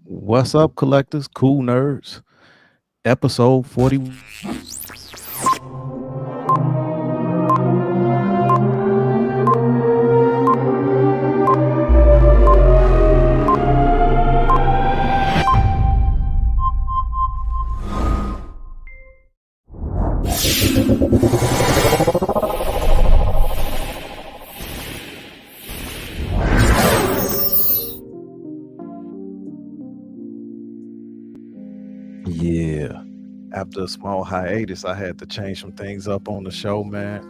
What's up, collectors? Cool nerds. Episode 40. Yeah. After a small hiatus, I had to change some things up on the show, man.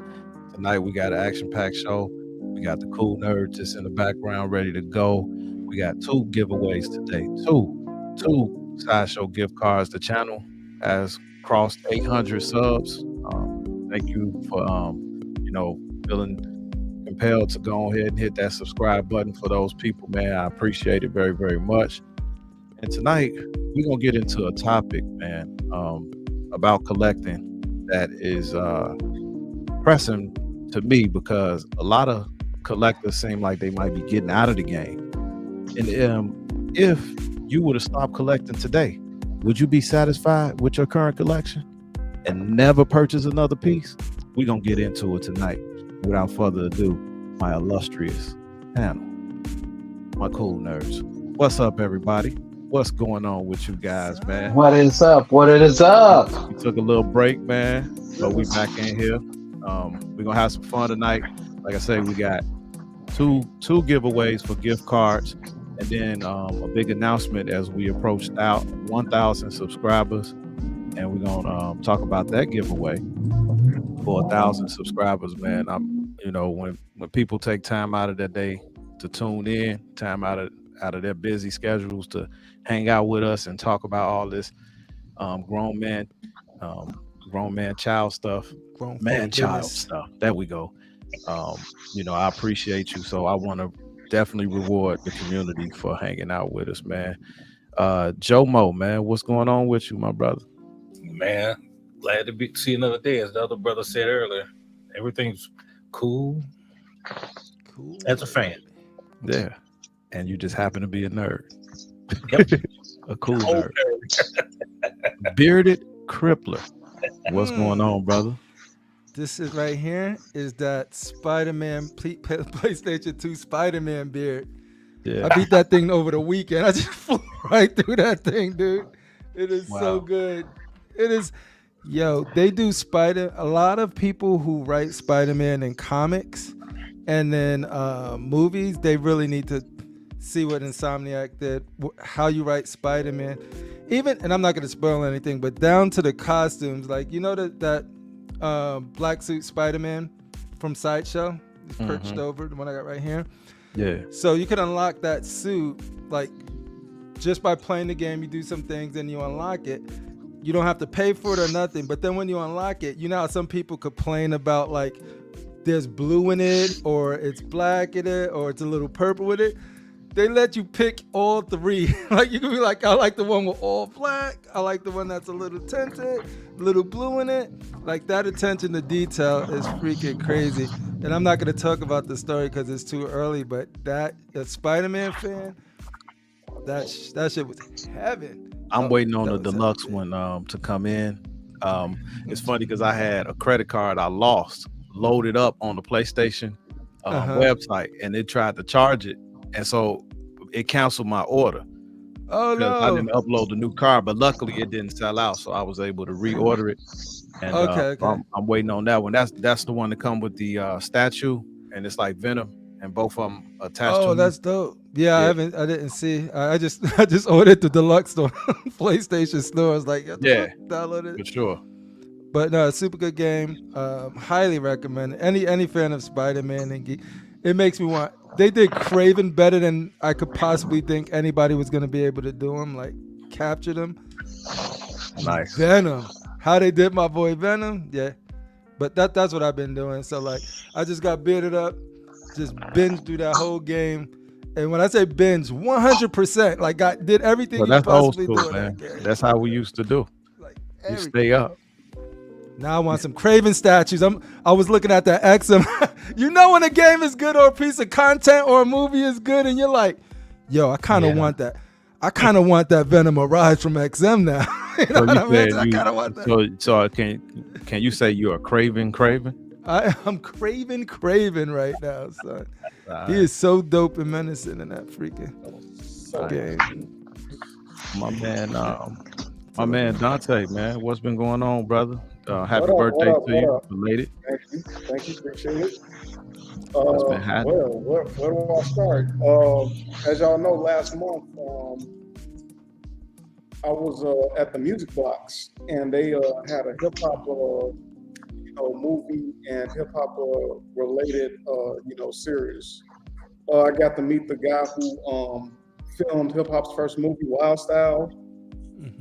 Tonight we got an action-packed show. We got the cool nerds just in the background ready to go. We got two giveaways today. Two sideshow gift cards. The channel has crossed 800 subs. Thank you for feeling compelled to go ahead and hit that subscribe button for those people, man. I appreciate it very, very much. And tonight we're gonna get into a topic, man, about collecting that is pressing to me because a lot of collectors seem like they might be getting out of the game. And if you were to stop collecting today, would you be satisfied with your current collection and never purchase another piece? We're gonna get into it tonight. Without further ado, my illustrious panel, my cool nerds. What's up, everybody? What's going on with you guys, man? What is up? What is up? We took a little break, man, but we back in here. We're gonna have some fun tonight. Like I say, we got two giveaways for gift cards, and then a big announcement as we approach out 1,000 subscribers, and we're gonna talk about that giveaway for 1,000 subscribers, man. When people take time out of their day to tune in, time out of their busy schedules to hang out with us and talk about all this grown man child stuff. There we go. I appreciate you. So I want to definitely reward the community for hanging out with us, man. Joe Mo, man, what's going on with you, my brother? Man, glad to see another day. As the other brother said earlier, everything's cool. Cool. As a fan. Yeah. And you just happen to be a nerd. Yep. A cool nerd. Bearded Crippler. What's going on, brother? This is right here is that Spider-Man PlayStation 2 Spider-Man beard. Yeah. I beat that thing over the weekend. I just flew right through that thing, dude. It is so good. It is. Yo, they do a lot of people who write Spider-Man in comics and then movies, they really need to see what Insomniac did, how you write Spider-Man. Even, and I'm not going to spoil anything, but down to the costumes, like, you know that black suit Spider-Man from Sideshow? He's perched over, the one I got right here. Yeah. So you can unlock that suit, like, just by playing the game, you do some things and you unlock it. You don't have to pay for it or nothing. But then when you unlock it, you know how some people complain about, like, there's blue in it, or it's black in it, or it's a little purple with it. They let you pick all three. Like, you can be like, I like the one with all black. I like the one that's a little tinted, a little blue in it. Like, that attention to detail is freaking crazy. And I'm not going to talk about the story because it's too early, but that Spider-Man fan, that shit was heaven. I'm waiting on the deluxe one to come in. It's funny because I had a credit card I lost loaded up on the PlayStation website, and it tried to charge it. And so it canceled my order. Oh no! I didn't upload the new card, but luckily it didn't sell out, so I was able to reorder it. And okay. I'm waiting on that one. That's the one that come with the statue, and it's like Venom, and both of them attached. Oh, that's dope. Yeah, I didn't see. I just ordered the deluxe store, PlayStation store. I was like, download it for sure. But no, super good game. Highly recommend it. Any fan of Spider-Man and it makes me want. They did Craven better than I could possibly think anybody was going to be able to do him. Like, captured him. Nice. Venom. How they did my boy Venom. Yeah. But that's what I've been doing. So, like, I just got bearded up. Just binged through that whole game. And when I say binge, 100%. Like, I did everything you could possibly do. Man. That's how we used to do. Like, you stay up. Now I want some Craven statues. I was looking at that XM. You know when a game is good or a piece of content or a movie is good and you're like, yo, I kind of want that. I kind of want that Venom Arise from XM now. You know So what you I mean? said I kind of want that. so can you say you are craving? I'm craving right now, son. He is so dope and menacing in that freaking game. My man Dante, man, what's been going on, brother? Happy What up, birthday what up, to what you, up? belated. Thank you, appreciate it. What's been happening? Well, where do I start? As y'all know, last month, I was at the Music Box, and they had a hip hop, movie and hip hop related, series. I got to meet the guy who filmed hip hop's first movie, Wild Style.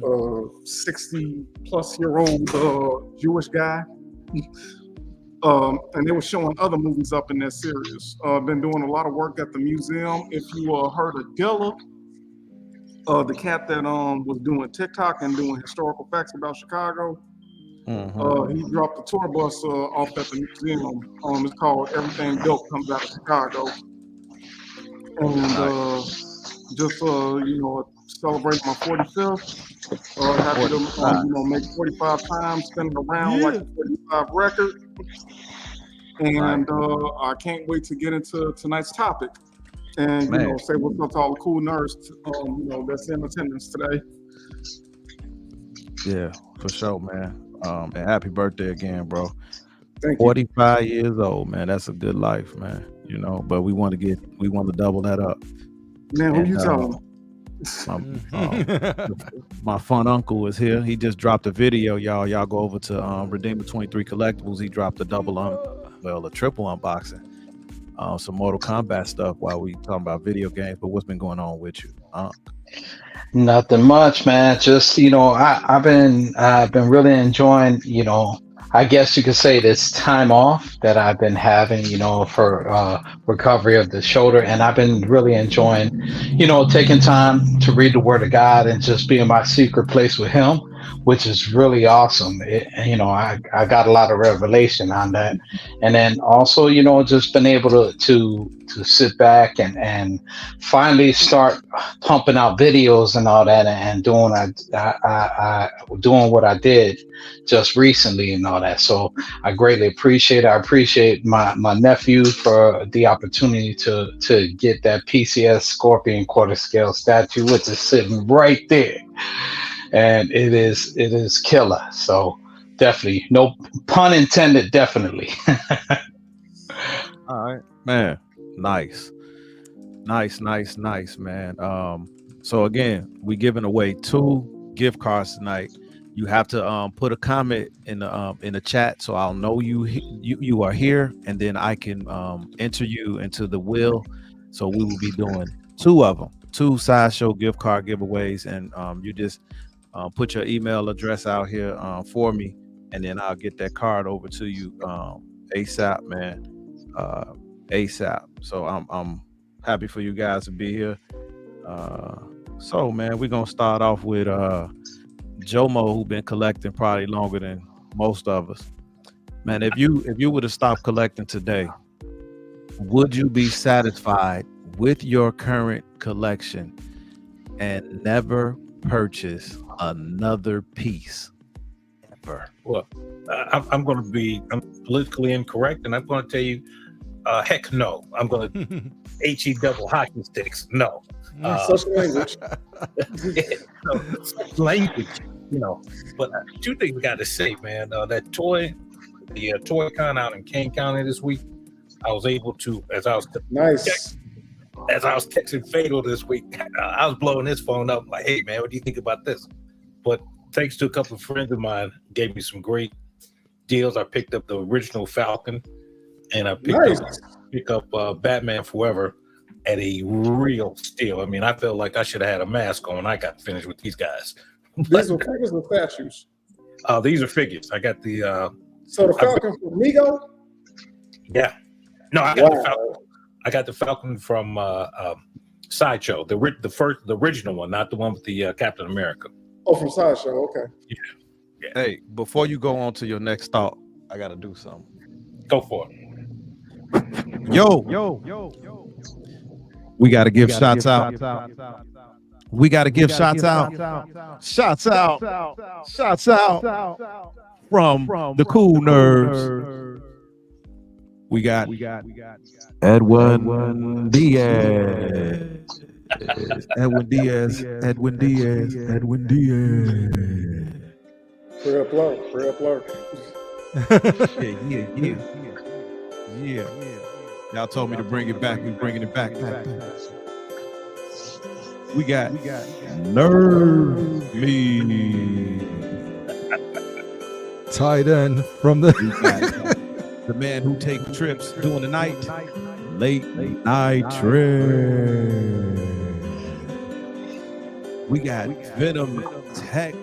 60-plus-year-old Jewish guy. And they were showing other movies up in that series. Been doing a lot of work at the museum. If you heard of Dilla, the cat that was doing TikTok and doing historical facts about Chicago, he dropped a tour bus off at the museum. It's called Everything Dope Comes Out of Chicago. And just celebrating my 45th. Happy to make 45 times, spinning around like a 45 record. And I can't wait to get into tonight's topic and say what's up to all the cool nerds that's in attendance today. Yeah, for sure, man. And happy birthday again, bro. Thank 45 years old, man. That's a good life, man. But we want to double that up. Man, who you telling? My fun uncle is here. He just dropped a video, y'all. Y'all go over to Redeemer 23 Collectibles. He dropped a triple unboxing. Some Mortal Kombat stuff while we talking about video games. But what's been going on with you? Nothing much, man. Just I've been really enjoying, I guess you could say this time off that I've been having, for recovery of the shoulder, and I've been really enjoying, taking time to read the Word of God and just be in my secret place with Him, which is really awesome. I got a lot of revelation on that, and then also, just been able to sit back and finally start pumping out videos and all that, and doing what I did just recently and all that. So I greatly appreciate it. I appreciate my nephew for the opportunity to get that PCS Scorpion quarter scale statue, which is sitting right there. And it is killer. So definitely, no pun intended, definitely. All right, man. Nice, man. So again, we giving away 2 gift cards tonight. You have to put a comment in the chat so I'll know you are here, and then I can enter you into the wheel. So we will be doing 2 of them, 2 Sideshow gift card giveaways, and you just put your email address out here for me, and then I'll get that card over to you ASAP, man. ASAP. So I'm happy for you guys to be here. So man, we're gonna start off with Jomo, who been collecting probably longer than most of us. Man, if you were to stop collecting today, would you be satisfied with your current collection and never purchase another piece ever? Well, I'm politically incorrect, and I'm going to tell you, heck no. I'm going to HE double hockey sticks. No. Such language. Such language, But 2 things we got to say, man. The toy con out in Kane County this week, I was able to, as I was texting Fatal this week, I was blowing his phone up like, hey, man, what do you think about this? But thanks to a couple of friends of mine, gave me some great deals. I picked up the original Falcon, and I picked up Batman Forever at a real steal. I mean, I felt like I should have had a mask on when I got finished with these guys. These are figures or statues? These are figures. I got the So the Falcon from Mego? Yeah. No, I got the Falcon. I got the Falcon from Sideshow, the original one, not the one with the Captain America. Oh, from Sideshow. Okay. Yeah. Hey, before you go on to your next thought, I gotta do something. Go for it. Yo. We gotta give shots out We got to give shots out. Shots out. Shots out from the KooLNerdz. We got Edwin Diaz. Edwin Diaz. Free upload. Yeah. Y'all told me to bring it back. We bringing it back. We got Nerve Me. Tight end from the The man who take trips during the night. Late night trip. We got Venom Tech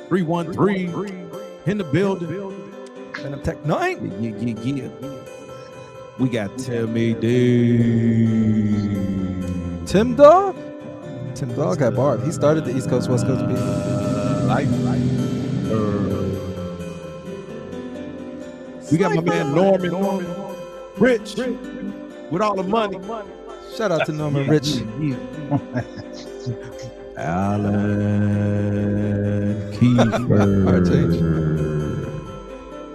313 in the building. Venom Tech 9. Yeah. We got Timmy D. Tim Dog got barred. He started the East Coast West Coast beat. We got my man Norman Rich with all the money. Shout out to Norman Rich. Alan Kiefer.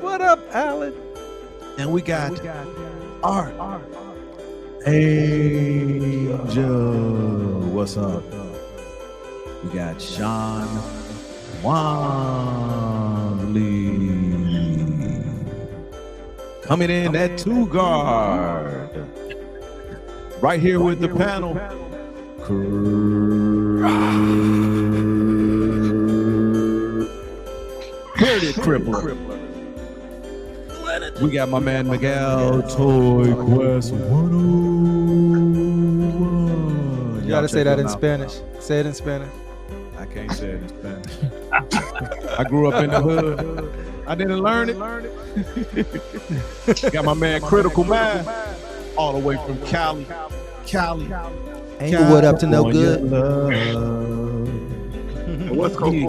What up, Alan? And we got Art Angel. What's up? We got Sean Wanley. Coming in at 2 guard. Right here with the panel. Bearded Crippler. We got my man Miguel Toy Quest 101. You gotta say that in Spanish. Say it in Spanish. I can't say it in Spanish. I grew up in the hood. I didn't learn it. Got my man Critical Mind all the way from Cali. Ain't the wood up to no good. What's going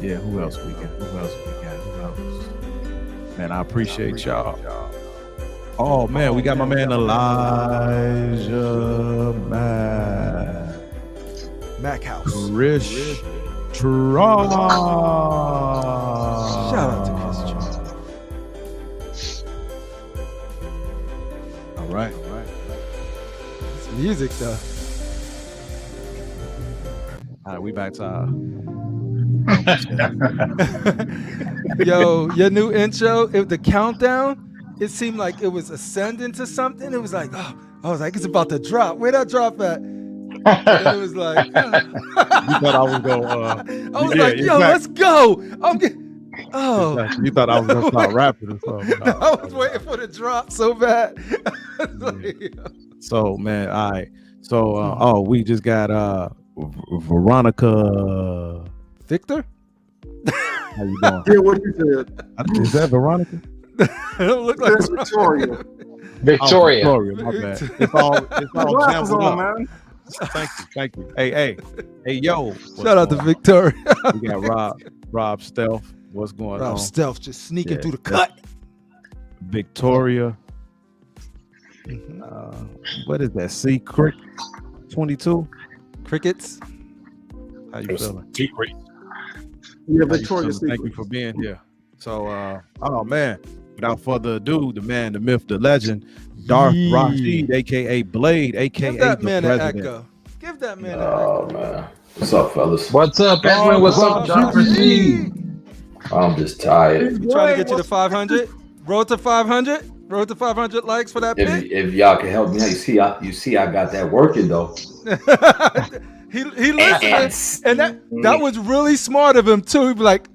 Yeah. Who else we got? Man, I appreciate y'all. Oh man, we got my man Elijah Mac House. Chris Tron. Shout out to Chris Tron. All right. It's music though. All right, we back to our Yo, your new intro, the countdown, it seemed like it was ascending to something. It was like, oh, I was like, it's about to drop. Where that drop at? And it was like, You thought I was going I was like, yo, let's go. You thought I was gonna start rapping or something. No, I was waiting for the drop so bad. So man, all right. So we just got Veronica Victor? How you doing? Yeah, what you said. Is that Veronica? It don't look like That's Victoria. Victoria. Oh, Victoria, my bad. It's all Glasses jumbled on, up. man. Thank you. Hey, yo. Shout out to Victoria. We got Rob Stealth. What's going on? Rob Stealth just sneaking through the that's cut. Victoria. What is that? C Crick 22. Crickets. How you feeling? Yeah, Victoria. Thank you for being here. So, oh man, without further ado, the man, the myth, the legend, Darth Rashid, aka Blade, aka Give that the man president. an echo. Give that man an echo. Oh man, what's up, fellas? What's up, Edwin? What's up, John Rashid? I'm just tired. We trying to get you to 500. Road to 500. Road to 500 likes for that pick. If y'all can help me out, you see, I got that working though. he listened, and that was really smart of him too. He'd be like,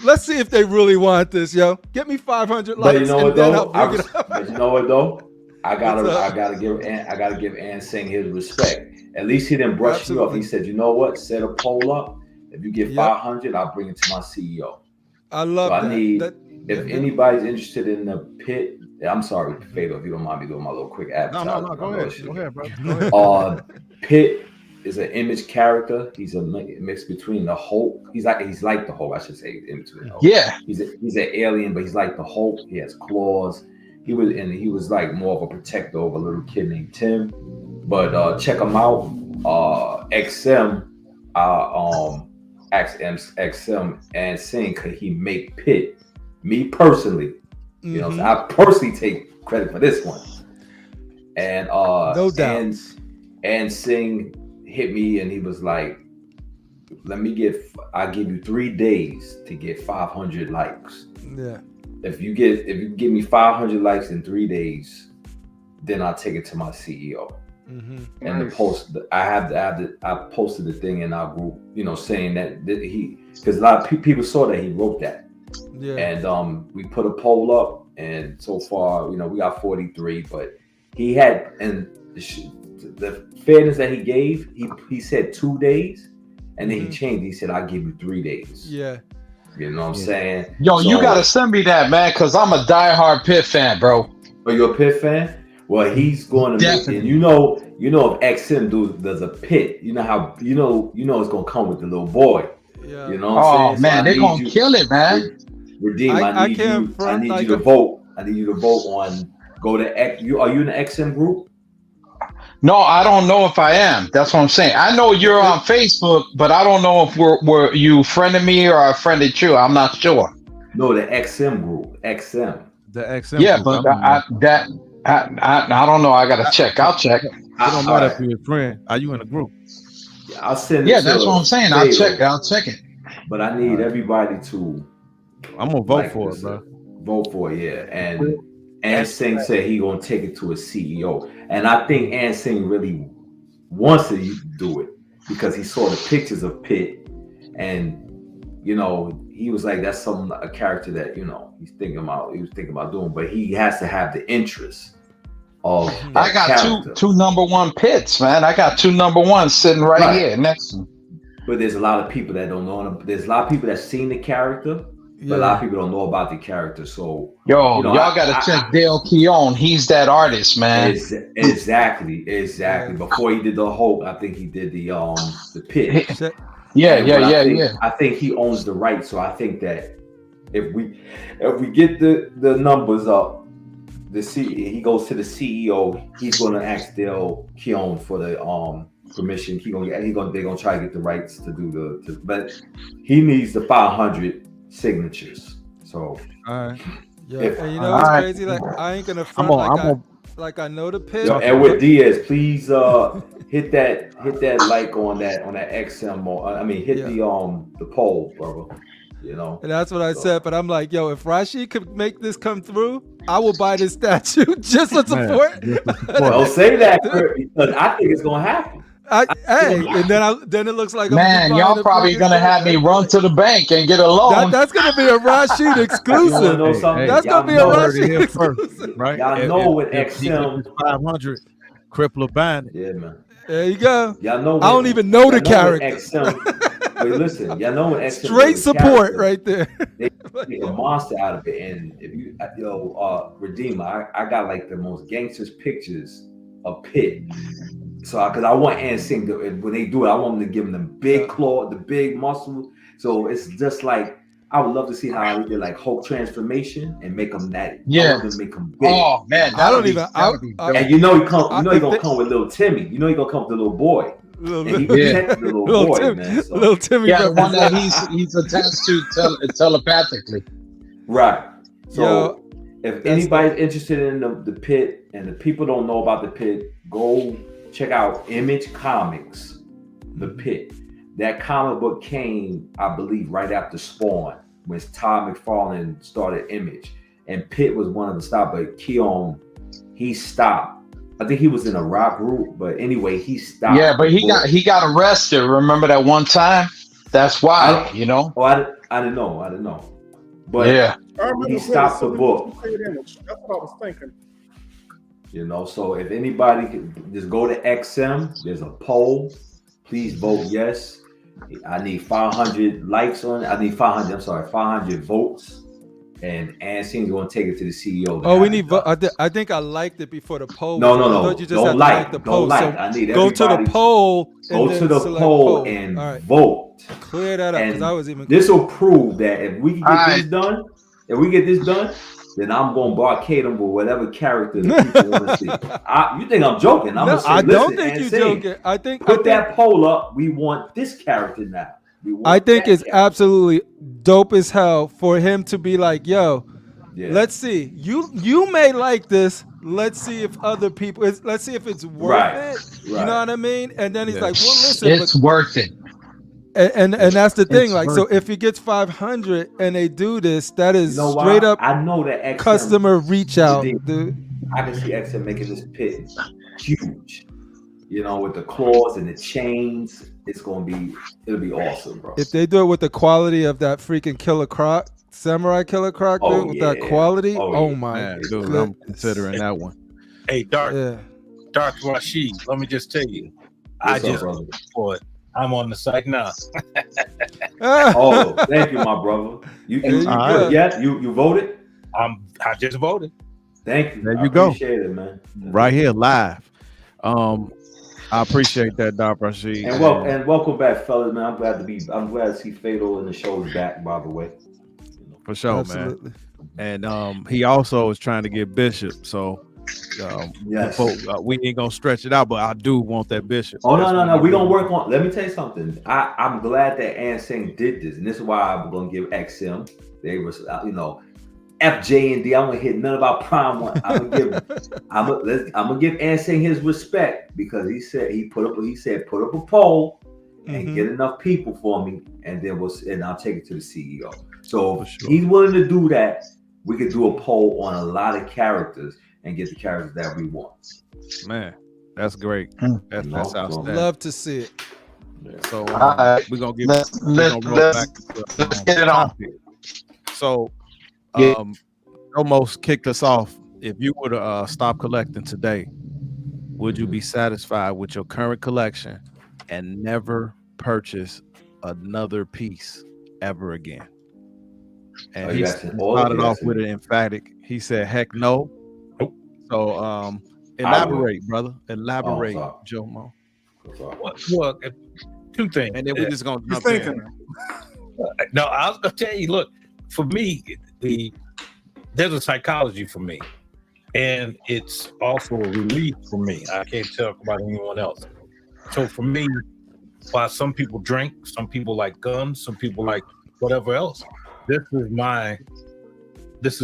"Let's see if they really want this, yo. Get me 500 likes." But you know what and then though? I'll bring it up. But you know what though? I gotta What's give An Sing his respect. At least he didn't brush you off. He said, "You know what? Set a poll up. If you get 500, I'll bring it to my CEO." I love So that. I need if anybody's interested in the pit. I'm sorry, Fatal, if you don't mind me doing my little quick advertisement. No, go ahead, bro. Go ahead. Pitt is an image character. He's a mix between the Hulk. He's like the Hulk, I should say. In between the Hulk. Yeah. He's an alien, but he's like the Hulk. He has claws. He was like more of a protector of a little kid named Tim. But check them out. XM, XM and Sing, could he make Pitt? Me personally, you know, so I personally take credit for this one. And no doubt. And Sing hit me, and he was like, I give you 3 days to get 500 likes. Yeah. If you give me 500 likes in 3 days, then I'll take it to my CEO. And the post, I posted the thing in our group, you know, saying that because a lot of people saw that he wrote that. Yeah. And we put a poll up, and so far, you know, we got 43, but he had, and the fairness that he gave, he said 2 days, and then he changed. He said, "I'll give you 3 days." Yeah. You know what I'm saying? Yo, you gotta send me that, man, because I'm a diehard Pitt fan, bro. Are you a Pitt fan? Well, he's going to make it. You know, if XM does a Pitt, you know how you know it's gonna come with the little boy. Yeah. You know what I'm saying? Oh man, they're gonna kill it, man. Redeem, I need you to vote. I need you to vote on. Go to X. Are you in the XM group? No, I don't know if I am. That's what I'm saying. I know you're on Facebook, but I don't know if were you friended me or I friended you. I'm not sure. No, the XM group. XM. The XM. Yeah, group, but I don't know. I gotta check. I'll check. It don't matter if you're a friend. Are you in a group? I'll send. Yeah, that's what I'm saying. I'll check it. But I need everybody to. I'm gonna vote for it, bro. Vote for it, yeah. And Singh said he gonna take it to a CEO, and I think Singh really wants to do it because he saw the pictures of Pitt, and you know he was like, that's a character that you know he was thinking about doing, but he has to have the interest of. I got character. two number one Pitts, man. I got 2 number ones sitting right here next to me. But there's a lot of people that don't know him. There's a lot of people that seen the character. But a lot of people don't know about the character, so y'all gotta check Dale Keown. He's that artist, man. Exactly. Before he did the Hulk, I think he did the Pit. Yeah. I think he owns the right, so I think that if we get the numbers up, he goes to the CEO. He's going to ask Dale Keown for the permission. They're gonna try to get the rights to do but he needs the 500 signatures. So and you know what's crazy? Like I ain't gonna front like I know the Pit. Yo, Edward Diaz, please hit that like on that XM. The poll, brother. You know. And that's what I said. But I'm like, yo, if Rashid could make this come through, I will buy this statue just to support. Don't say that, because I think it's gonna happen. And then it looks like y'all probably gonna have me run to the bank and get a loan. That's gonna be a Rashid exclusive. That's gonna be a Rashid exclusive, right? Y'all know with XM 500, Crippler buying it. Yeah, man. There you go. Y'all know. I don't even know the character. XM, but listen, y'all know when XM straight support right there. They make a monster out of it, and if you Redeemer, I got like the most gangsters pictures of Pitt. So, because I want Singh to, when they do it, I want them to give them the big claw, the big muscle. So it's just like I would love to see how they did like Hulk transformation and make them that. Yeah, I want them to make them big. Oh man, and you know he gonna come with little Timmy. You know he gonna come with the little boy. And he protects the little boy, Tim, man. So. Little Timmy. Yeah, the one that he's attached to telepathically. Right. So if anybody's interested in the Pit and the people don't know about the Pit, go check out Image Comics, The Pit. That comic book came, I believe, right after Spawn, when Todd McFarlane started Image. And Pitt was one of the stop, but Keown, he stopped. I think he was in a rock group, but anyway, he stopped. Yeah, but he got arrested. Remember that one time? That's why, you know. Oh, I didn't know. But yeah, he stopped the book. That's what I was thinking. You know, so if anybody can just go to XM, there's a poll. Please vote yes. I need 500 likes on it. I need 500 votes. And Singh's going to take it to the CEO. Oh, we need vote. I think I liked it before the poll. No. I thought you just had to like the poll. Don't like. So I need go to the poll. Go to the poll and vote. Clear that up, because I was even. This will prove that if we can get this done, then I'm gonna barcade them with whatever character the people want to see. You think I'm joking? I'm gonna say, I don't listen, think and you're sing. joking. I think that poll up. We want this character now. I think it's absolutely dope as hell for him to be like, yo, let's see. You may like this. Let's see if other people. Let's see if it's worth it. You know what I mean? And then he's like, well, listen, it's worth it. And that's the thing. Like, so if he gets 500 and they do this, that is straight up. I know that XM, customer reach out, dude. I can see XM making this pit huge. You know, with the claws and the chains, it'll be awesome, bro. If they do it with the quality of that freaking Killer Croc, Samurai Killer Croc, dude, with that quality, my dude, I'm considering that one. Hey, Dark Rashid, let me just tell you, for it. I'm on the site now. Oh, thank you, my brother. You voted? I just voted. Thank you. There you go. Appreciate it, man. Right here, live. I appreciate that, Dark Rashid. And welcome back, fellas, man. I'm glad to see Fatal and the show's back, by the way. For sure, man. And he also is trying to get Bishop, so we ain't gonna stretch it out, but I do want that Bishop. Oh, no. We're gonna work on. Let me tell you something. I'm glad that Ansing did this, and this is why I'm gonna give XM. They was, FJ and D. I'm gonna hit none of our prime one. I'm gonna give Ansing his respect because he said put up a poll and get enough people for me, and then I'll take it to the CEO. So if he's willing to do that, we could do a poll on a lot of characters and get the characters that we want. Man, that's great. That's outstanding. Love to see it. Yeah. So we're gonna roll back. Let's get it on. So almost kicked us off. If you were to stop collecting today, would you be satisfied with your current collection and never purchase another piece ever again? And he started off with an emphatic. He said, "Heck no." So elaborate, brother. Elaborate, Joe Mo. Well, two things. And then we're just gonna jump in. No, I was gonna tell you, look, for me, there's a psychology for me. And it's also a relief for me. I can't talk about anyone else. So for me, while some people drink, some people like guns, some people like whatever else, this is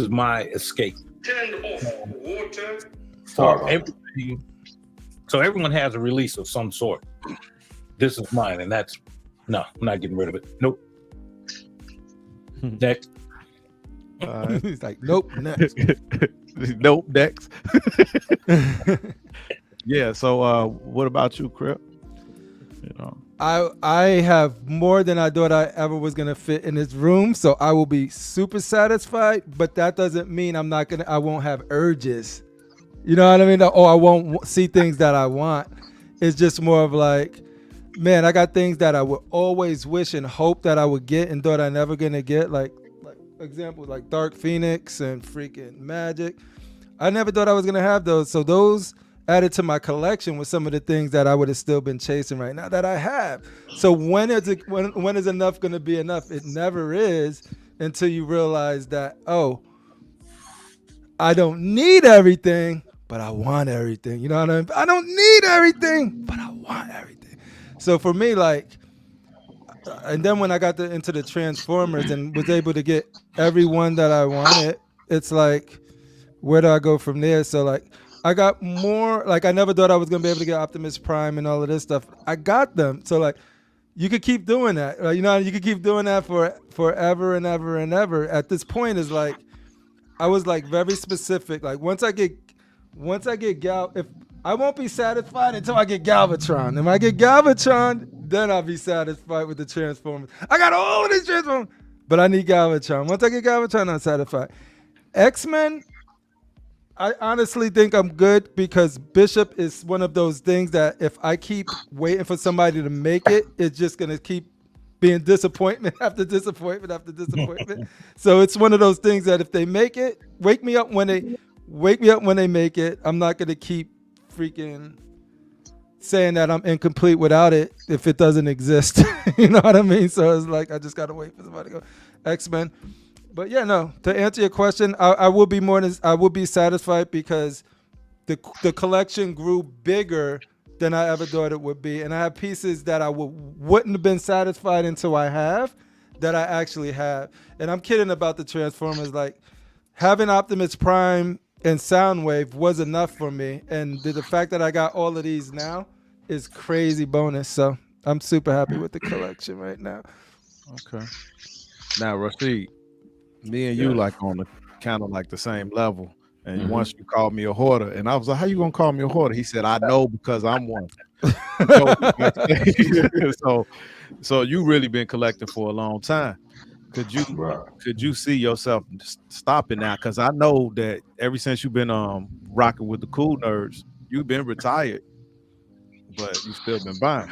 my escape. Turn off water. So everyone has a release of some sort. This is mine, and I'm not getting rid of it. Nope. Next. He's like, nope, next. Nope, next. Yeah. So, what about you, Crip? I have more than I thought I ever was gonna fit in this room, so I will be super satisfied. But that doesn't mean I won't have urges. You know what I mean? I won't see things that I want. It's just more of like, man, I got things that I would always wish and hope that I would get and thought I never gonna get. Like examples like Dark Phoenix and freaking Magic. I never thought I was gonna have those. So those added to my collection with some of the things that I would have still been chasing right now that I have. So when is enough going to be enough? It never is until you realize that, I don't need everything, but I want everything. You know what I mean? I don't need everything, but I want everything. So for me, and then when I got into the Transformers and was able to get everyone that I wanted, it's like, where do I go from there? So I got more, I never thought I was going to be able to get Optimus Prime and all of this stuff. I got them. So you could keep doing that. You could keep doing that for forever and ever and ever. At this point is I was very specific. Once I get if I won't be satisfied until I get Galvatron. If I get Galvatron, then I'll be satisfied with the Transformers. I got all of these Transformers, but I need Galvatron. Once I get Galvatron, I'm satisfied. X-Men, I honestly think I'm good because Bishop is one of those things that if I keep waiting for somebody to make it, it's just going to keep being disappointment after disappointment after disappointment. So it's one of those things that if they make it, wake me up when they make it. I'm not going to keep freaking saying that I'm incomplete without it if it doesn't exist. You know what I mean? So it's I just got to wait for somebody to go. X-Men. But yeah, no. To answer your question, I will be I will be satisfied because the collection grew bigger than I ever thought it would be, and I have pieces that I wouldn't have been satisfied until I have that I actually have. And I'm kidding about the Transformers. Like having Optimus Prime and Soundwave was enough for me, and the fact that I got all of these now is crazy bonus. So I'm super happy with the collection right now. Okay. Now, Rashid, me and you like on the kind of like the same level. And once you called me a hoarder, and I was like, "How you gonna call me a hoarder?" He said, "I know because I'm one." So you really been collecting for a long time. Could you see yourself stopping now? Because I know that ever since you've been rocking with the KooLNerdz, you've been retired, but you still been buying.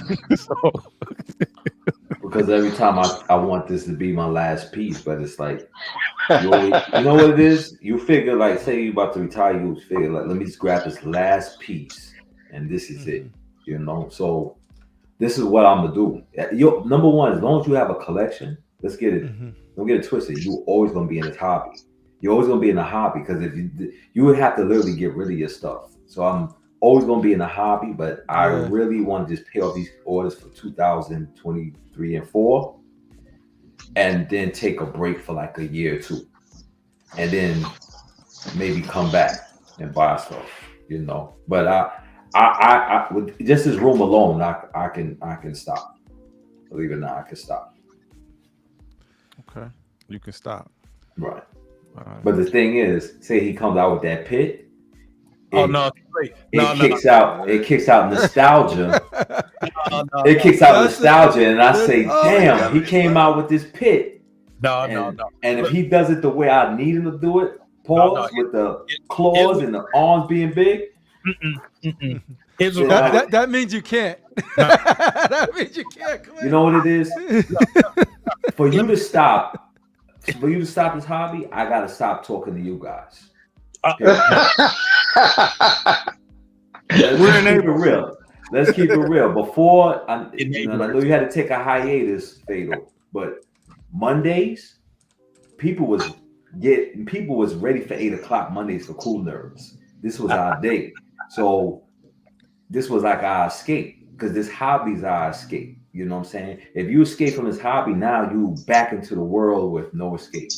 Because every time I want this to be my last piece, but it's like you know what it is? You figure like, say you about to retire, you figure like, let me just grab this last piece, and this is it. You know, so this is what I'm gonna do. Number one, as long as you have a collection, let's get it. Don't get it twisted. You're always gonna be in this hobby. You're always gonna be in a hobby because if you would have to literally get rid of your stuff. So I'm always gonna be in a hobby, but I really want to just pay off these orders for 2023 and 4, and then take a break for like a year or two, and then maybe come back and buy stuff. You know, but I with just this room alone, I can stop. Believe it or not, I can stop. Okay, you can stop. Right. But the thing is, say he comes out with that pit. It kicks out nostalgia. It kicks out nostalgia, and I say, damn, he came out with this pit. And if he does it the way I need him to do it, with the claws and the arms being big. That means you can't. That means you can't. You know what it is? For you to stop this hobby, I gotta stop talking to you guys. Let's keep it real. Let's keep it real. Before, I know you had to take a hiatus, Fatal, but Mondays, people was ready for 8 o'clock Mondays for KooLNerdz. This was our day. So this was like our escape, because this hobby's our escape. You know what I'm saying? If you escape from this hobby, now you back into the world with no escape.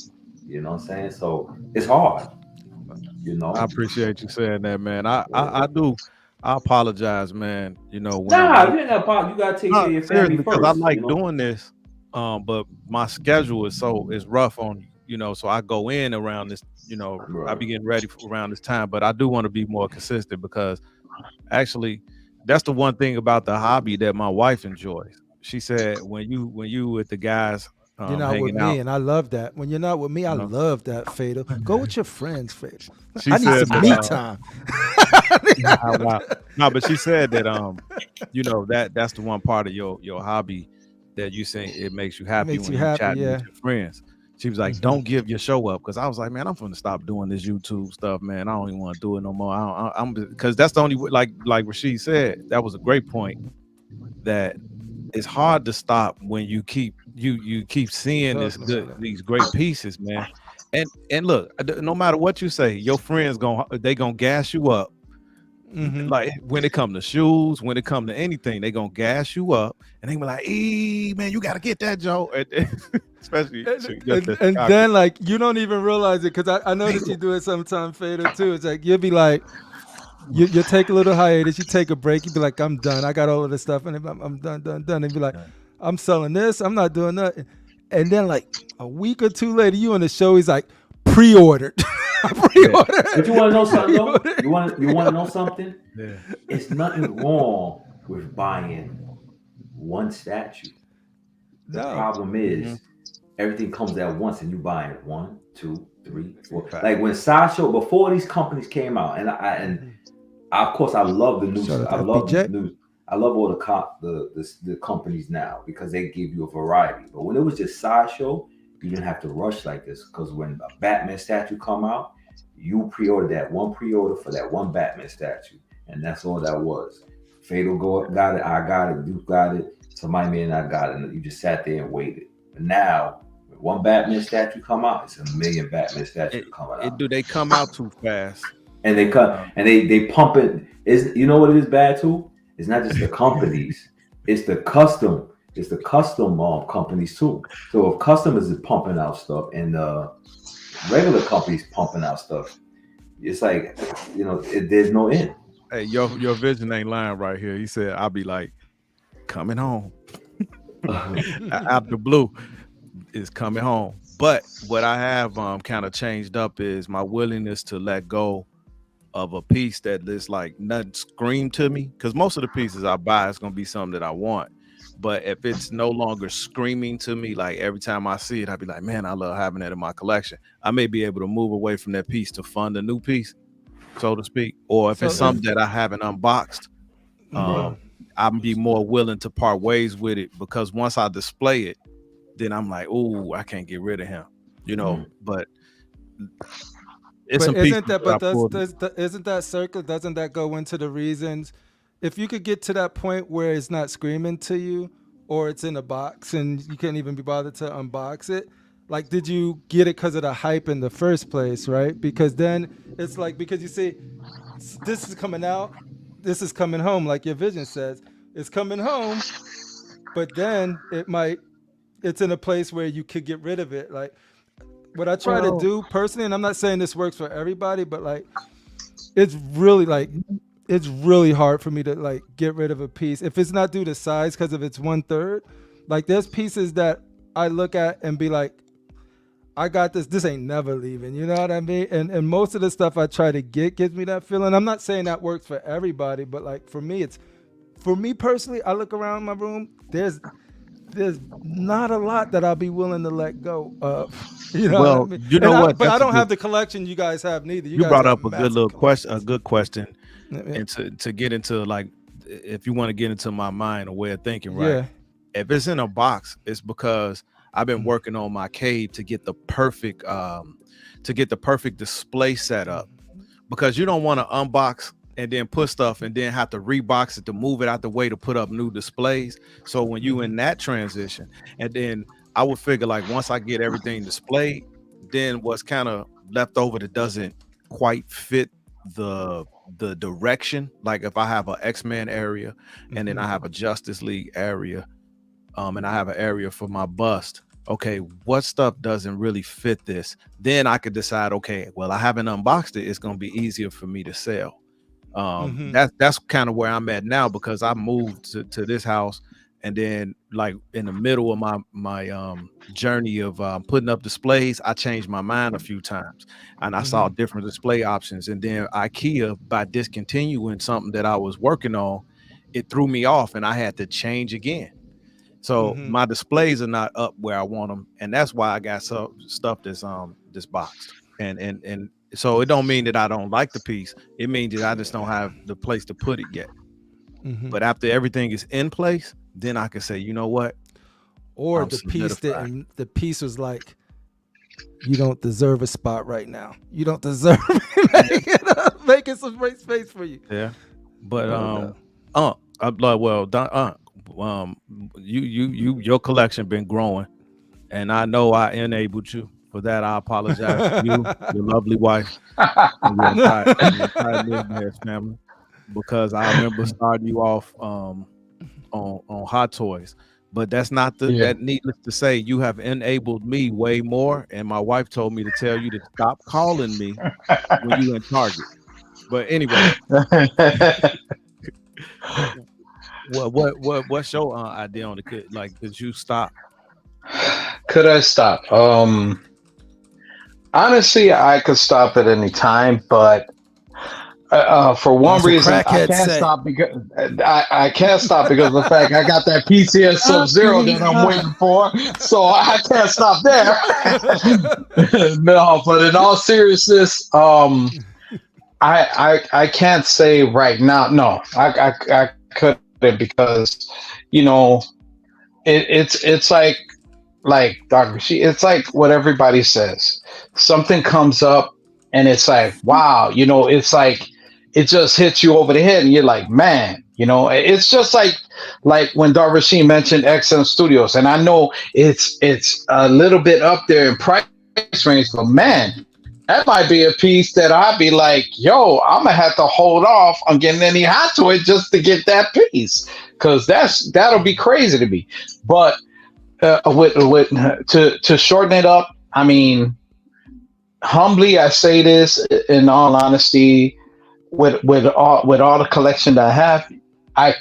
You know what I'm saying? So it's hard. You know. I appreciate you saying that, man. I do. I apologize, man. You know, you ain't apologize. You gotta take care of your family because first. I like doing this, but my schedule is rough on, you know, so I go in around this, you know, I be getting ready for around this time, but I do want to be more consistent, because actually that's the one thing about the hobby that my wife enjoys. She said when you with the guys, you're not with me, and I love that. When you're not with me, I love that, Fatal. Go with your friends, Fatal. I need some me time. No, but she said that you know, that's the one part of your hobby that you say it makes you happy when you chat with your friends. She was like, "Don't give your show up," because I was like, "Man, I'm gonna stop doing this YouTube stuff, man. I don't even want to do it no more." I'm because that's the only way, like Rashid said, that was a great point. That it's hard to stop when you keep seeing these great pieces, man. And look, no matter what you say, your friends gonna gas you up. Like when it come to shoes, when it come to anything, they gonna gas you up, and they be like, "Hey, man, you gotta get that, Joe." Especially, and then like you don't even realize it, because I noticed you do it sometimes, Fader, too. It's like you'll be like, you take a little hiatus, you take a break, you be like, "I'm done. I got all of this stuff, and I'm done." And be like, "I'm selling this. I'm not doing nothing." And then like a week or two later, you on the show, he's like, "Pre-ordered." Pre-ordered. But you want to know something? Though? You want to know something? Yeah. It's nothing wrong with buying one statue. The problem is everything comes at once, and you buying 1, 2, 3, 4. Like when Sideshow, before these companies came out, and of course I love the news. I love the news. I love all the companies now, because they give you a variety. But when it was just Sideshow, you didn't have to rush like this, because when a Batman statue come out, you pre-order that one pre-order for that one Batman statue, and that's all that was. Fatal got it, I got it, Duke got it, somebody man I got it, and you just sat there and waited. But now, one Batman statue come out, it's a million Batman statues coming out. Do they come out too fast? And they cut and they pump it. Is you know what it is bad too? It's not just the companies, it's the custom companies too. So if customers is pumping out stuff and regular companies pumping out stuff, it's like, you know, there's no end. Hey, your vision ain't lying right here. He said, I'll be like, coming home. Out the blue is coming home. But what I have kind of changed up is my willingness to let go of a piece that is like nothing screamed to me. Because most of the pieces I buy is going to be something that I want. But if it's no longer screaming to me, like every time I see it, I'd be like, man, I love having that in my collection. I may be able to move away from that piece to fund a new piece, so to speak. Or if it's something that I haven't unboxed, I'd be more willing to part ways with it, because once I display it, then I'm like, oh, I can't get rid of him, you know. But it's some isn't that circle? Doesn't that go into the reasons? If you could get to that point where it's not screaming to you, or it's in a box and you can't even be bothered to unbox it, like, did you get it because of the hype in the first place, right? Because then it's like, because you see, this is coming out, this is coming home, like your vision says, it's coming home, but then it's in a place where you could get rid of it. Like, what I try to do personally, and I'm not saying this works for everybody, but like, it's really hard for me to like get rid of a piece if it's not due to size, because if it's 1/3, like there's pieces that I look at and be like, I got this ain't never leaving, you know what I mean? And most of the stuff I try to get gives me that feeling. I'm not saying that works for everybody, but like for me personally, I look around my room, there's not a lot that I'll be willing to let go of. You know what I mean? You know what? But I don't have the collection you guys have neither. You brought up a good question. And to get into, like, if you want to get into my mind, a way of thinking, right? Yeah. If it's in a box, it's because I've been working on my cave to get the perfect display set up, because you don't want to unbox and then put stuff and then have to rebox it to move it out the way to put up new displays. So when you in that transition, and then I would figure, like, once I get everything displayed, then what's kind of left over that doesn't quite fit the direction, like if I have an X-Men area and then I have a Justice League area, and I have an area for my bust, okay, what stuff doesn't really fit this? Then I could decide, okay, well, I haven't unboxed it, it's going to be easier for me to sell. That's kind of where I'm at now, because I moved to this house, and then like in the middle of my journey of putting up displays, I changed my mind a few times, and I saw different display options. And then IKEA, by discontinuing something that I was working on, it threw me off, and I had to change again. So my displays are not up where I want them, and that's why I got some stuff that's boxed. And so it don't mean that I don't like the piece. It means that I just don't have the place to put it yet. But after everything is in place, then I can say, you know what? Or the piece was like, you don't deserve a spot right now. You don't deserve making some great space for you. Yeah. But your collection been growing, and I know I enabled you. For that, I apologize to you, your lovely wife, and your entire Millionaires family, because I remember starting you off on Hot Toys. But that's not that. Needless to say, you have enabled me way more, and my wife told me to tell you to stop calling me when you in Target. But anyway, what's your idea on the kid? Like, could you stop? Could I stop? Honestly, I could stop at any time, but for one reason, I can't stop because I can't stop because of the fact I got that PCS Sub-Zero that I'm waiting for, so I can't stop there. No, but in all seriousness, I can't say right now. No, I couldn't, because you know it's like Dr. She, it's like what everybody says. Something comes up and it's like, wow, you know, it's like it just hits you over the head and you're like, man, you know, it's just like like when Darvasheen mentioned XM Studios, and I know it's a little bit up there in price range, but man, that might be a piece that I'd be like, yo, I'm gonna have to hold off on getting any Hot Toy just to get that piece, because that'll be crazy to me. But with to shorten it up, I mean, humbly, I say this in all honesty, with all the collection that I have, I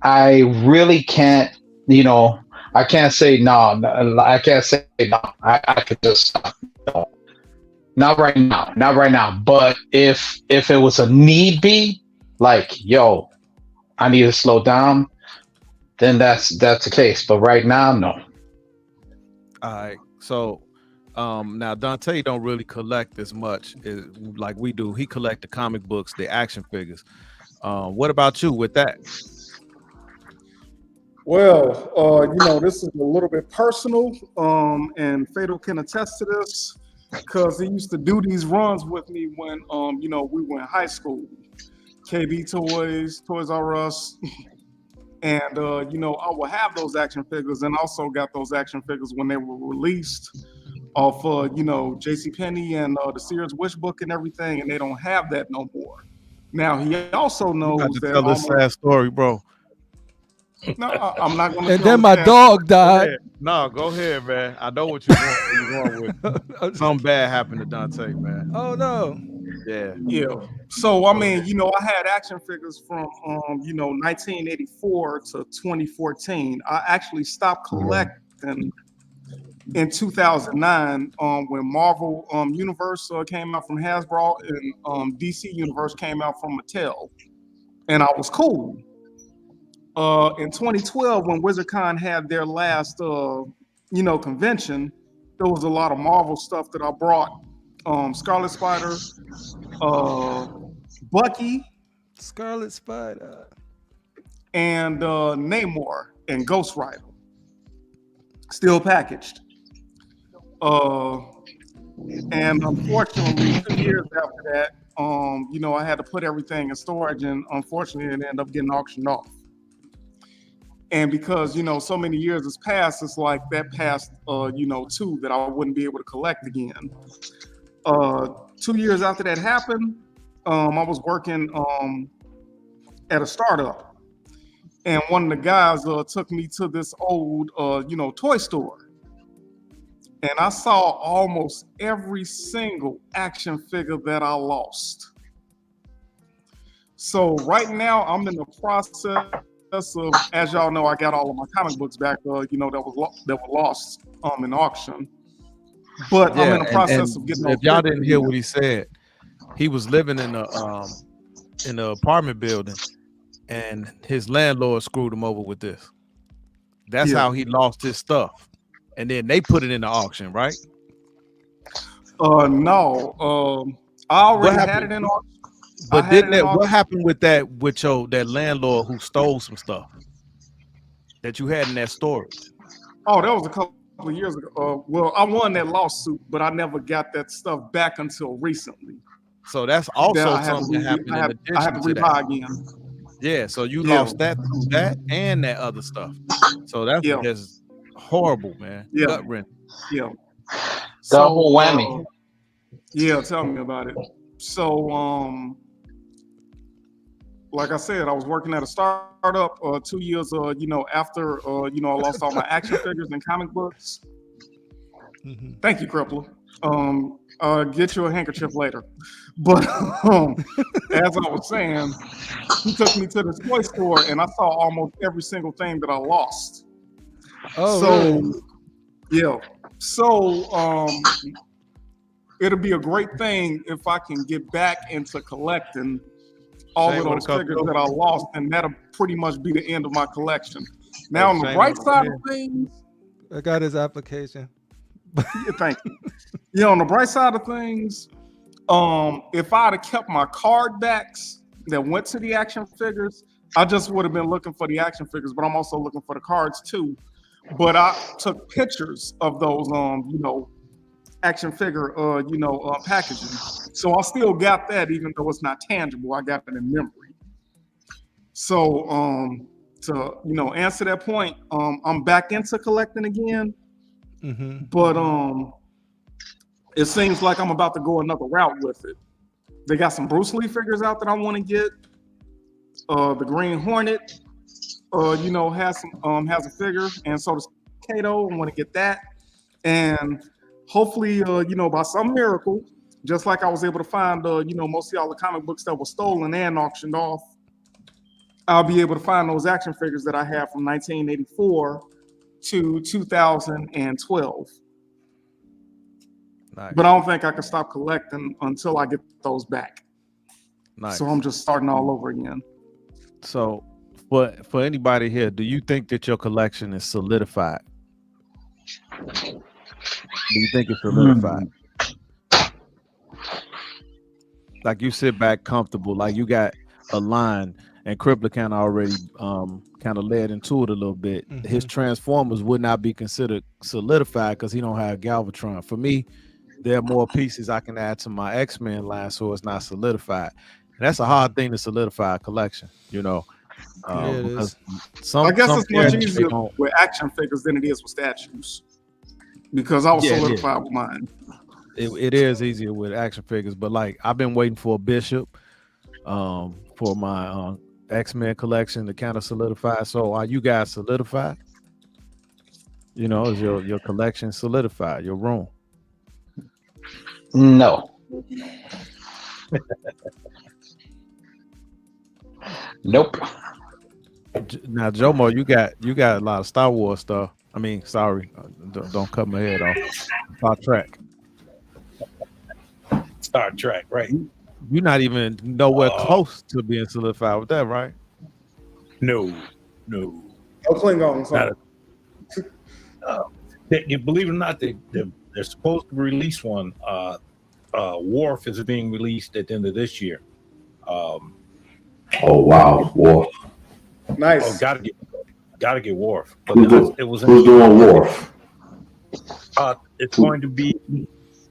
I really can't, I can't say no. I can't say no. I could just stop. No. Not right now. Not right now. But if it was a need be, like, yo, I need to slow down, then that's the case. But right now, no. All right. So now Dante don't really collect as much like we do. He collect the comic books, the action figures. What about you with that? Well, this is a little bit personal, and Fatal can attest to this, because he used to do these runs with me when, we were in high school. KB Toys, Toys R Us, and, I would have those action figures, and also got those action figures when they were released off, JCPenney and the Sears Wish Book and everything, and they don't have that no more. Now, he also knows You got to that tell this sad story, bro. No, I'm not going to. And then my dog died. No, go ahead, man. I know what you're going with. Something bad happened to Dante, man. Oh no. Yeah. So I mean, I had action figures from 1984 to 2014. I actually stopped collecting in 2009 when Marvel Universe came out from Hasbro and DC Universe came out from Mattel, and I was cool. In 2012, when WizardCon had their last, convention, there was a lot of Marvel stuff that I brought. Scarlet Spider, Bucky, Scarlet Spider, and Namor and Ghost Rider, still packaged. And unfortunately, 2 years after that, I had to put everything in storage, and unfortunately, it ended up getting auctioned off. And because, so many years has passed, it's like that past, two that I wouldn't be able to collect again. 2 years after that happened, I was working at a startup. And one of the guys took me to this old, toy store. And I saw almost every single action figure that I lost. So right now, I'm in the process of, as y'all know, I got all of my comic books back, that were lost in auction. But I'm in the process of getting. If y'all didn't hear what he said, he was living in an apartment building, and his landlord screwed him over with this. That's how he lost his stuff, and then they put it in the auction, right? No, I already had it in auction. But what happened with that that landlord who stole some stuff that you had in that storage? Oh, that was a couple of years ago. Well, I won that lawsuit, but I never got that stuff back until recently. So that's also something that happened in addition I had to rebuy again. Yeah, so you lost that through that and that other stuff. So that's just horrible, man. Gut wrenching. Yeah. Double whammy. Tell me about it. So, like I said, I was working at a startup 2 years, after, I lost all my action figures and comic books. Mm-hmm. Thank you, Crippler. Get you a handkerchief later. But as I was saying, he took me to this toy store, and I saw almost every single thing that I lost. Oh, so really? yeah. So it'll be a great thing if I can get back into collecting all of those figures that I lost, and that'll pretty much be the end of my collection. Now, on the bright side of things, I got his application. Thank you. On the bright side of things, if I'd have kept my card backs that went to the action figures, I just would have been looking for the action figures, but I'm also looking for the cards too. But I took pictures of those, action figure, packaging. So I still got that, even though it's not tangible. I got it in memory. So to answer that point, I'm back into collecting again, but it seems like I'm about to go another route with it. They got some Bruce Lee figures out that I want to get. The Green Hornet, has a figure, and so does Kato. I want to get that, and hopefully, by some miracle, just like I was able to find, most of all the comic books that were stolen and auctioned off, I'll be able to find those action figures that I have from 1984 to 2012. Nice. But I don't think I can stop collecting until I get those back. Nice. So I'm just starting all over again. So for anybody here, do you think that your collection is solidified? Do you think it's solidified? Like you sit back comfortable, like you got a line, and Crippler kind of already kind of led into it a little bit. His Transformers would not be considered solidified because he don't have Galvatron. For me, there are more pieces I can add to my X-Men line, so it's not solidified. And that's a hard thing to solidify a collection, because I guess it's much easier with action figures than it is with statues, because I was solidified with mine. It is easier with action figures, but like I've been waiting for a Bishop for my X-Men collection to kind of solidify. So are you guys solidified? Is your collection solidified, your room? No. Nope. Now, Jomo, you got a lot of Star Wars stuff. I mean, sorry, don't cut my head off. Star Trek, right? You're not even nowhere close to being solidified with that, right? No. Oh, Klingons. You believe it or not, they're supposed to release one. Worf is being released at the end of this year. Oh wow, Worf! Nice. Oh, gotta get Worf. But who's doing Worf? It's going to be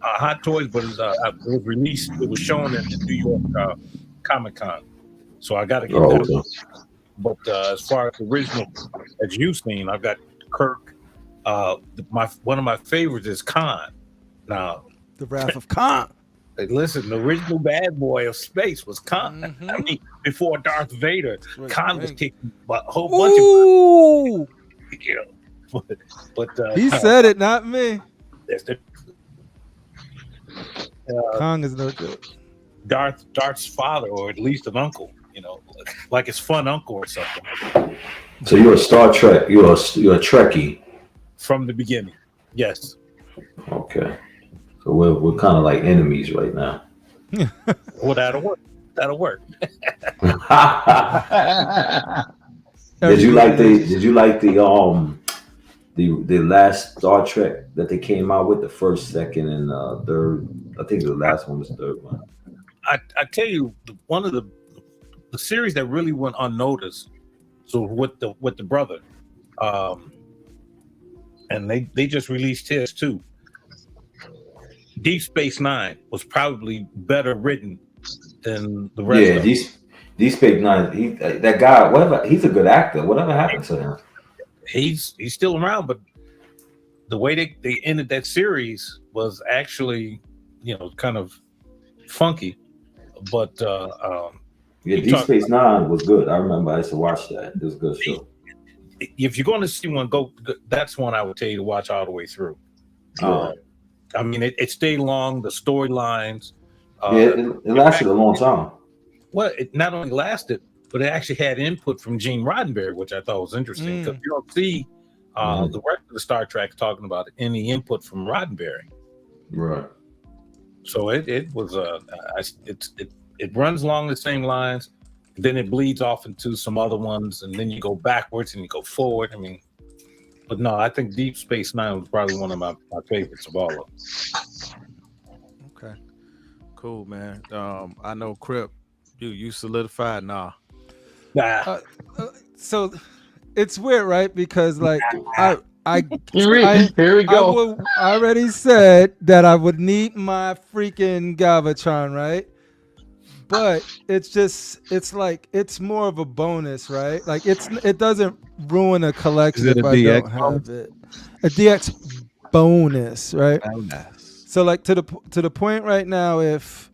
Hot Toys, but it was released. It was shown at the New York Comic Con, so I got to get that. Okay. But as far as the original, as you've seen, I've got Kirk. One of my favorites is Khan. Now, the Wrath of Khan. Listen, the original bad boy of space was Khan. I mean, before Darth Vader, Khan was kicking a whole bunch of. But he said it, not me. The, Kong is no joke. Darth's father, or at least an uncle, like his fun uncle or something. So you're a Star Trek. You're a Trekkie from the beginning. Yes. Okay. So we're kind of like enemies right now. Well, that'll work. That'll work. Did you like the last Star Trek that they came out with, the first, second, and third? I think the last one was the third one. I tell you, one of the series that really went unnoticed. So with the brother, and they just released his too. Deep Space Nine was probably better written than the rest. Yeah, Deep Space Nine. That guy, whatever. He's a good actor. Whatever happened to him? He's still around, but the way they ended that series was actually, kind of funky. But Deep Space Nine was good. I remember I used to watch that. It was a good show. If you're going to see one, that's one I would tell you to watch all the way through. I mean, it stayed long. The storylines. It lasted a long time. Well, it not only lasted, but it actually had input from Gene Roddenberry, which I thought was interesting, because you don't see the rest of the Star Trek talking about any input from Roddenberry. Right. So it was it runs along the same lines, then it bleeds off into some other ones, and then you go backwards and you go forward. I mean, but no, I think Deep Space Nine was probably one of my favorites of all of them. Okay, cool, man. I know Crip, you solidified now. Nah. So it's weird, right? Because like here we go. I already said that I would need my freaking Galvatron, right? but it's like it's more of a bonus, right? Like it doesn't ruin a collection Is it if a I DX don't have it. A DX bonus, right? bonus? So like to the point right now, if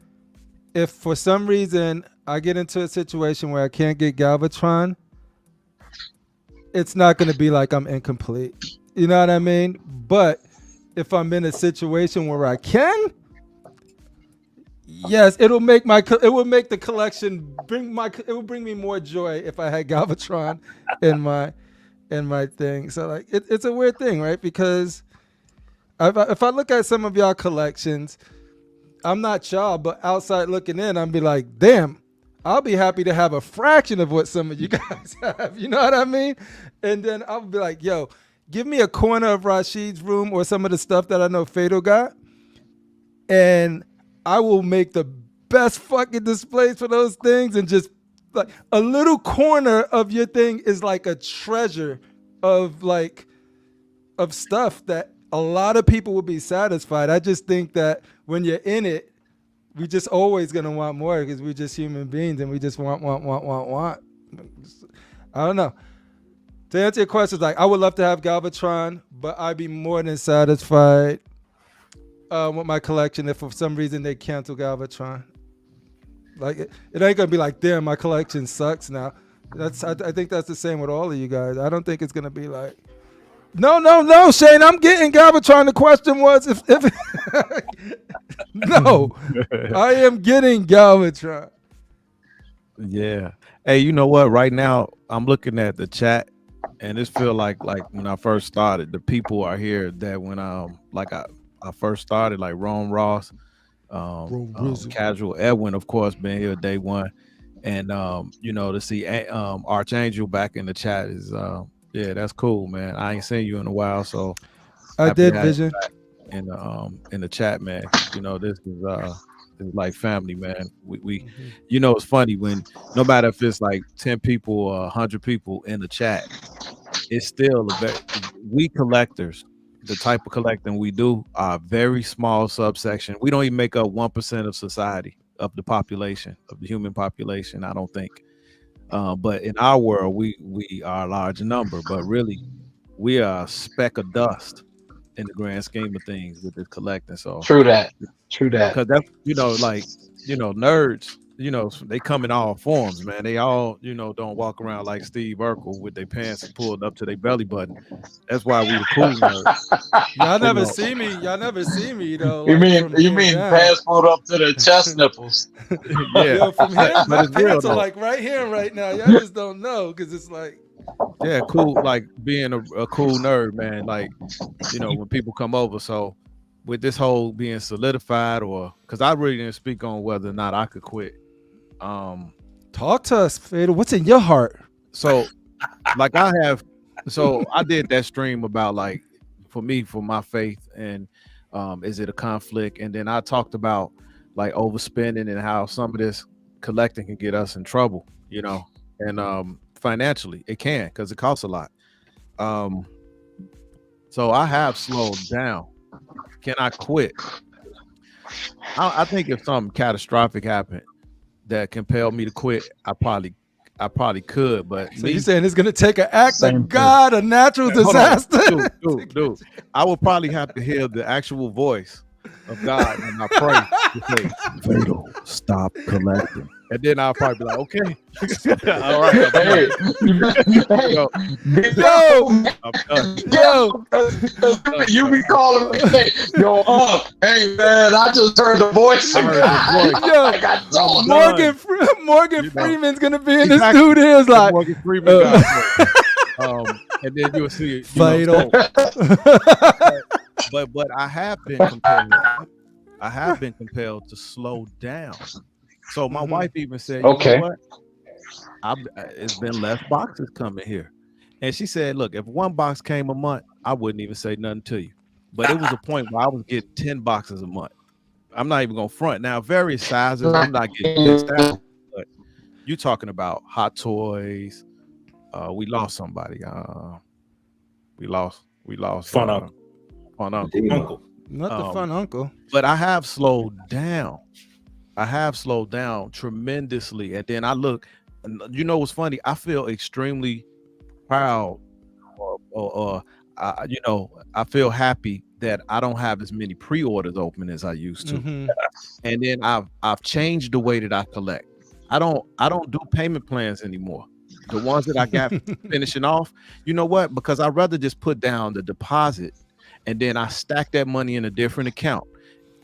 for some reason I get into a situation where I can't get Galvatron, it's not going to be like I'm incomplete. You know what I mean? But if I'm in a situation where I can, yes, it will make the collection it will bring me more joy if I had Galvatron in my thing. So like it's a weird thing, right? Because if I look at some of y'all collections, I'm not y'all, but outside looking in, I'm be like, damn, I'll be happy to have a fraction of what some of you guys have. You know what I mean? And then I'll be like, yo, give me a corner of Rashid's room or some of the stuff that I know Fatal got, and I will make the best fucking displays for those things. And just like a little corner of your thing is like a treasure of stuff that a lot of people will be satisfied. I just think that when you're in it, we just always gonna want more because we're just human beings and we just want. I don't know. To answer your questions, like I would love to have Galvatron, but I'd be more than satisfied with my collection if for some reason they cancel Galvatron. Like it ain't gonna be like, damn, my collection sucks now. I think that's the same with all of you guys. I don't think it's gonna be like, no, Shane, I'm getting Galvatron. The question was if no, I am getting Galvatron. Yeah. Hey, you know what? Right now, I'm looking at the chat, and this feel like when I first started, the people are here that when I first started, like Rome Ross, Casual Edwin, of course, been here day one, and to see Archangel back in the chat is yeah, that's cool, man. I ain't seen you in a while, so I did, Vision. In the chat, man. This is like family, man. We it's funny when no matter if it's like 10 people or 100 people in the chat, it's still we collectors, the type of collecting we do are a very small subsection. We don't even make up 1% of society, of the population, of the human population, I don't think. But in our world, we are a large number, but really we are a speck of dust in the grand scheme of things with this collecting. So true that. Because that's nerds, they come in all forms, man. They all, don't walk around like Steve Urkel with their pants pulled up to their belly button. That's why we the cool nerds. Y'all never see me. Y'all never see me though. You like, mean pants pulled up to the chest nipples? Yeah. Yo, from here, my it's real, pants are though. like right here, right now. Y'all just don't know because it's like. Yeah, cool. Like being a cool nerd, man. Like, when people come over. So with this whole being solidified, or because I really didn't speak on whether or not I could quit. Talk to us, Fatal. What's in your heart? So like I did that stream about like for my faith and is it a conflict? And then I talked about like overspending and how some of this collecting can get us in trouble, and financially it can because it costs a lot. So I have slowed down. Can I quit? I think if something catastrophic happened that compelled me to quit, I probably could. But so you saying it's gonna take an act of God, a natural disaster? Dude, I would probably have to hear the actual voice of God when I pray to say, Fatal, stop collecting. And then I'll probably be like, okay. All right. You be calling me, yo, hey man, I just heard the voice. Morgan Freeman's gonna be in this dude is like Morgan Freeman. And then you'll see Fatal. But I have been compelled to slow down. So my wife even said, okay, you know what? It's been less boxes coming here. And she said, look, if one box came a month, I wouldn't even say nothing to you. But it was a point where I was getting 10 boxes a month. I'm not even going to front. Now, various sizes, I'm not getting pissed out. But you're talking about Hot Toys. We lost somebody. We lost Fun Uncle. Fun Uncle. Not the Fun Uncle. But I have slowed down. I have slowed down tremendously. And then I look, you know what's funny? I feel extremely proud, or you know, I feel happy that I don't have as many pre-orders open as I used to. And then I've changed the way that I collect. I don't do payment plans anymore. The ones that I got finishing off, you know what? Because I'd rather just put down the deposit and then I stack that money in a different account.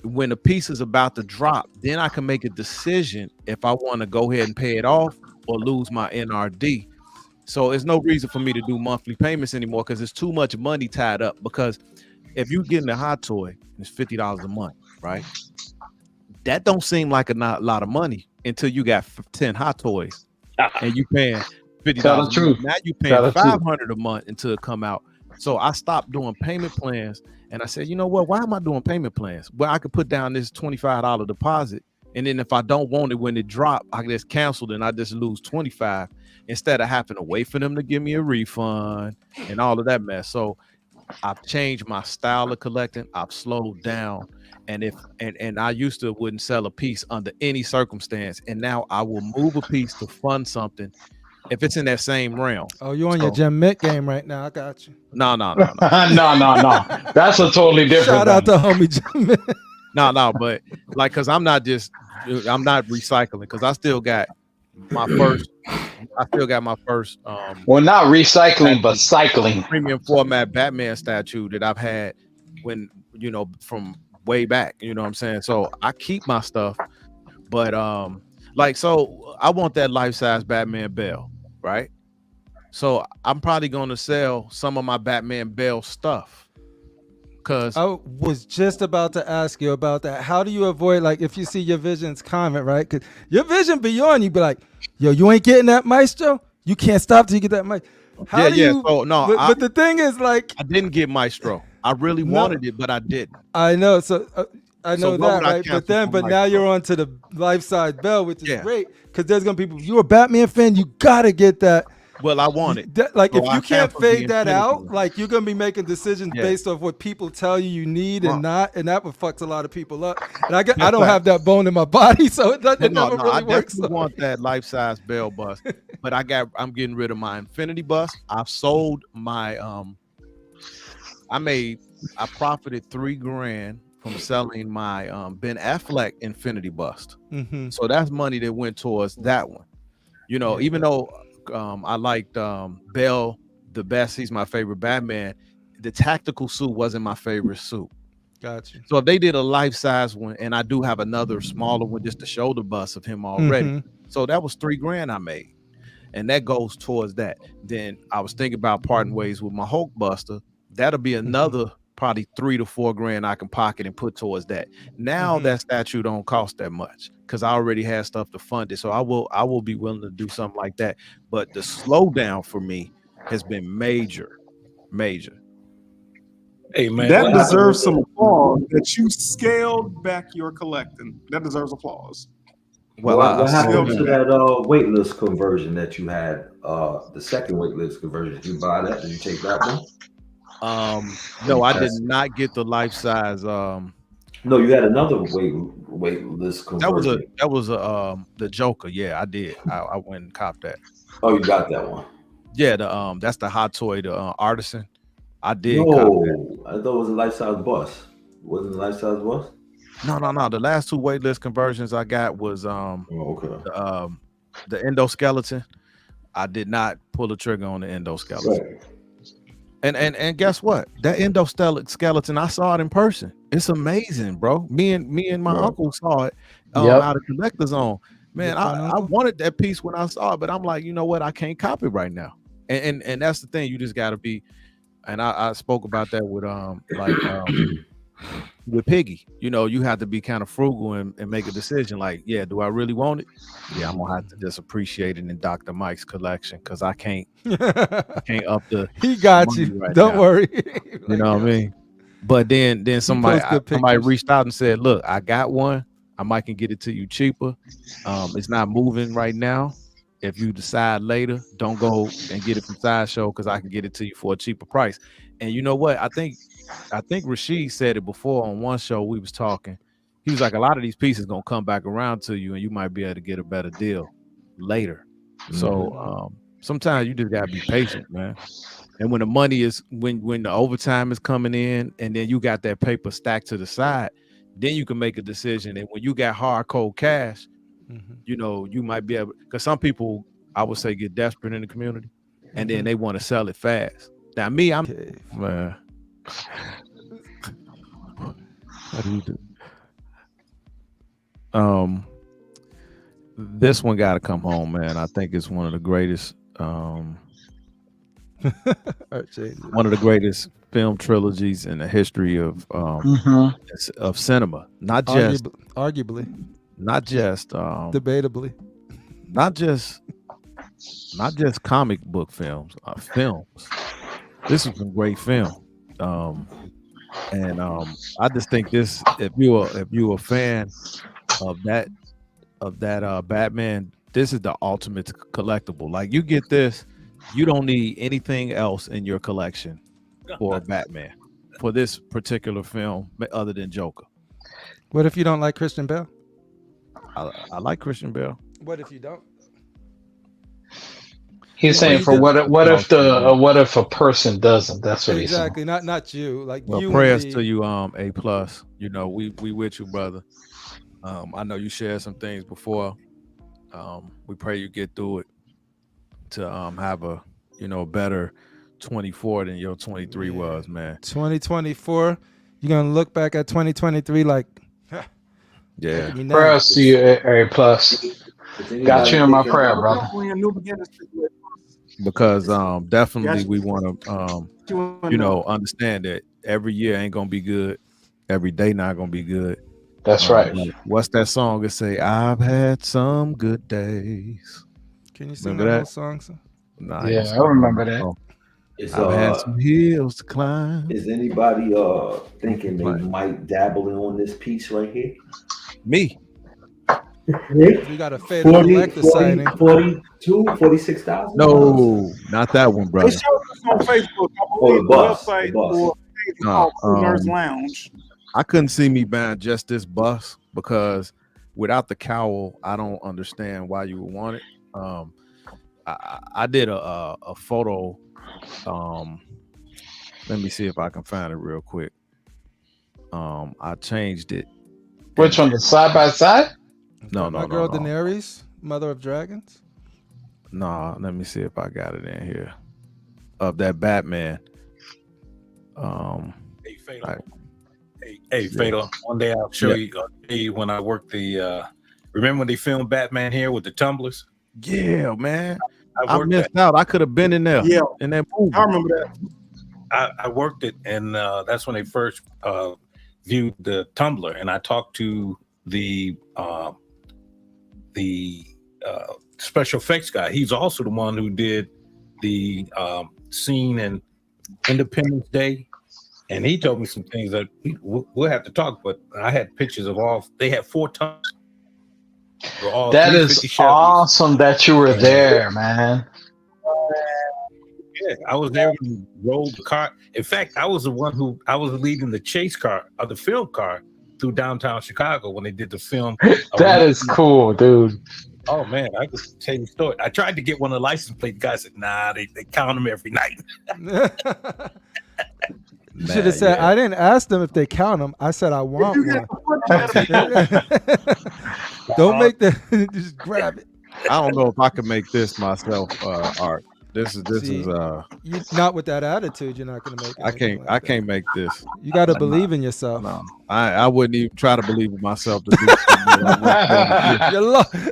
When the piece is about to drop, then I can make a decision if I want to go ahead and pay it off or lose my NRD. So there's no reason for me to do monthly payments anymore because there's too much money tied up. Because if you getting a hot toy, it's $50 a month, right? That don't seem like a lot of money until you got 10 hot toys and you paying $50 a month. Now you paying $500 a month until it come out. So I stopped doing payment plans and I said, you know what? Why am I doing payment plans? Well, I could put down this $25 deposit. And then if I don't want it when it drop, I just cancel it and I just lose 25 instead of having to wait for them to give me a refund and all of that mess. So I've changed my style of collecting. I've slowed down. And I used to wouldn't sell a piece under any circumstance. And now I will move a piece to fund something if it's in that same realm. Oh, you on your Jim Mick game right now. I got you. No. no. That's a totally different Shout out to homie Jim Mick. No, but like, cause I'm not recycling because I still got my first well, not recycling, but cycling premium format Batman statue that I've had when, you know, from way back, you know what I'm saying? So I keep my stuff, but so I want that life-size Batman Bell, right? So I'm probably going to sell some of my Batman Bell stuff. Cause I was just about to ask you about that. How do you avoid, like, if you see your Vision's comment, right? Because your Vision beyond, you be like, yo, you ain't getting that Maestro? You can't stop till you get that Maestro. How do you? So, no, but the thing is, like, I didn't get Maestro. I really wanted it, but I didn't. I know. So I know that, right? But now you're on to the life-size Bell, which is great because there's gonna be people. You're a Batman fan, you gotta get that. Well, I want it. Like, if you can't fade that out, like, you're gonna be making decisions based off what people tell you need and not, and that would fucks a lot of people up. And I don't have that bone in my body, so it never really works. I definitely want that life-size Bell bust, but I'm getting rid of my Infinity bust. I've sold my I profited $3,000 from selling my Ben Affleck Infinity bust. So that's money that went towards that one. You know, even though I liked Bell the best, he's my favorite Batman, the tactical suit wasn't my favorite suit. Gotcha. So if they did a life-size one, and I do have another smaller one, just the shoulder bust of him already. So that was $3,000 I made. And that goes towards that. Then I was thinking about parting ways with my Hulk Buster. That'll be another probably $3,000 to $4,000 I can pocket and put towards that. Now that statue don't cost that much because I already had stuff to fund it. So I will be willing to do something like that. But the slowdown for me has been major. Hey man, that deserves some applause. That you scaled back your collecting. That deserves applause. Well, what happened to that waitlist conversion that you had? The second waitlist conversion. Did you buy that? Did you take that one? No, I did not get the life size. No, you had another waitlist conversion. That was the Joker. Yeah, I did. I went and copped that. Oh, you got that one. Yeah, that's the hot toy, the artisan. I did. No, I thought it was a life size bus. Wasn't it a life size bus? No. The last two waitlist conversions I got was the endoskeleton. I did not pull the trigger on the endoskeleton. Right. And guess what? That endoskeleton, I saw it in person. It's amazing, bro. Me and my uncle saw it out of Collector's Zone. Man, I wanted that piece when I saw it, but I'm like, you know what? I can't cop it right now. And that's the thing. You just got to be. And I spoke about that with Piggy. You know, you have to be kind of frugal and make a decision. Like, yeah, do I really want it? Yeah, I'm gonna have to just appreciate it in Dr. Mike's collection because I can't up the. He got you. Right Don't worry. You know what I mean? But then somebody reached out and said, "Look, I got one. I might can get it to you cheaper. It's not moving right now. If you decide later, don't go and get it from Sideshow because I can get it to you for a cheaper price." And you know what? I think Rashid said it before on one show we was talking. he was like, a lot of these pieces gonna come back around to you, and you might be able to get a better deal later. So sometimes you just gotta be patient, man. And when the money is when the overtime is coming in, and then you got that paper stacked to the side, then you can make a decision. And when you got hard cold cash, you know, you might be able, because some people, I would say, get desperate in the community, and then they want to sell it fast. Now me, I'm man. How do you do? This one got to come home, man. I think it's one of the greatest. One of the greatest film trilogies in the history of cinema. Not just arguably, not just debatably, not just comic book films. Films. This is a great film. And I just think this, if you a fan of that Batman, this is the ultimate collectible. Like, you get this, you don't need anything else in your collection for Batman, for this particular film, other than Joker. What if you don't like Christian Bale? I like Christian Bale. What if you don't? He's saying for what if a person doesn't? That's what he's saying. Exactly. Not you. Like, well, you. Prayers to you, A+. You know, we with you, brother. I know you shared some things before. We pray you get through it to have a better 24 than your 23 was, man. 2024, you're gonna look back at 2023 like, yeah. Prayers to you, A+. Got you in my prayer, brother. Because definitely we want to understand that every year ain't gonna be good, every day not gonna be good. That's right. What's that song that say, I've had some good days? Can you sing that whole song, sir? Nah, yeah, I remember that. I've had some hills to climb. Is anybody thinking they might dabble in on this piece right here? Me. We got a fatal collector signing. 46,000? No, not that one, brother. They showed us on Facebook. Oh, the bus. Website The bus. for KooLNerdz Lounge. I couldn't see me buying just this bus, because without the cowl, I don't understand why you would want it. I did a photo. Let me see if I can find it real quick. I changed it. Which one? The side by side? No. My girl Daenerys, Mother of Dragons. No, let me see if I got it in here. Of that Batman. Hey, Fatal. Hey, Fatal. One day I'll show you when I worked remember when they filmed Batman here with the tumblers? Yeah, man. I missed out. I could have been in there. Yeah. In that movie. I remember that. I worked it, and that's when they first viewed the tumbler, and I talked to the special effects guy. He's also the one who did the scene in Independence Day, and he told me some things that we'll have to talk. But I had pictures of all. They had 4 tons. That is awesome that you were there, man. Yeah, I was there when we rolled the car. In fact, I was the one I was leading the chase car of the film car through downtown Chicago when they did the film. That is cool, dude. Oh man, I could tell you a story. I tried to get one of the license plate guys. Said, "Nah, they count them every night." You should have said, I didn't ask them if they count them. I said I want one. Don't make that. Just grab it. I don't know if I can make this myself, Art. This is you not with that attitude. You're not gonna make it. I can't make this. You got to believe in yourself. No, I wouldn't even try to believe in myself to do something.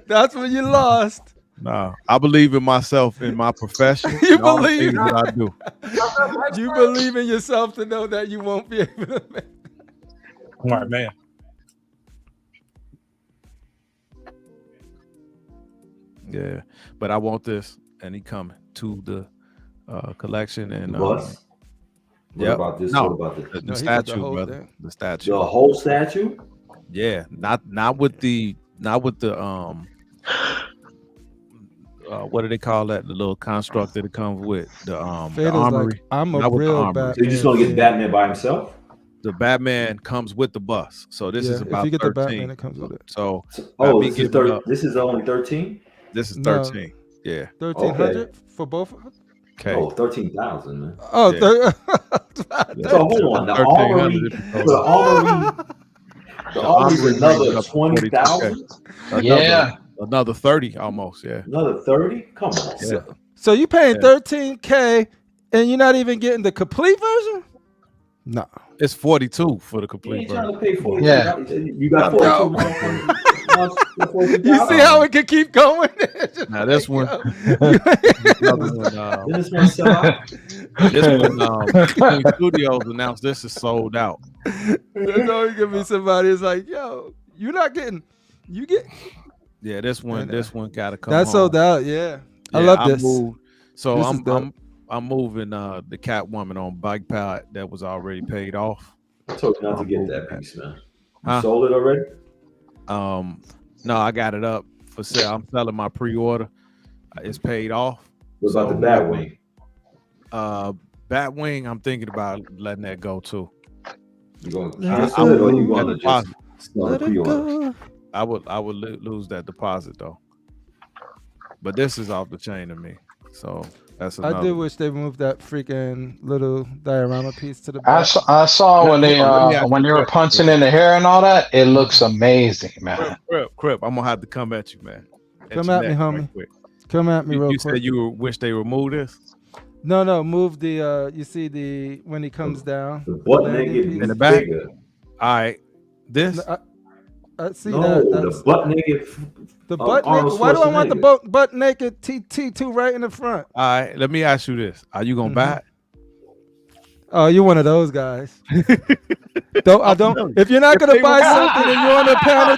That's when you lost. No, I believe in myself in my profession. You believe what I do. You believe in yourself to know that you won't be able to make it. All right, man. Yeah, but I want this, and he coming to the collection and bus. What about this? No, what about this? The statue, brother. Thing. The statue. The whole statue? Yeah, not with the what do they call that? The little construct that it comes with the armory. Like, I'm a real Batman. So you're just gonna get Batman by himself? the Batman comes with the bus. So this is about if you get 13. the Batman, it comes with it. So this is 30. This is only 13. This is No. 13. Yeah. 1,300 for both of them. Okay. Oh, 13,000, man. Oh, Yeah. So hold on, the armory, the armory's another 20,000. Another 30 almost. Yeah. Another 30. Come on. Yeah. So you paying $13K and you're not even getting the complete version? No. It's 42 for the You complete ain't trying version. to pay 40. Yeah. You got 42. You see how it can keep going? Now this one, Then this one sell out. Queen Studios announced this is sold out. There's always gonna be somebody who's like, "Yo, you're not getting, you get." Yeah, this one gotta come. That's home. sold out. Yeah, I love this. So This is dope. I'm moving the Catwoman on bike pallet that was already paid off. I told you not to get that piece, man. You Huh? sold it already? No, I got it up for sale. I'm selling my pre-order. It's paid off. What about the Batwing? Batwing, I'm thinking about letting that go too. You going to cancel it or you going to just sell the Let it pre-order? go. I would lose that deposit though. But this is off the chain to me. So that's another. I do wish they moved that freaking little diorama piece to the I back. saw when they were punching in the hair and all that. It looks amazing, man. Crip, I'm gonna have to come at you, man. Come at me, homie. Come at me real You quick. said you wish they removed this? No, move the you see the when he comes down. The butt landing naked piece? In the back? figure. All right. This? No, I see No, that. the butt naked. The butt Arnold naked. Why do I want the Schwarzenegger. butt naked T2 right in the front? All right, let me ask you this. Are you gonna buy it? Oh, you're one of those guys. Don't. If you're not gonna they buy were- something and you're on a panel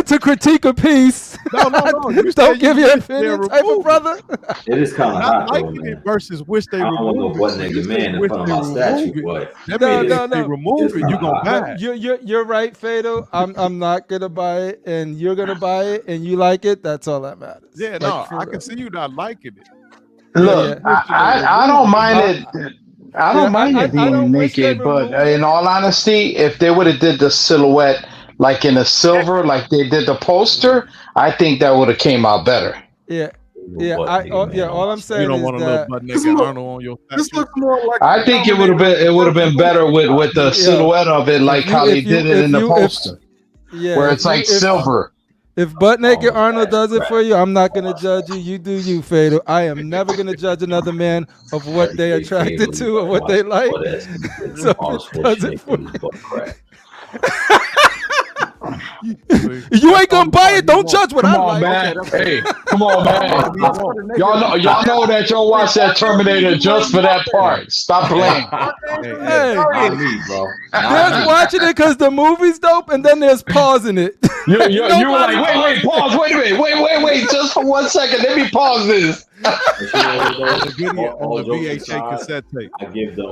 to critique a piece, No. You said don't give you your wish they opinion, type of removed it. brother. It is kind of Not hot, though, liking man. it versus wish they I don't want no removed butt it. naked You man said in wish front of they my removed statue, it. but That No, means no, if they no. remove It's it, you gonna not buy hot. it. You're right, Fado. I'm not gonna buy it, and you're gonna buy it, and you like it. That's all that matters. Yeah, Like, no, for I real. can see you not liking it. Look, Yeah. I don't mind it. I don't mind it I being don't wish they naked, but removed in all honesty, if they would have did the silhouette like in a silver, like they did the poster, I think that would have came out better. Yeah. butt naked man All on I'm my saying You don't is want a little that butt This naked look- Arnold on your This statue. looks more like. I think it would have been better with the silhouette of it, like how they did it in the poster, where it's like silver. If butt naked Oh, Arnold that's does it for you, I'm not gonna judge you. You do you, Fatal. I am never gonna judge another man of what they attracted to or what they like. So if it does it for you ain't gonna buy it. Don't judge what I Come on, like. man. Hey, come on, man. Y'all know that y'all watch that Terminator just for that part. Stop playing. Hey, Not me, bro. there's watching it because the movie's dope, and then there's pausing it. You were like, wait, pause, wait a minute, wait, just for 1 second. Let me pause this. On the video, on the VHA cassette tape. I give them.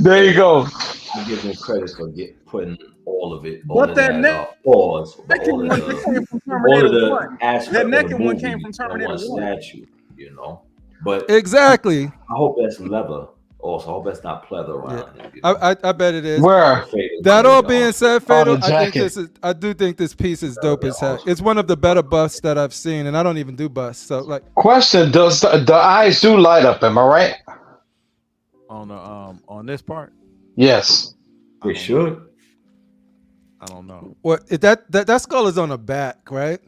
There you go. I give them credit for putting all of it. But that pause. naked All one of came from all of Terminator the 1. aspect That of the naked one movie came from on Terminator one 1. statue, you know. But Exactly. I hope that's leather. Also, I hope that's not pleather around it. You know? I bet it is. Where? That all being said, Fatal, the I think jacket. I do think this piece is dope as heck. It's one of the better busts that I've seen, and I don't even do busts. So like, Question: does the eyes do light up? Am I right? On this part, Yes. It should. I don't know. what that skull is on the back, right?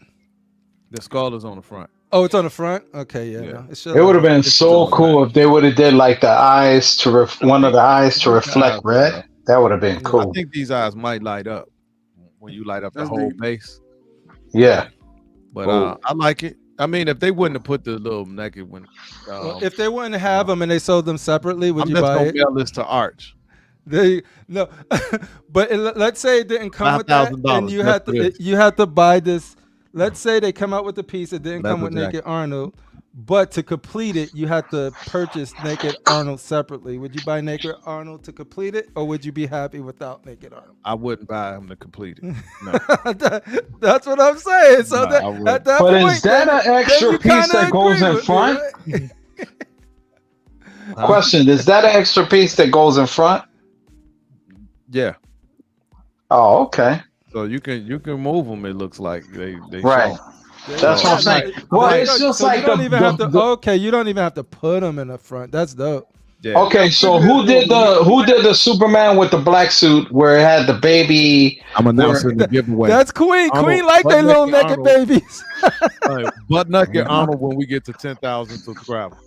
The skull is on the front. Oh, it's on the front. Okay, yeah. Yeah. No, it should. It would have been so cool if they would have did like the eyes to one of the eyes to reflect red. That would have been I cool. think these eyes might light up when you light up the That's whole deep. base. Yeah. But Oh. I like it. I mean, if they wouldn't have put the little naked one, If they wouldn't have them and they sold them separately, would I'm you just buy gonna it? mail this to Arch. No, but let's say it didn't come with that, $5,000 and you had to buy this. Let's say they come out with the piece. It didn't come with Leather Naked Arnold, but to complete it, you had to purchase Naked Arnold separately. Would you buy Naked Arnold to complete it, or would you be happy without Naked Arnold? I wouldn't buy him to complete it. No. That's what I'm saying. So No, I wouldn't. at that But point, is that then- an then extra you piece kinda that goes agree in with me, front? right? Question: is that an extra piece that goes in front? Yeah. Oh, okay. So you can move them. It looks like they Right. show. That's what I'm saying. Well, it's just so like you don't even have to. Okay, you don't even have to put them in the front. That's dope. Yeah. Okay, so who did the Superman with the black suit where it had the baby? I'm announcing the giveaway. That's Queen. Arnold, Queen like they little naked Arnold. babies. Butt naked Arnold when we get to 10,000 subscribers.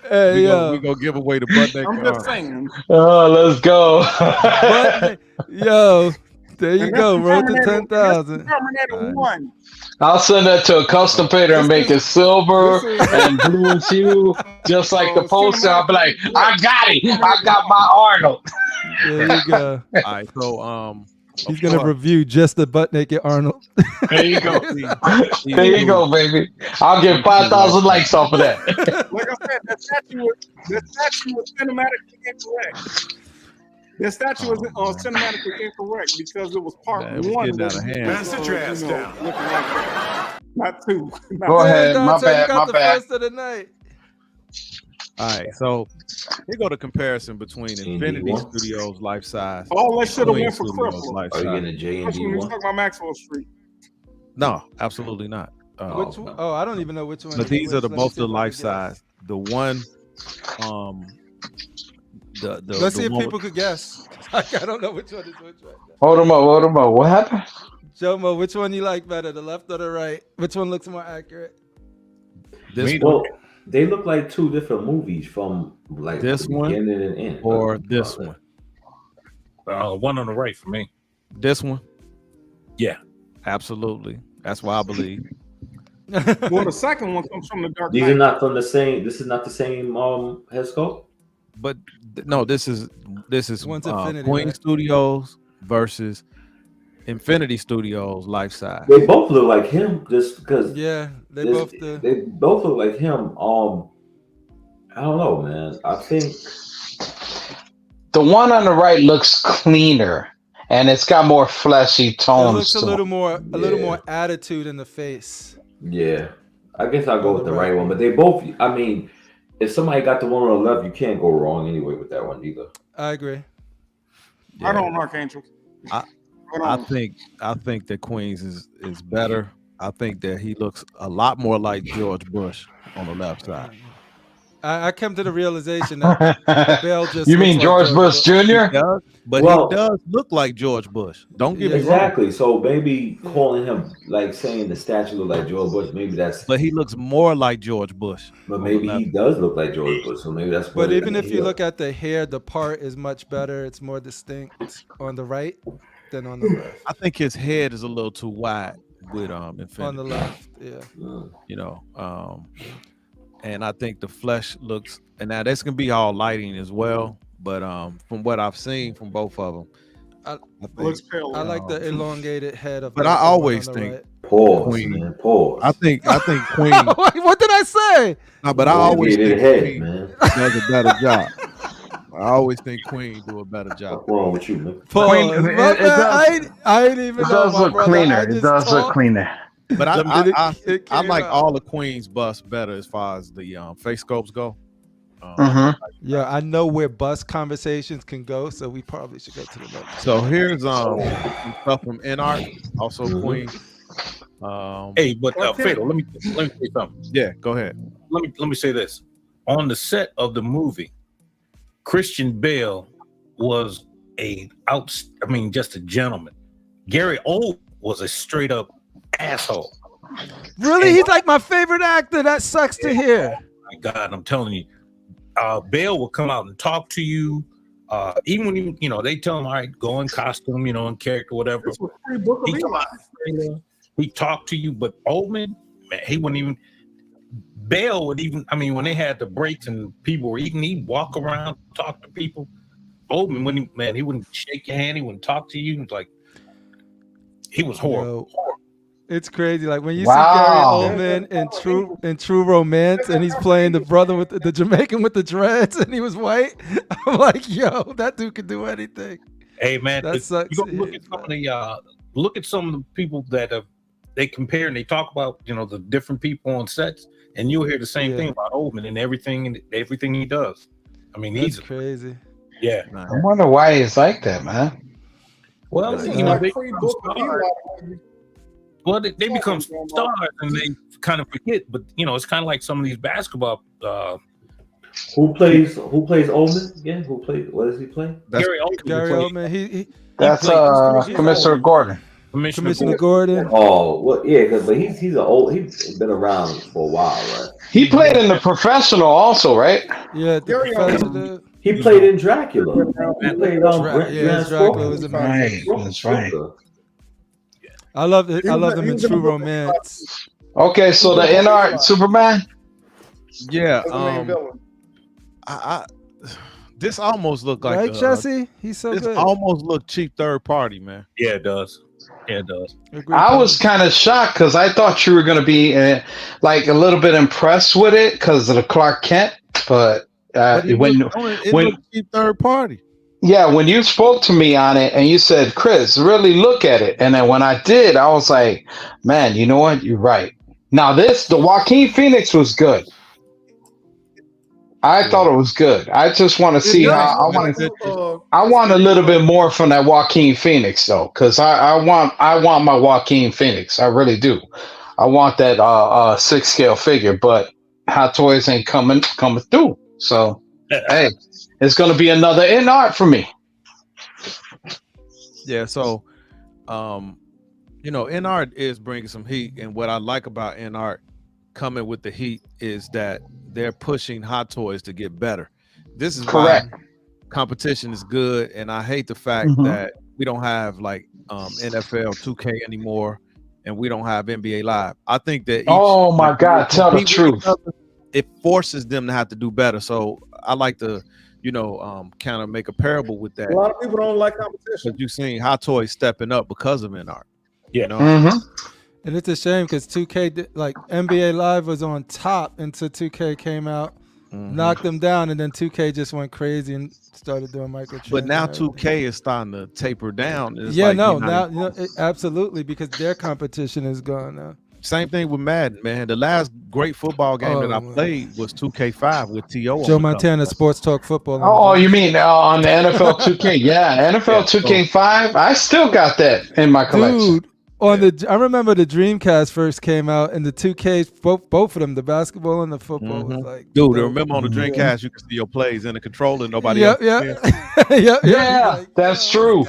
Hey, we gonna give away the butt naked. I'm just saying. Oh, let's go. Yo, there you go. Road to 10,000. Terminator 1. I'll send that to a custom painter and make it silver and blue and hue, just like the poster. I'll be like, I got it. I got my Arnold. There you go. All right, so he's gonna review just the butt naked Arnold. There you go. There you go, baby. I'll get 5,000 likes off of that. Like I said, the statue was cinematically incorrect. The statue was cinematically incorrect because it was part one. Getting out of hand. Pass your ass down. Looking like that. Not two. Go ahead. My Dante, you bad. got My the bad. first of the night. All right, so here go the comparison between Infinity Studios life size. All that should have Queen went for Studios Crystal. life Are you size. getting a J and Especially D when you one? talk about Maxwell Street. No, absolutely not. Which one? Oh, I don't even know which one. But these are Let me both see the if I life can guess. size. The one, Let's see if one people could guess. I don't know which one is which right now. Hold him up. What happened? Jomo, which one you like better, the left or the right? Which one looks more accurate? this Well, they look like two different movies from like This the one beginning and end. or this one. One on the right for me. This one, Yeah. absolutely. That's why I believe. Well, the second one comes from the Dark These Knight. are not from the same. This is not the same head sculpt. But no, this is One's Infinity, Queen right? Studios versus Infinity Studios life size. They both look like him, just because. Yeah, they This- both do. They both look like him. I don't know, man. I think The one on the right looks cleaner, and it's got more fleshy It tones. looks a to little it. more attitude in the face. yeah. I guess I'll go with the right one. But they both. I mean, if somebody got the one on the left, you can't go wrong anyway with that one either. I agree. I don't Archangel. I think that Queens is better. I think that he looks a lot more like George Bush on the left side. I come to the realization that Bell just. You mean looks George like Bush Jr.? He does, but Well- he does look like George Bush. Don't get me wrong. Exactly. So maybe calling him like saying the statue look like George Bush. Maybe that's. But he looks more like George Bush. But maybe he does look like George Bush. So maybe that's. But even if you look at the hair, the part is much better. It's more distinct on the right than on the left. I think his head is a little too wide with Infinity. On the left, yeah. You know, and I think the flesh looks, and now that's gonna be all lighting as well. But from what I've seen from both of them, I think, Looks pale. I like the elongated head of. But the I one always on the think right. Pause, Queen. man. Pause. I think Queen. What did I say? No, but I always think head, Queen man. does a better job. I always think Queen do a better job. What's wrong with you, man? Pause. Queen- My it bad. does- I ain't even It know does my look brother. I cleaner. It just does look talked. cleaner. But I It I came like out. all the Queen's busts better as far as the face scopes go. Yeah, I know where bus conversations can go, so we probably should go to the next. So here's some stuff from NART, also Queen. Hey, but Fatal, let me say something. Yeah, go ahead. Let me say this. On the set of the movie, Christian Bale was just a gentleman. Gary Oldman was a straight up asshole. Really, he's like my favorite actor. That sucks to hear. My God, I'm telling you, Bale will come out and talk to you. Even when they tell him, all right, go in costume, in character, whatever. This was pre-Book of Eli. He talked to you, but Oldman, man, he wouldn't even. Bale would even. I mean, when they had the breaks and people were eating, he'd walk around, talk to people. Oldman, he wouldn't shake your hand. He wouldn't talk to you. He was like, he was horrible. Yo, it's crazy. Like when you Wow. see Gary Oldman in True Romance, and he's playing the brother with the Jamaican with the dreads, and he was white. I'm like, yo, that dude could do anything. Hey man, That sucks you go to look hear, at some of the look at some of the people that have they compare and they talk about the different people on sets, and you'll hear the same thing about Oldman and everything he does. I mean, That's he's crazy. Yeah. I wonder why he's like that, man. Well, This is they like become pre-book stars. Well, they become stars and they kind of forget. But it's kind of like some of these basketball. Who plays Oldman again? What does he play? Gary Oldman. Gary Oldman. He That's Commissioner Gordon. Commissioner Gordon. Oh, well, yeah, but he's been around for a while, right? He played in The Professional also, right? Yeah, Gary Professor. He played in Dracula. He played on Dracula was amazing. Right, that's right. I love it. I love them in True Romance. Okay, so the NR Superman. Yeah. This almost looked like Right, Jesse? He's so this good. almost looked cheap third party, man. Yeah, it does. Yeah, it does. I was kind of shocked because I thought you were going to be like a little bit impressed with it because of the Clark Kent, but when looked cheap third party. Yeah, when you spoke to me on it and you said, Chris, really look at it. And then when I did, I was like, man, you know what? You're right. Now the Joaquin Phoenix was good. I thought it was good. I just want to see how I want a little bit more from that Joaquin Phoenix though, because I want my Joaquin Phoenix. I really do. I want that 6 scale figure, but Hot Toys ain't coming through. So hey, it's gonna be another in art for me. Yeah, so in art is bringing some heat, and what I like about in art coming with the heat is that they're pushing Hot Toys to get better. This is correct. Why competition is good, and I hate the fact that we don't have like NFL 2K anymore, and we don't have NBA Live. I think that oh my God, tell the truth. It forces them to have to do better. So I like to, kind of make a parable with that. A lot of people don't like competition. But you've seen Hot Toys stepping up because of in art. Yeah. And it's a shame because 2K, like NBA Live was on top until 2K came out, knocked them down, and then 2K just went crazy and started doing microtransactions. But now 2K is starting to taper down. It's absolutely, because their competition is gone now. Same thing with Madden, man. The last great football game that I played was 2K5 with T.O. Joe Montana Sports Talk Football. Oh, you mean on the NFL 2K? Yeah, NFL 2K5. I still got that in my collection. Dude, I remember the Dreamcast first came out, and the 2Ks, both of them, the basketball and the football, was like. Dude, remember on the Dreamcast, you could see your plays in the controller, nobody else. Yeah, that's true.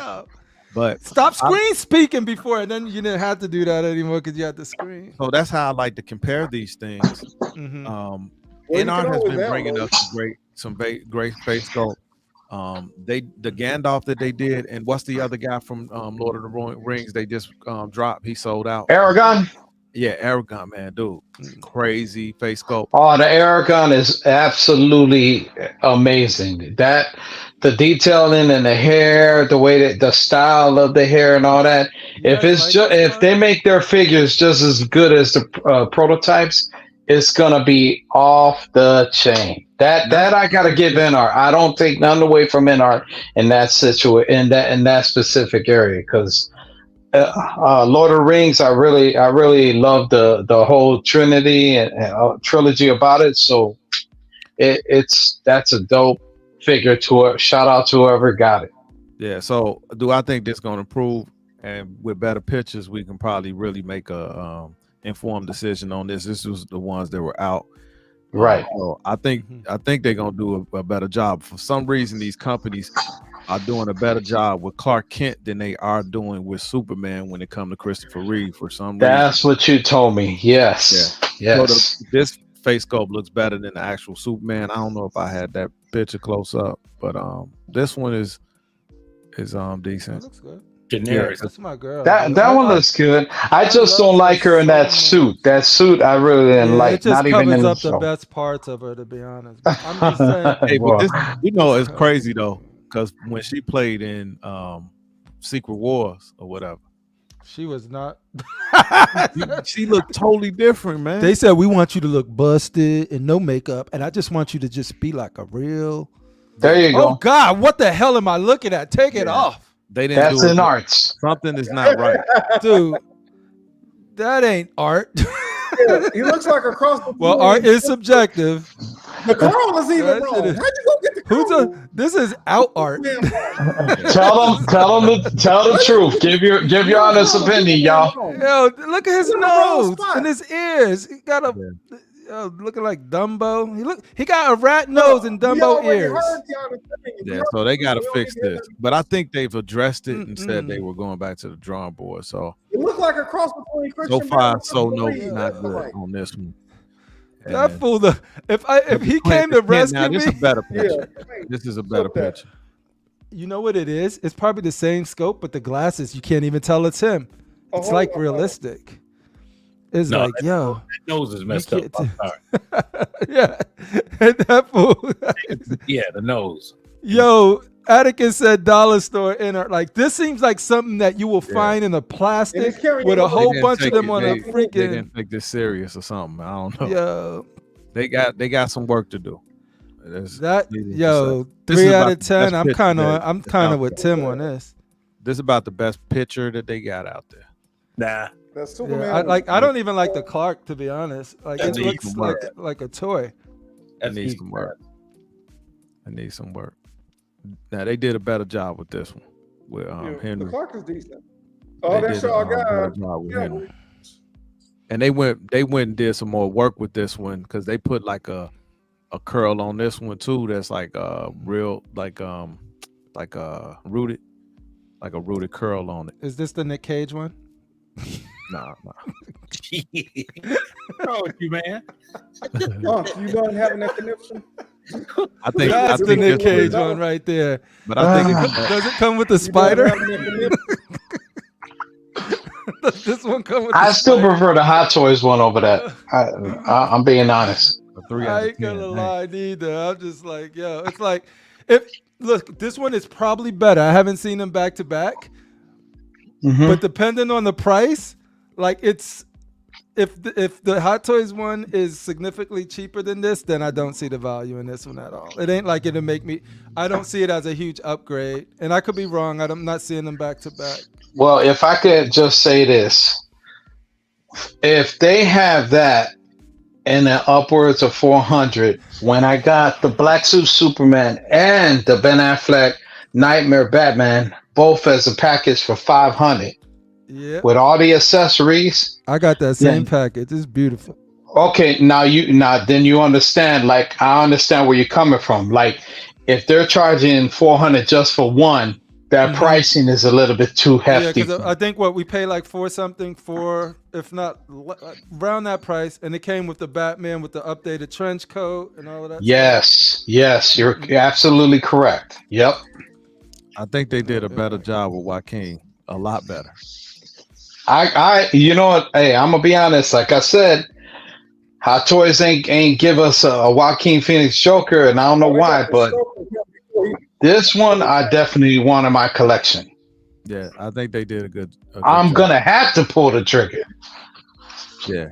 But stop screen speaking before, and then you didn't have to do that anymore because you had the screen. So that's how I like to compare these things. In-art has been bringing us some great face sculpt. The Gandalf that they did, and what's the other guy from Lord of the Rings? They just dropped. He sold out. Aragon. Yeah, Aragon, man, dude, crazy face sculpt. Oh, the Aragon is absolutely amazing. The detailing and the hair, the way that the style of the hair and all that. Yeah, if they make their figures just as good as the prototypes, it's gonna be off the chain. That I gotta give InArt. I don't take none away from InArt in that in that specific area, because Lord of the Rings, I really love the whole Trinity and trilogy about it. So that's a dope figure to it. Shout out to whoever got it. Yeah. So do I think this is gonna improve, and with better pictures, we can probably really make a informed decision on this. This was the ones that were out. Right. So I think they're gonna do a better job. For some reason, these companies are doing a better job with Clark Kent than they are doing with Superman when it comes to Christopher Reeve. For some reason, that's what you told me. Yes. Yeah. Yes. So this face sculpt looks better than the actual Superman. I don't know if I had that picture close up, but this one is decent. It looks good. Generic. Yeah, that's my girl. That one looks good. I just don't like her in that suit. That suit I really didn't like. It just not even covers in up the the best parts of her, to be honest. But I'm just saying. Hey, but this, it's crazy though, because when she played in Secret Wars or whatever, she was not. She looked totally different, man. They said we want you to look busted and no makeup, and I just want you to just be like a real. There you go. Oh God, what the hell am I looking at? Take it off. They didn't. That's in arts. Something is not right, dude. That ain't art. Yeah, he looks like a cross between. Well, art is subjective. The curl is even That wrong. shit How'd is- you go get the curl? This is out art. Tell the truth. Give your honest opinion, y'all. Yo, look at his He's in the wrong nose spot. and his ears. He got looking like Dumbo. He got a rat nose and Dumbo ears. Yeah, so they got to fix this. But I think they've addressed it and said they were going back to the drawing board. So It looked like a cross between Christian so far, Bale so and no, Reed. not good on this one. That And fool. If he came to rescue now, me, this is a better Yeah. picture. This is a better Flip that. picture. you know what it is? It's probably the same scope, but the glasses you can't even tell it's him. It's like realistic. It's No, like, yo, That nose is messed up. I'm sorry. yeah, and that fool. Yeah, the nose. Yo, Atticus said dollar store inner. Like this seems like something that you will find in a And plastic it's carrying with a over. whole They didn't bunch of take them it- on a they freaking. didn't take this serious or something. I don't know. Yo, They got some work to do. It's that needless to yo, say. This is 3 out about of the 10. best I'm picture kind that- of that's out with there. Tim on this. This is about the best picture that they got out there. Nah. That's Yeah, Superman. I don't even like the Clark, to be honest. Like That it needs looks some work. like a toy. It That's needs easy. some work. It needs some work. Now they did a better job with this one with Yeah, the Henry. Clark is decent. They Oh, that's did a y'all better guy. job with Yeah. Henry. And they went and did some more work with this one because they put like a curl on this one too. That's like real like rooted, like a rooted curl on it. Is this the Nick Cage one? Nah. Oh, you man. You done having that connection? I think That's I the think Nick this Cage one- one right there. But I think Does it come with the You done spider? having that connection? Does this one come with I the still spider? prefer the Hot Toys one over that. I'm being honest. a 3 I out of ain't 10. gonna Hey, lie neither. I'm just like, yo, it's like look, this one is probably better. I haven't seen them back to back, Mhm. but depending on the price, like it's if the Hot Toys one is significantly cheaper than this, then I don't see the value in this one at all. It ain't like it'll make me. I don't see it as a huge upgrade, and I could be wrong. I'm not seeing them back to back. Well, if I could just say this, if they have that in the upwards of 400, when I got the Black Suit Superman and the Ben Affleck Nightmare Batman, both as a package for 500, Yeah, with all the accessories. I got that same Yeah. package. It's beautiful. Okay, then you understand. Like I understand where you're coming from. Like if they're charging 400 just for one, that Mhm. pricing is a little bit too Yeah, hefty. because I think what we pay like for something if not around that price, and it came with the Batman with the updated trench coat and all of that. Yes, you're absolutely correct. Yep. I think they did a better job with Joaquin. A lot better. You know what? Hey, I'm gonna be honest. Like I said, Hot Toys ain't give us a Joaquin Phoenix Joker, and I don't know why, but this one I definitely want in my collection. Yeah, I think they did a good I'm job. gonna have to pull the trigger. Yeah.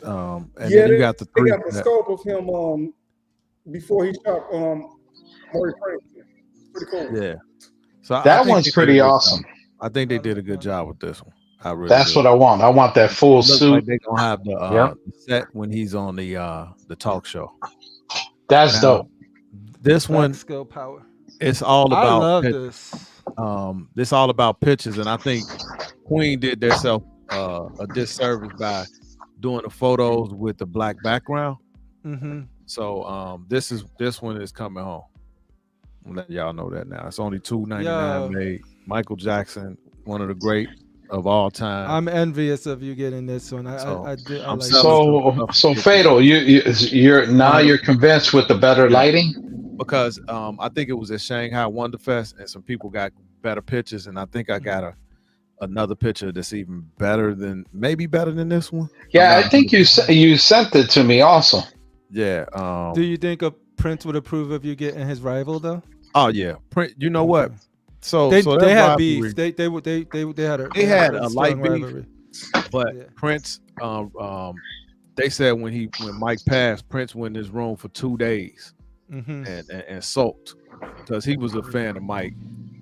And Yeah, then you got the They three. got the scope of him before he shot Murray Franklin. Pretty cool. Yeah. So I That think one's they did pretty a good awesome. job. I think they did a good job with this one. I really That's do. what I want. I want that full Looks suit. like they're gonna have the Yep. set when he's on the talk show. That's Now, dope. This one, Black skill power. it's all I about love pic- this. this all about pictures, and I think Queen did themselves a disservice by doing the photos with the black background. Mm-hmm. So this one is coming home. I'm letting y'all know that now. It's only $2.99 Yo. made. Michael Jackson, one of the great of all time. I'm envious of you getting this one. So, I did. I I'm like selling this. So Fatal, you're convinced with the better lighting. because I think it was at Shanghai Wonder Fest, and some people got better pictures, and I think I got another picture that's even better than this one. Yeah, I'm I not think you sent it to me also. Yeah. Do you think a Prince would approve of you getting his rival though? Oh yeah. Print. You know what? So They that had rivalry- beef. They had a They had a strong light beef. rivalry. But Yeah. Prince, they said when Mike passed, Prince went in his room for 2 days Mm-hmm. and sulked because he was a fan of Mike.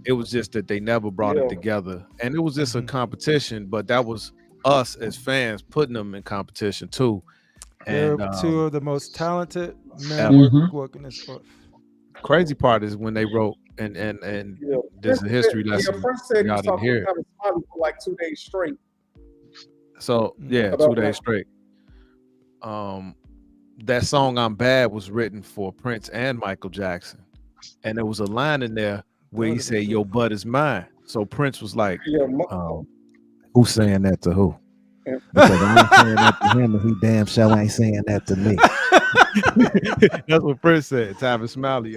It was just that they never brought it together, and it was just a competition. But that was us as fans putting them in competition too. They're And two of the most talented men Mhm. working this sport. crazy part is when they wrote and Yeah, there's a history yeah, lesson. Prince said he Y'all was didn't talking hear to it. Travis Smiley for like 2 days straight. So yeah, About 2 days that. straight. That song "I'm Bad" was written for Prince and Michael Jackson, and there was a line in there where he said, "Your butt is mine." So Prince was like, Yeah, "Who's saying that to who?" Yeah. Because I ain't saying that to him, and he damn sure ain't saying that to me. That's what Prince said. Travis Smiley.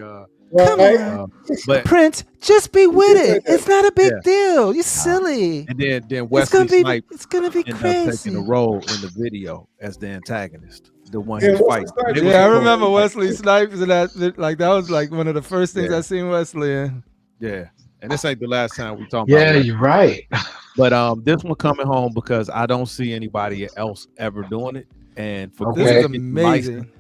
Come on, But Prince, just be with it. It's not a big Yeah. deal. You're silly. and then It's Wesley gonna be. Snipes It's gonna be ended up taking crazy. a role in the video as the antagonist, the one Yeah, he was Wesley fighting. Snipes They was Yeah, I supposed to remember fight. Wesley Snipes and that. Like that was like one of the first things Yeah. I seen Wesley in. Yeah, and this ain't the last time we talking Yeah, about. you're right. But this one coming home because I don't see anybody else ever doing it. And for Okay. This is Queen to get the amazing. license,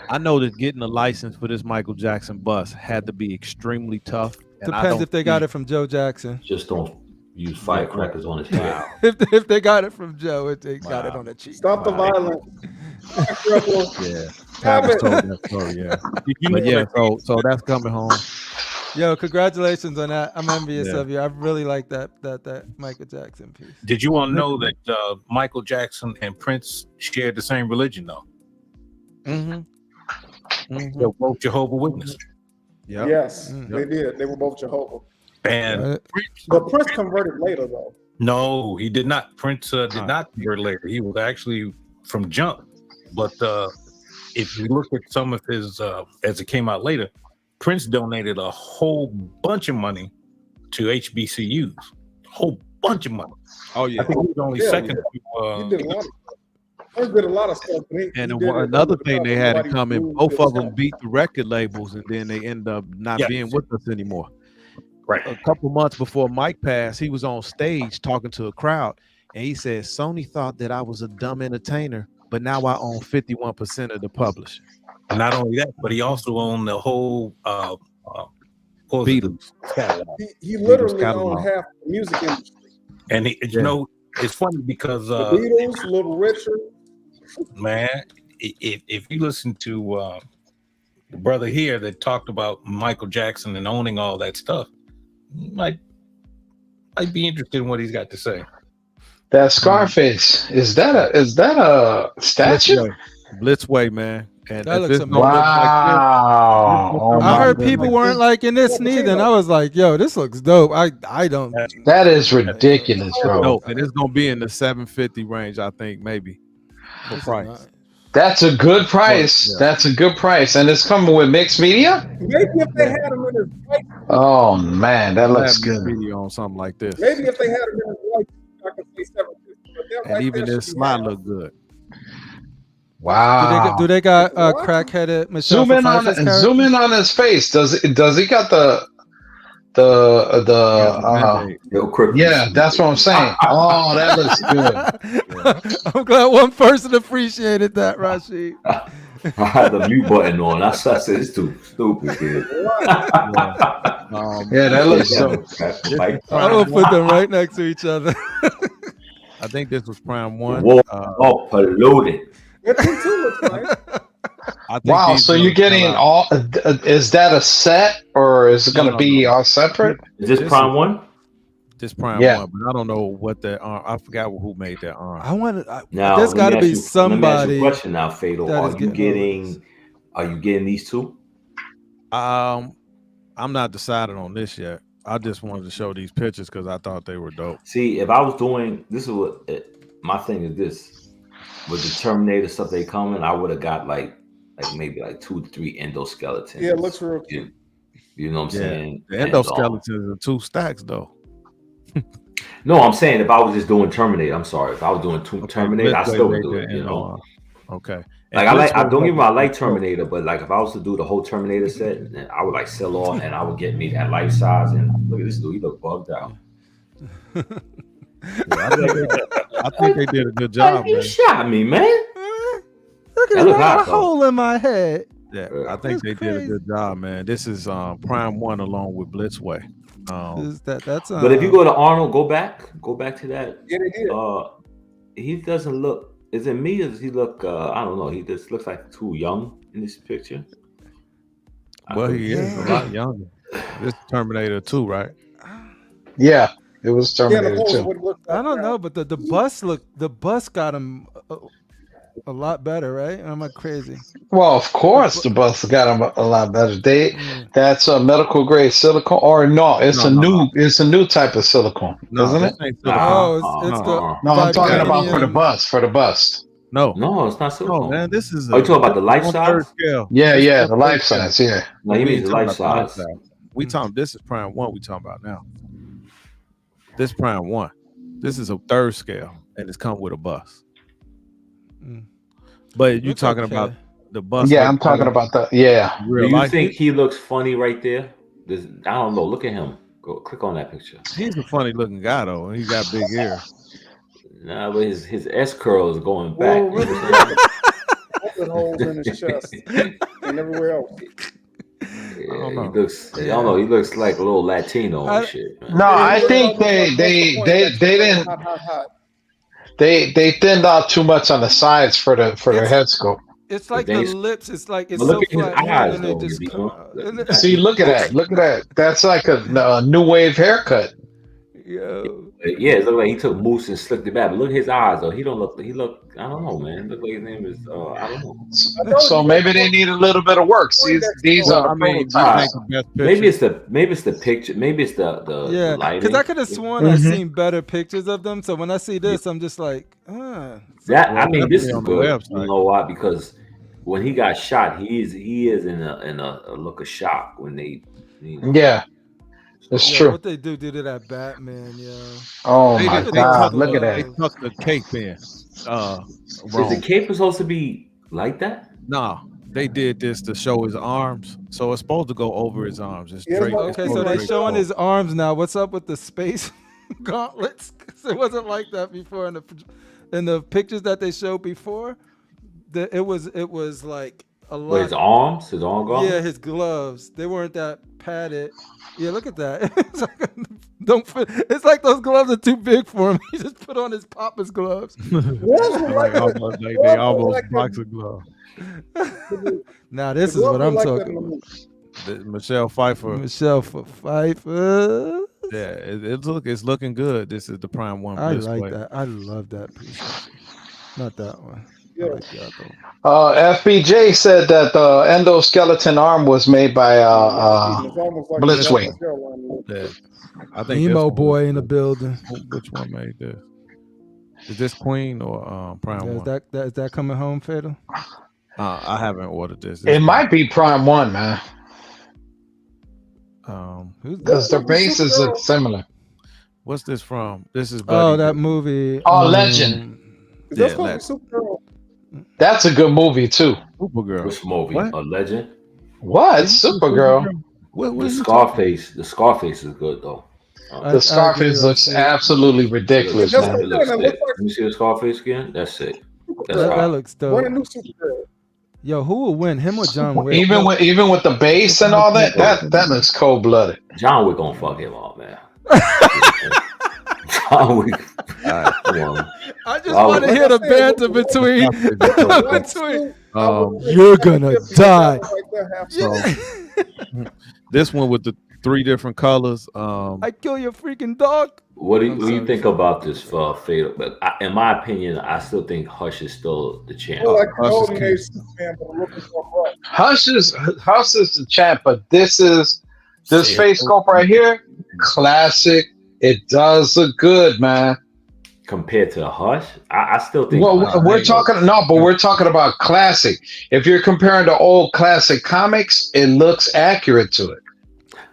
I know that getting a license for this Michael Jackson bus had to be extremely tough. And I Depends don't if they got see- it from Joe Jackson. Just don't use firecrackers on his head. Wow. If they got it from Joe, they got it Wow. on the cheap. Stop the Wow. violence. Yeah, Stop Travis it. told that story. Yeah, You but know yeah, that- so that's coming home. Yo, congratulations on that. I'm envious Yeah. of you. I really like that Michael Jackson piece. Did you all know that Michael Jackson and Prince shared the same religion, though? Mm-hmm. They're both Jehovah's Witnesses. Yeah. Yes, Mm. they did. They were both Jehovah. And Right. But Prince converted later, though. no, he did not. Prince did not convert later. He was actually from jump. But if you look at some of his, as it came out later, Prince donated a whole bunch of money to HBCUs. A whole bunch of money. Oh I yeah. think he was only Yeah, second He to. did a lot of stuff. Prince did a lot of stuff. But he And did it another under the thing they cover. had in Nobody common, knew both of them himself. beat the record labels, and then they end up not Yeah. being with us anymore. Right. A couple months before Mike passed, he was on stage talking to a crowd, and he said, "Sony thought that I was a dumb entertainer, but now I own 51% of the publishing." And not only that, but he also owned the whole what was it, Beatles. catalog. He literally catalog. owned half the music industry. And you Yeah. know, it's funny because The Beatles, Little Richard. man, if you listen to the brother here that talked about Michael Jackson and owning all that stuff, you might be interested in what he's got to say. That Scarface, is that a statue? Blitzway, man. And That if looks this don't look like Wow. Oh I my heard goodness. people weren't liking this neither, and I was like, "Yo, this looks dope." I don't. That is ridiculous, this, bro. dope, and it's gonna be in the 750 range, I think, maybe for This is price. nice. That's a good price. Yeah. That's a good price. And it's coming with mixed media? Maybe if they had him in his white, Oh man, that I'll looks have this good. video on something like this, maybe if they had him in his white, I could say 750. But that and right even there this should be slide half. look good. Wow. Do they got What? crackheaded Michelle Zoom in on Pfeiffer's character? zoom in on his face. Does he got the Band-Aid. Yo, Crip. yeah, that's what I'm saying. Oh, that looks good. I'm glad one person appreciated that, Rashid. I had the mute button on. I said it's too stupid, kid. Yeah, that looks so. Like, I will put them right next to each other. I think this was Prime One. whoa, oh, polluted. That thing too looks nice. I think Wow, these so ones you're getting come out. all is that a set or is it No, gonna no, be no. all separate? Is this This Prime is- One? This Prime Yeah. One, but I don't know what that arm. I forgot who made that arm. I wanted. Now, There's let got to me be ask you- Let me ask somebody. you a question now, Fatal. that is getting Are you getting these two? I'm not decided on this yet. I just wanted to show these pictures because I thought they were dope. See, if I was doing this is what my thing is this with the Terminator stuff they coming, I would have got like maybe like 2 to 3 endoskeletons. Yeah, it looks real cute. You know what I'm Yeah. saying? The And, endoskeletons are 2 stacks though. no, I'm saying if I was just doing Terminator, I'm sorry. If I was doing Terminator, I Blitzway still would made do the it. You know, Okay. like And I Blitzway don't get me wrong, I made like the- Terminator, but like if I was to do the whole Terminator set, then I would like sell off and I would get me that life size. And look at this dude, he look bugged out. Yeah, I think they did a good job, you man. shot me, man. Look That at look that hot, though. hole in my head. Yeah, Yeah. I think That's they did crazy. a good job, man. This is Prime One along with Blitzway. That's But if you go to Arnold, go back to that. Yeah, they did. he doesn't look. Is it me or does he look? I don't know. He just looks like too young in this picture. Well, he is a lot younger. This Terminator 2, right? Yeah, it was Terminator Nicole, 2. what looked I like don't that. know, but the bus got him a lot better, right? Am I crazy? Well, of course, the bus got them a lot better. That's a medical grade silicone, or no? It's No. it's a new type of silicone, No, isn't this it? ain't silicone. Oh, it's the No, I'm talking about for the vibranium. bus. For the bus. No, it's not silicone. man. This is. Are you talking about the life 1/3 size? scale. Yeah, This is yeah, the 1/3 life scale. size. Yeah. No, he We means ain't the talking life about the size. We talking. This is prime 1. We talking about now. This prime 1. This is a 3rd scale, and it's come with a bus. But you Looks talking okay. about the bus? Yeah, I'm talking about the Do you life? think he looks funny right there? I don't know. Look at him. Go click on that picture. He's a funny looking guy though, and he got big ears. Nah, but his S curl is going back. Well, You know what I'm saying? open holes in his chest and everywhere else. Yeah, I don't know. He looks. I don't know. He looks like a little Latino and shit. Man. No, I He think looks they like what's the point? didn't Hot. they thinned out too much on the sides for their head scope. It's like they- the lips. It's like it's But look so at his flat here, eyes, and they though, just you come know? out. And it- See, look at that. Look at that. That's like a new wave haircut. Yo, Yeah, it looked like he took mousse and slicked it back. But look at his eyes, though. He don't look. He look. I don't know, man. Look like his name is. I don't know. So maybe they need a little bit of work. See, these Well, are I mean, you prototypes. think the best Maybe picture? it's the picture. Maybe it's the yeah, lighting. because I could have sworn I seen better pictures of them. So when I see this, I'm just like, That Well, I mean, this definitely is on the good. website. You know why? Because when he got shot, he is in a look of shock when they. You know, Yeah, it's yeah, true. what they do to that Batman, yo. Oh They my did- God, tucked look at the- that. They tucked the cape in. Is Wrong. the cape supposed to be like that? No, they did this to show his arms, so it's supposed to go over his arms. It's Yeah, draped. it's Okay, so they showing his arms now. What's up with the space gauntlets? 'Cause it wasn't like that before in the pictures that they showed before. It was like a lot. But his arm gone. Yeah, his gloves. They weren't that padded. Yeah, look at that. It's like, don't fit. It's like those gloves are too big for him. He just put on his Papa's gloves. They almost boxing glove. Now this is what I'm talking about. Michelle Pfeiffer. Michelle Pfeiffer. Yeah, it's looking good. This is the prime 1. I display. like that. I love that piece. Not that one. I like the other one. FBJ said that the endoskeleton arm was made by Blitzway. Yeah. I think Emo this boy one- in the building. Which one made this? Is this Queen or Prime Is 1? that coming home, Fatal? I haven't ordered this. It might be Prime 1, man, Who's because that? their bases look similar. What's this from? This is Oh, Buddy. that movie. Legend. Is that Yeah, fucking let's- Supergirl? That's a good movie too. Supergirl. Which movie? What? A Legend. What? Supergirl. What The is you talking- Scarface. The Scarface is good though. I The Scarface agree, looks I see. absolutely ridiculous, That's man. what- It looks It sick. looks like- Let me see the Scarface again. That's sick. That's That hot. looks When a dope. new Supergirl. Yo, who will win, him or John Wick? Even with the bass and all that, that looks cold blooded. John Wick gonna fuck him up, man. John Wick. Come on. I just Wow. want to Like hear the banter between. between. Um, You're gonna die. This one with the 3 different colors. I kill your freaking dog. What do you think about this Fatal? But in my opinion, I still think Hush is still the champ. Like the Hush is Golden king. Age Superman, but looking for bright. Hush is the champ, but this face scope right here, classic. It does look good, man. Compared to Hush, I still think. Well, Hush we're is talking but we're talking about classic. If you're comparing to old classic comics, it looks accurate to it.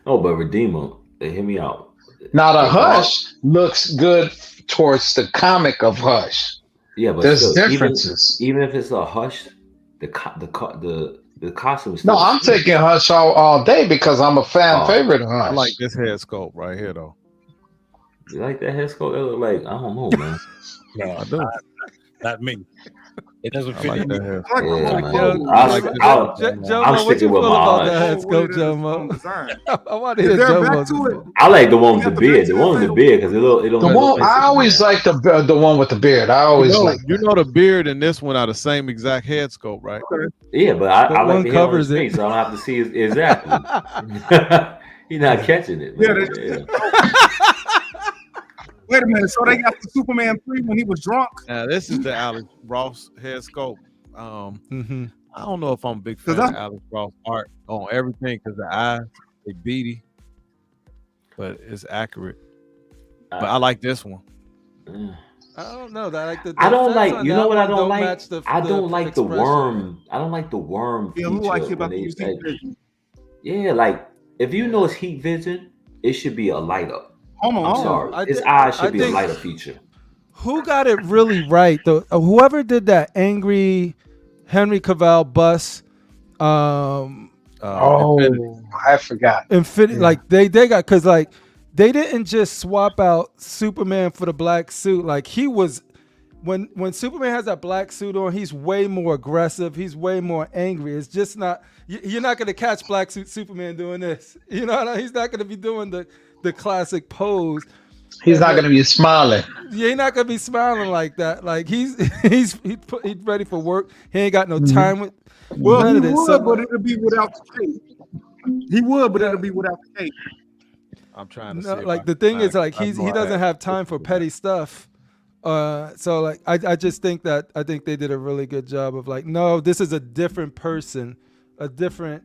No, but Redeemer, hear me out. Now the Hush looks good towards the comic of Hush. Yeah, but There's still, differences. Even if it's a Hush, the costume is No, still I'm sick. taking Hush all day because I'm a fan Oh. favorite of I Hush. like this head sculpt right here, though. You like that head sculpt? It look like I don't know, man. No, I do. not me. It doesn't I fit like in. that hair. I like the Yeah, whole man. pose. I'm Jomo, what sticking you with feel my about eyes. that head The way sculpt, that it's Jomo? designed. I want to Is hear there a back Jomo's to it? opinion. I like the one with You the have to beard. back The to one with the that beard because it don't The look one like I always Superman. like the one with the beard. I You always know, like you that. know the beard and this one are the same exact head sculpt, right? Yeah, but I like one the hair on his covers it. face, so I don't have to see it exactly. He's not catching it, Yeah, man. they- Yeah. Wait a minute. So they got the Superman 3 when he was drunk? This is the Alex Ross head sculpt. Mm-hmm. I don't know if I'm a big fan 'Cause of Alex Ross art on everything because the eyes they beady, but it's accurate. But I like this one. I don't know. That like the I don't effects like. on You that know what I one don't like? match I don't like the expression. worm. I don't like the worm Yeah, who feature like you when about they to use heat vision? yeah, like if you know it's heat vision, it should be a light up. Home I'm Alone. sorry, his eyes should be a think- lighter feature. Who got it really right though? Whoever did that angry Henry Cavill bus, Infinity. I forgot. Infinity, Yeah. like they got because like they didn't just swap out Superman for the black suit. Like he was when Superman has that black suit on, he's way more aggressive. He's way more angry. It's just not you're not gonna catch black suit Superman doing this. You know what I mean? He's not gonna be doing the classic pose. He's not going to be smiling. Yeah, he's not gonna be smiling like that. Like he's ready for work. He ain't got no time with Well, none he of this. would, So, but it'll be without the cape. He would, but it'll be without the cape. I'm trying to no, see. if like I the can thing find is like it. I he know I doesn't had have it. time for petty stuff. So like I just think they did a really good job of like, no, this is a different person, a different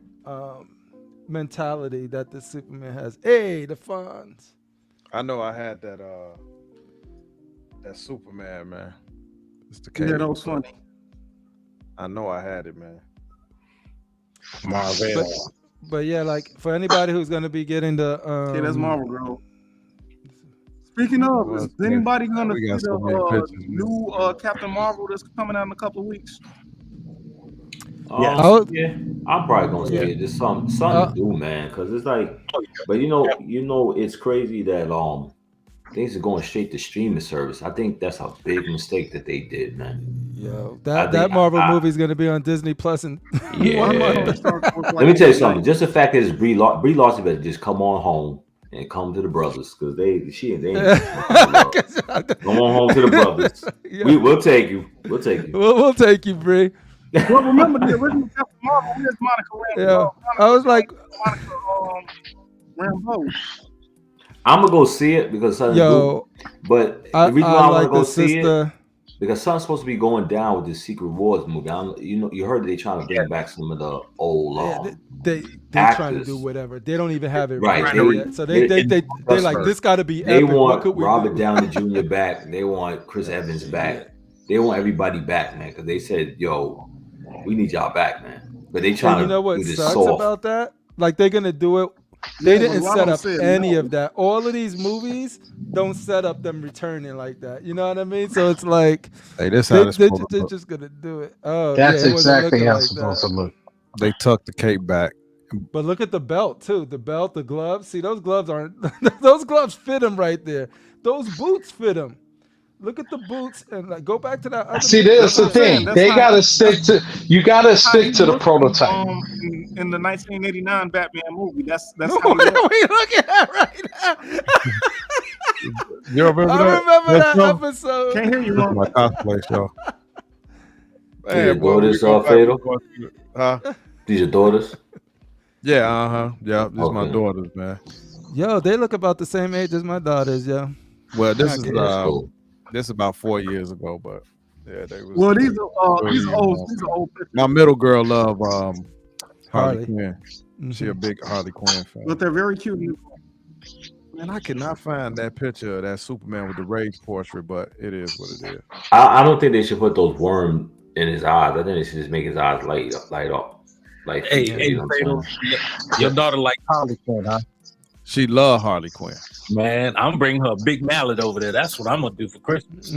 mentality that the Superman has. Hey, the Fonz. I know I had that Superman, man. It's the Yeah, cable. that was funny. I know I had it, man. Marvel. But yeah, like for anybody who's gonna be getting the Okay, that's Marvel Girl. Speaking of, Well, is anybody gonna we see got so many the pictures, man. new Captain Marvel that's coming out in a couple of weeks? Oh. Yeah, I'm probably gonna see it. There's something to do, man, because it's like, but you know, it's crazy that things are going straight to streaming service. I think that's a big mistake that they did, man. Yo, that Marvel movie is gonna be on Disney Plus and Yeah. Let me tell you something. Just the fact that it's Brie Larson better just come on home and come to the brothers because they ain't. Come on home to the brothers. Yeah. We'll take you. We'll take you. We'll take you, Bree. Well, remember the original Captain Marvel is Monica Rambeau. Yeah, I was like, Monica Rambeau. I'm gonna go see it because something. yo, But I the reason why I want like to go the see sister. it because something's supposed to be going down with this Secret Wars movie. You heard they trying to bring back some of the old They actors. trying to do whatever. They don't even have it Right. ready yet. So they like this got to be They epic. want What could we Robert do? Downey Jr. back. They want Chris Evans back. They want everybody back, man, because they said, "Yo, we need y'all back, man." But they trying And you know to what do this sucks soft. about that? Like they're gonna do it. They Yeah, didn't but set Ronald up said any no. of that. All of these movies don't set up them returning like that. You know what I mean? So it's like Hey, this how this they're supposed to look. just gonna do it. Oh, That's yeah, it wasn't exactly looking how like it's supposed that. to look. They tucked the cape back. But look at the belt too. The belt, the gloves. See, those gloves aren't. Those gloves fit him right there. Those boots fit him. Look at the boots and like go back to that. Other See, picture. that's the thing. That's They how- gotta stick to. You gotta stick to the prototype. In the 1989 Batman movie, that's What how are we looking at right now? You remember I that? remember that show? episode. Can't hear you. This is Mom. my cosplay show. Did your boy, daughters we go back Fatal? and forth. Huh? These your daughters? Yeah, yeah. This is my Okay. daughters, man. Yo, they look about the same age as my daughters. Yo. Well, this is That's cool. this is about 4 years ago, but yeah, they was. Well, these are old pictures, My middle girl love Harley Harley. Quinn. She a big Harley Quinn fan. but they're very cute. Man, I cannot find that picture of that Superman with the rage portrait, but it is what it is. I don't think they should put those worms in his eyes. I think they should just make his eyes light up. Like, Hey, you know what I'm Fatal, saying? your daughter like Harley Quinn, huh? She love Harley Quinn. Man, I'm bringing her a big mallet over there. That's what I'm gonna do for Christmas.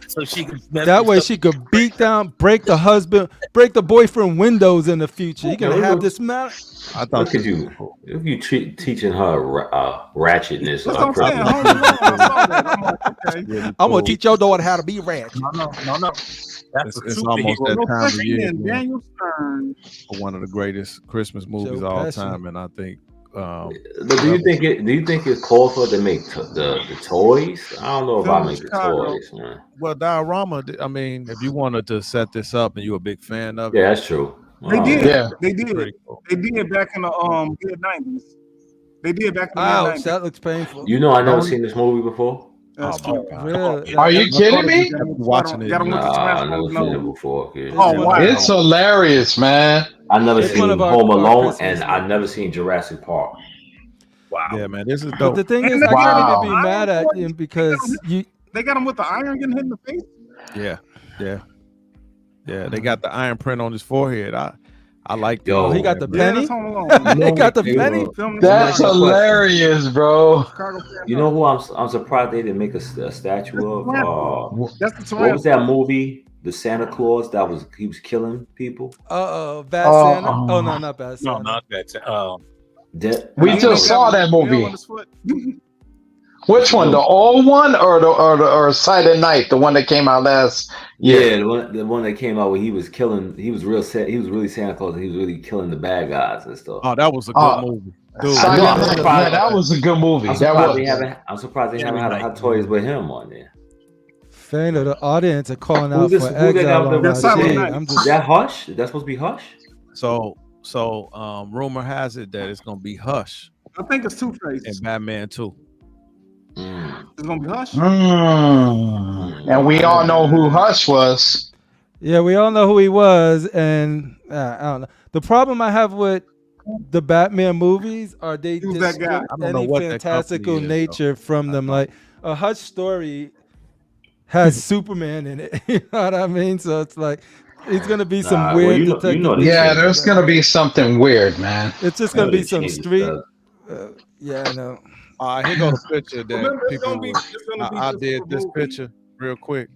So she can that way she could beat down, break the boyfriend windows in the future. You can have this mallet. I thought Look at you. If you teaching her ratchetness. That's what I'm saying. Home Alone, I saw that. I'm like, okay. I'm gonna teach your daughter how to be ratchet. No. That's it's almost that No time of question, year. Daniel Stern. One of the greatest Christmas movies of all time, and I think. But do you think it's called for to make the toys? I don't know if I make the toys, man. Well, Diorama. I mean, if you wanted to set this up and you're a big fan of it, Yeah, that's true. They did. Yeah. They did. Cool. They did back in the mid 90s. They did back in the Ouch, mid 90s. that looks painful. You know, I never seen this movie before. That's Oh, true. Really? Are you kidding me? Watching it. Got him with the I never transformers. seen it before. Kid. Oh, wow. It's hilarious, man. I never It's seen one of our Home Alone, Christmas and I never seen Jurassic Park. Wow. Yeah, man, this is But dope. the thing is, I Wow. can't even be mad at him because They got him with the iron getting hit in the face. Yeah. They got the iron print on his forehead. I like. Yo, he got the Yeah, penny. that's Home Alone. He got the Hey, penny. Film That's hilarious, bro. You know who I'm surprised they didn't make a statue of? That's the What was that movie? The Santa Claus he was killing people. Bad Santa. Oh no, not Bad Santa. No, not that. We just saw that movie. Which one? The old one or Silent Night? The one that came out last year? Yeah, the one that came out where he was really Santa Claus and he was really killing the bad guys and stuff. Oh, that was a good movie. Dude, Silent Night. Yeah, that was a good movie. I'm surprised they haven't had hot toys with him on there. Fan of the audience are calling out Who for they got exile on my Silent shit. Night. I'm Is just that Hush? That's supposed to be Hush? So rumor has it that it's gonna be Hush I think it's Two-Face. and Batman 2. It's gonna be Hush. And we all know who Hush was. yeah, we all know who he was, and I don't know. The problem I have with the Batman movies are they Who's just that guy? strip I don't know any what that fantastical company is, nature from them. Like a Hush story has Superman in it. You know what I mean? So it's like it's gonna be some Nah, weird well, detective. Yeah, there's gonna be something weird, man. It's just gonna They be some changed street. stuff. Yeah, I know. Here go the picture that Remember, it's people. gonna be I just did a this movie. picture real quick.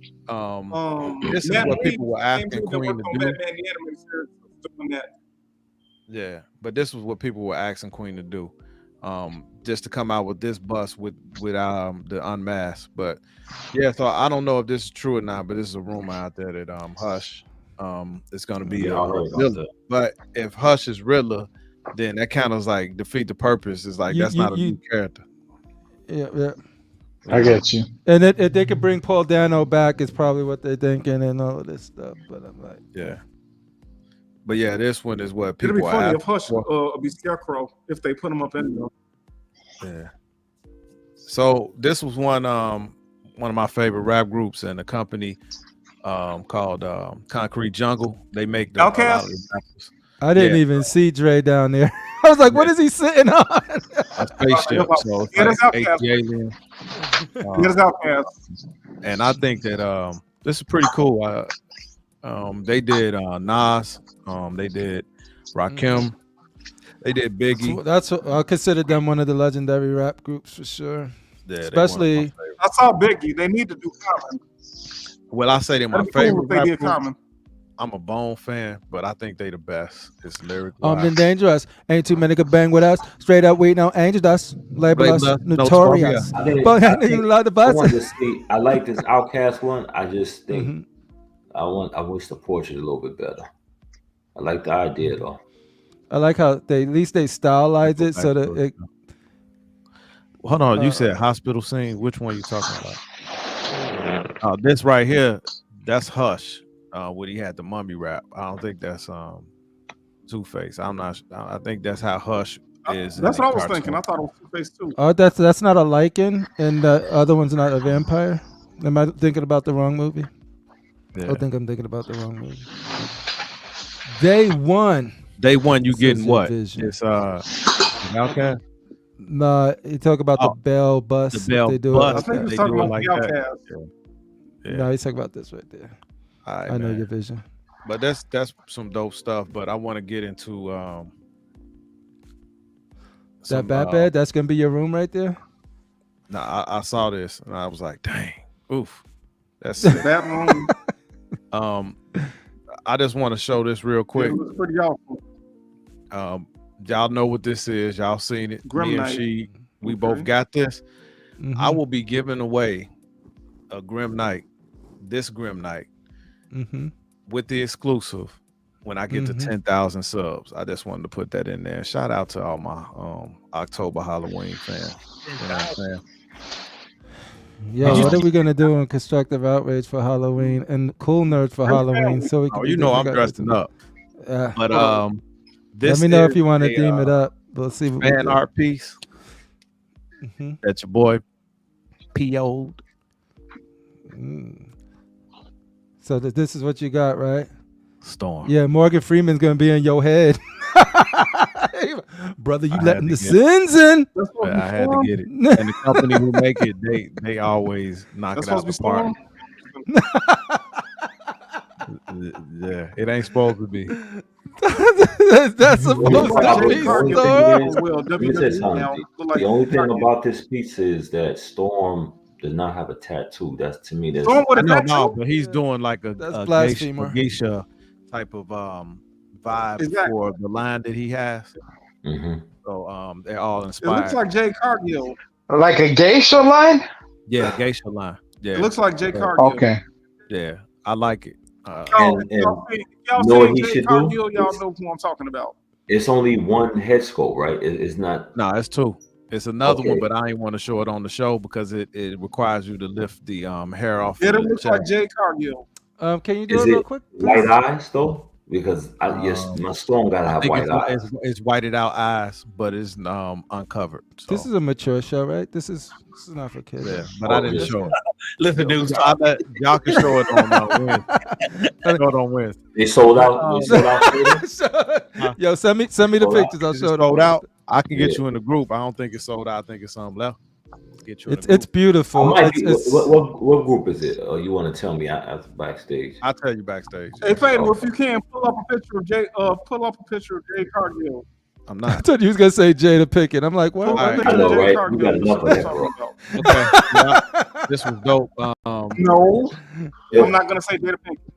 This is Matt what Reeves, people were same asking dude that Queen worked to on do. Batman the Animated Series, was doing that. Yeah, but this was what people were asking Queen to do. Just to come out with this bus with the unmasked. But yeah, so I don't know if this is true or not, but this is a rumor out there that Hush it's gonna be Yeah, I heard about Riddler. that. But if Hush is Riddler, then that kind of like defeat the purpose. It's like that's not a new character. Yeah. I get you. And if they could bring Paul Dano back, is probably what they're thinking and all of this stuff. But I'm like, Yeah. But yeah, this one is what It'd people be funny are if Hush asking for. would be Scarecrow if they put him up in there. Yeah. So this was one of my favorite rap groups and a company called Concrete Jungle. They make the Outkast? I didn't even see Dre down there. I was like, what is he sitting on? a spaceship. So it's Yeah, like that's eight Outkast. alien. Get us Outkast. And I think that this is pretty cool. They did Nas, they did Rakim, they did Biggie. That's what, I consider them one of the legendary rap groups for sure. Yeah, Especially, I saw Biggie. They need to do Common. well, I say they're my That'd be cool favorite if they rap did group. Common. I'm a Bone fan, but I think they the best. It's lyrical. Armed and dangerous. Ain't too many could bang with us. Straight up, we know angel dust. Label us notorious. But I didn't love the I wanted bus. to see. I like this Outkast one. I just think I wish the portrait a little bit better. I like the idea though. I like how at least they stylize it so that it. Hold on, you said hospital scene. Which one you talking about? This right here, that's Hush. When he had the mummy rap. I don't think that's Two-Face. I'm not. I think that's how Hush is. That's what I was cartoon. thinking. I thought it was Two-Face too. Oh, that's not a lichen, and the other one's not a vampire. Am I thinking about the wrong movie? Yeah. I think I'm thinking about the wrong movie. Day one. You getting what? Vision. It's Outkast. Nah, you talk about the Bell bus. The Bell they do bus. I think he was They talking do it about like the that. Outkast. Yeah. No, he's talking about this right there. All right, I know man. your vision. But that's some dope stuff. But I want to get into That Batman, that's gonna be your room right there. No, I saw this and I was like, dang, oof, that's sick. That room. I just want to show this real quick. It looks pretty awesome. Y'all know what this is. Y'all seen it. Grim Me and Knight. she, we both got this. Mm-hmm. I will be giving away a Grim Knight, this Grim Knight, with the exclusive when I get to 10,000 subs. I just wanted to put that in there. Shout out to all my October Halloween fans. You know what I'm saying? Yo, what are we gonna do in Constructive Outrage for Halloween and KooLNerdz for Halloween? So we can. Oh, you know I'm dressing up. But let me know if you want to theme it up. We'll see. What fan art piece. That's your boy PO'd. So this is what you got, right? Storm. Yeah, Morgan Freeman's gonna be in your head. Brother, you letting the sins in. I had to get it. And the company who make it, they always knock it out the park. Yeah, it ain't supposed to be. That's supposed to be Storm. The only thing about this piece is that Storm does not have a tattoo. That's, to me, that's no, but he's doing like a geisha type of vibe for the line that he has. So they're all inspired. It looks like Jay Cargill. Like a geisha line? Yeah, geisha line. Yeah. It looks like Jay Cargill. Okay. Yeah, I like it. Y'all know what he Jay should Cargill, do? y'all know who I'm talking about. It's only one head sculpt, right? It's not. No, it's two. It's another one, but I ain't want to show it on the show because it requires you to lift the hair off. It looks like Jay Cargill. Can you do it real quick? White eyes though? Because my Storm gotta have white eyes. It's whited out eyes, but it's uncovered. So. This is a mature show, right? This is not for kids. Yeah, but I didn't show it. Listen, dude, y'all can show it on Wednesday. Show it on Wednesday. They sold out. Yo, send me the pictures. I'll show it. Sold out. I can get you in the group. I don't think it's sold out. I think it's something left. Get you. It's beautiful. What group is it? You want to tell me after backstage? I'll tell you backstage. Hey, Fatal, if you can pull up a picture of Jay Cargill. I'm not. I thought you was gonna say Jada Pinkett. I'm like, what? I know, right? We got enough of that, bro. Okay. Yeah, this was dope. No, I'm not gonna say Jada Pinkett.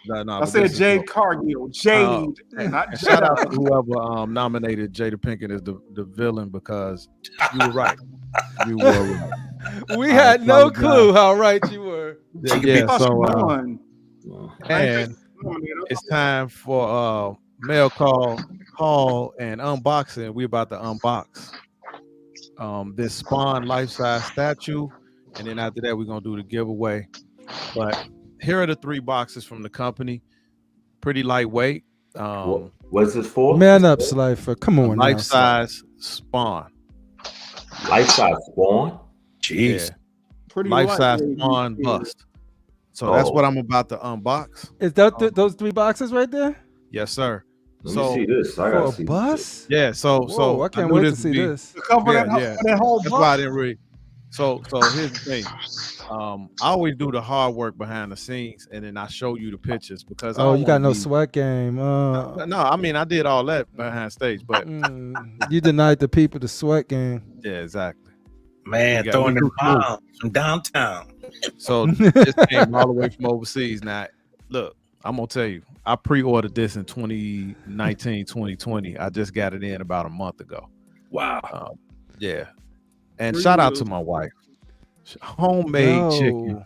No, I said Jay Cargill. Jade, not Jada. Shout out to whoever nominated Jada Pinkett as the villain because you were right. You were right. We had no clue how right you were. Yeah, so and it's time for mail call and unboxing. We're about to unbox this Spawn life-size statue, and then after that we're gonna do the giveaway. But here are the 3 boxes from the company. Pretty lightweight. What's this for? Man up, Slifer. Come on, life-size Spawn. Life-size Spawn? Jeez. Yeah. Pretty life-size Spawn bust. So that's what I'm about to unbox. Is that those 3 boxes right there? Yes, sir. Let me see this. I gotta see bus? Yeah, so I can't wait to see this. That whole that's why I didn't read. So here's the thing. I always do the hard work behind the scenes, and then I show you the pictures because you got no sweat game. No, I mean I did all that behind stage, but you denied the people the sweat game. Yeah, exactly. Man, throwing them bombs from downtown. So this came all the way from overseas. Now, look, I'm gonna tell you, I pre-ordered this in 2019, 2020. I just got it in about a month ago. Wow. Yeah. And shout out to my wife. Homemade chicken.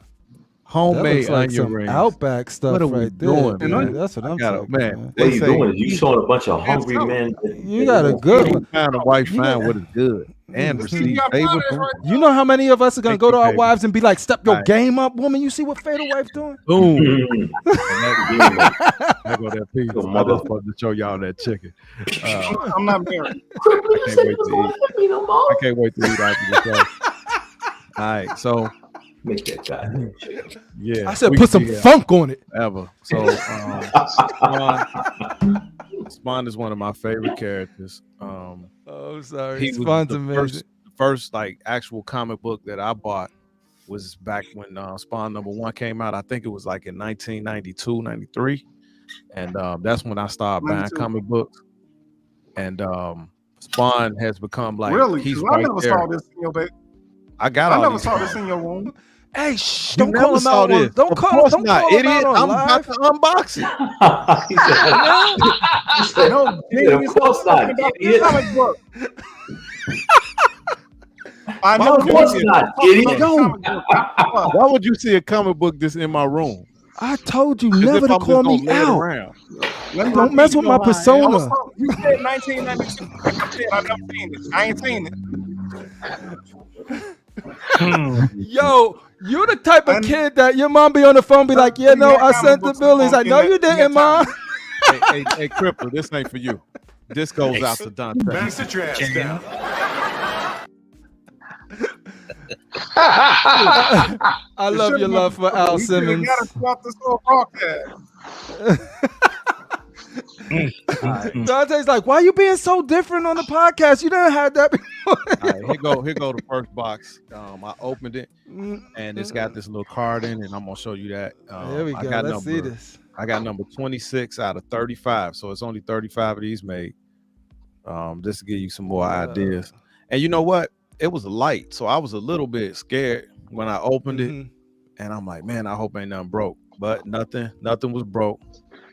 Homemade onion rings. Outback stuff. What are we doing, man? That's what I'm talking man. What are you doing? You showing a bunch of hungry men. You got a good one. Find a wife, find what is good, and receive favor. You know how many of us are gonna go to our wives and be like, "Step your game up, woman." You see what Fatal Wife doing? Boom. I go that piece. I just wanted to show y'all that chicken. I'm not married. I can't wait to eat after the show. All right, so. Make that guy. Yeah, I said put some funk on it. Ever. So Spawn is one of my favorite characters. Sorry. Spawn's amazing. First like actual comic book that I bought was back when Spawn #1 came out. I think it was like in 1992, 93. And that's when I started buying comic books. And Spawn has become like Really? he's Because I right never there. saw this in your bed. I got I all never these. saw this in your room. Hey, You don't never call him saw out on. this. Don't Of call. course Don't not, call him idiot. out on I'm about live. to unbox it. he said, No. he said, No, he said, genius. of course I'm not, talking about this idiot. comic book. I Why never would Of you course see it? not, I'm talking idiot. about the Yo, comic book. What? why would you see a comic book this in my room? I told you As never if to I'm just call gonna me lay it out. around. Let me Don't mess repeat. with my I was persona. talking. You said 1992. Like I said, I never seen it. I ain't seen it. Yo, you're the type of And- kid that your mom be on the phone, be like, yeah, no, I sent the bill. He's like, no, you didn't, mom. Hey, Crippler, this ain't for you. This goes out to Dante. Man, sit your ass down. I love your love for Al Simmons. You gotta stop this whole broadcast. Dante's like, why you being so different on the podcast? You didn't have that before. All right, here go the first box. I opened it and it's got this little card in, and I'm gonna show you that. There we go. Let's see this. I got number 26 out of 35, so it's only 35 of these made. Just to give you some more ideas. And you know what? It was light, so I was a little bit scared when I opened it, and I'm like, man, I hope ain't nothing broke. But nothing was broke.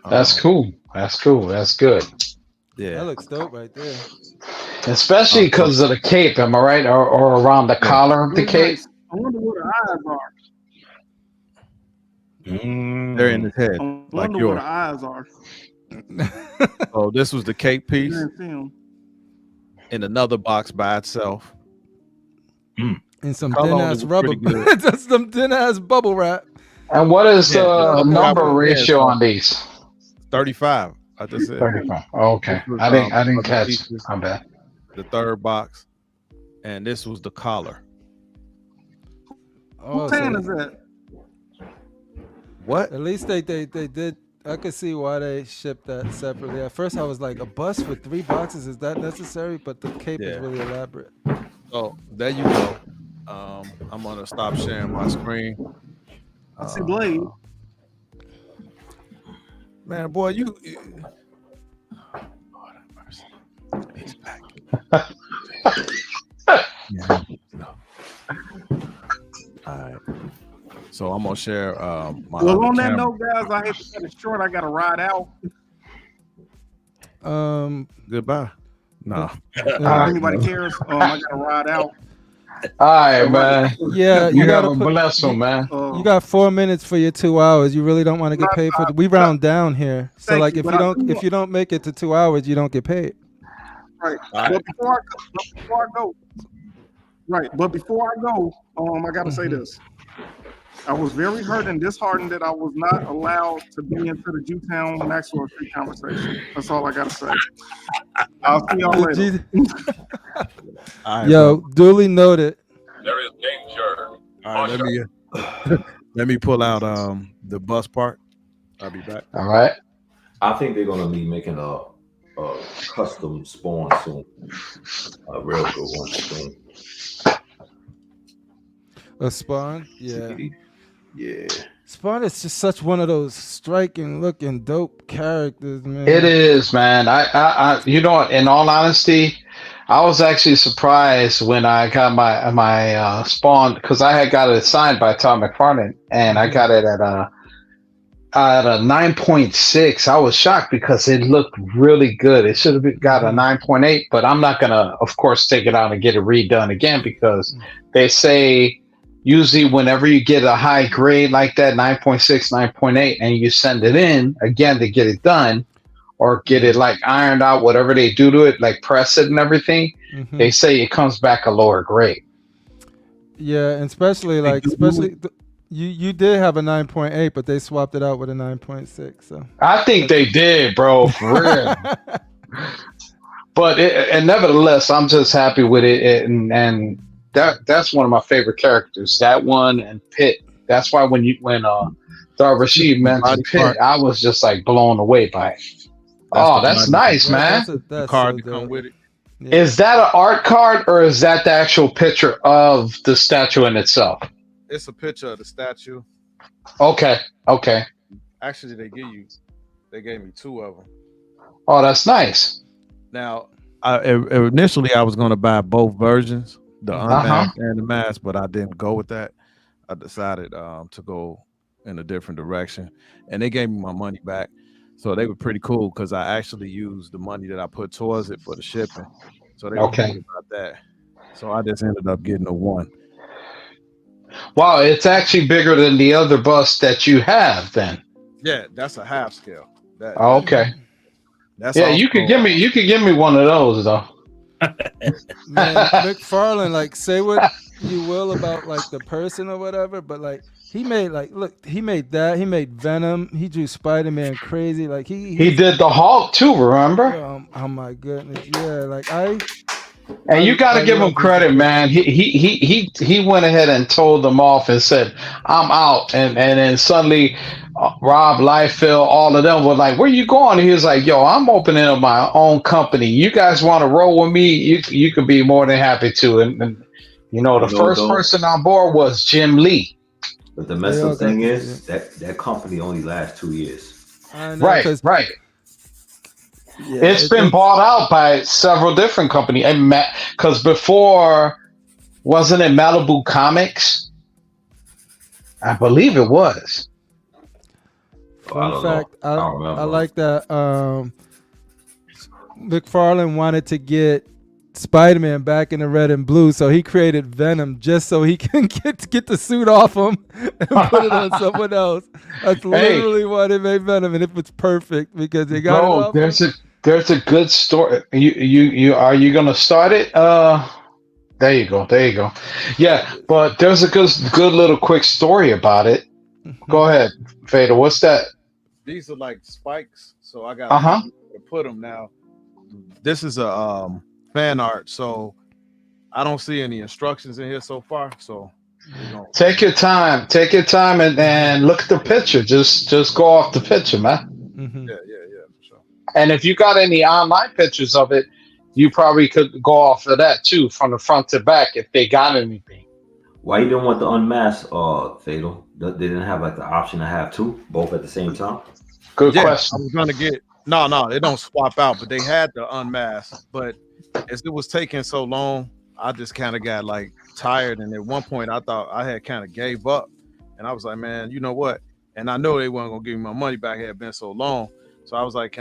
That's cool. That's cool. That's good. Yeah, that looks dope right there. Especially because of the cape, am I right? Or around the collar of the cape. I wonder where the eyes are. They're in his head, I like wonder where yours. the eyes are. So this was the cape I piece didn't see 'em. in another box by itself. And some Color thin on it ass was rubber, pretty good. just some thin ass bubble wrap. And what is Yeah, the the number rubber, ratio yeah, on these? 35. I just said 35. Oh, okay. This was, I didn't other catch. pieces. My bad. The third box, and this was the collar. Oh, Whose hand so is that? What? at least they did. I could see why they shipped that separately. At first, I was like, a bus for 3 boxes, is that necessary? But the cape is Yeah. really elaborate. So there you go. I'm gonna stop sharing my screen. I see Blade. Man, boy, you. Lord have mercy. He's back. Yeah. No. All right. So I'm gonna share my. Well, other on that camera. note, guys, I hate to cut it short. I got to ride out. Goodbye. No. If anybody cares, I got to ride out. All right, man. Yeah, You gotta have a put. bless one, man. You got 4 minutes for your 2 hours. You really don't want to get paid for it. We round down here, so Thank like you, if but you I don't do if you don't make it to 2 hours, you don't get paid. Right. All right. But before I go, right. But before I go, I got to say this. I was very hurt and disheartened that I was not allowed to be into the Jewtown Maxwell Street conversation. That's all I got to say. I'll see y'all later. All right, Yo, bro. duly noted. There is danger. All right, let me pull out the bus part. I'll be back. All right. I think they're gonna be making a custom spawn soon. A real good one soon. A Spawn, yeah. Yeah. Spawn is just such one of those striking looking dope characters, man. It is, man. I you know, in all honesty, I was actually surprised when I got my Spawn, because I had got it signed by Todd McFarlane, and I got it at a 9.6. I was shocked because it looked really good. It should have got a 9.8, but I'm not gonna, of course, take it out and get it redone again, because they say usually whenever you get a high grade like that, 9.6, 9.8, and you send it in again to get it done or get it like ironed out, whatever they do to it, like press it and everything, they say it comes back a lower grade. Yeah, and especially you did have a 9.8, but they swapped it out with a 9.6. So I think they did, bro, for real. But and nevertheless, I'm just happy with it, and that's one of my favorite characters. That one and Pitt. That's why when Rashid mentioned Pitt, I was just like blown away by it. That's nice, man. The that's card so to come dope. with it. Yeah. Is that an art card or is that the actual picture of the statue in itself? It's a picture of the statue. Okay. Actually, they gave me 2 of them. Oh, that's nice. Now, Initially I was going to buy both versions, the Uh-huh. unmasked and the mask, but I didn't go with that. I decided to go in a different direction, and they gave me my money back. So they were pretty cool because I actually used the money that I put towards it for the shipping. So they were Okay. cool about that. So I just ended up getting a one. Wow, it's actually bigger than the other bus that you have then. Yeah, that's a half scale. Okay. That's Yeah, also, you could give me one of those though. Man, McFarlane, like, say what you will about like the person or whatever, but like he made he made that, he made Venom, he drew Spider-Man crazy, like He did the Hulk too, remember? oh my goodness, yeah, like And you got to give him love his credit, work. man. He went ahead and told them off and said, "I'm out." And then suddenly, Rob Liefeld, all of them were like, "Where you going?" And he was like, "Yo, I'm opening up my own company. You guys want to roll with me? You could be more than happy to." And you know, the first person on board was Jim Lee. But the messed up thing is that company only lasts 2 years. I know, Right. Yeah, It's been bought out by several different companies. And because before, wasn't it Malibu Comics? I believe it was. Fun fact, I like that McFarlane wanted to get Spider-Man back in the red and blue, so he created Venom just so he can get the suit off him and put it on someone else. That's literally why they made Venom, and it was perfect because they got it off. There's a good story. You are you gonna start it? There you go. Yeah, but there's a good little quick story about it. Go ahead, Fader. What's that? These are like spikes, so I got to put them now. This is a fan art, so I don't see any instructions in here so far. So take your time and look at the picture. Just go off the picture, man. Mm-hmm. Yeah, for sure. And if you got any online pictures of it, you probably could go off of that too, from the front to back, if they got anything. Why you didn't want the unmasked Fatal? They didn't have like the option to have two, both at the same time? Good question. I was gonna get no, it don't swap out, but they had the unmasked. But as it was taking so long, I just kind of got like tired. And at one point I thought I had kind of gave up. And I was like, man, you know what? And I know they weren't gonna give me my money back. It had been so long. So I was like,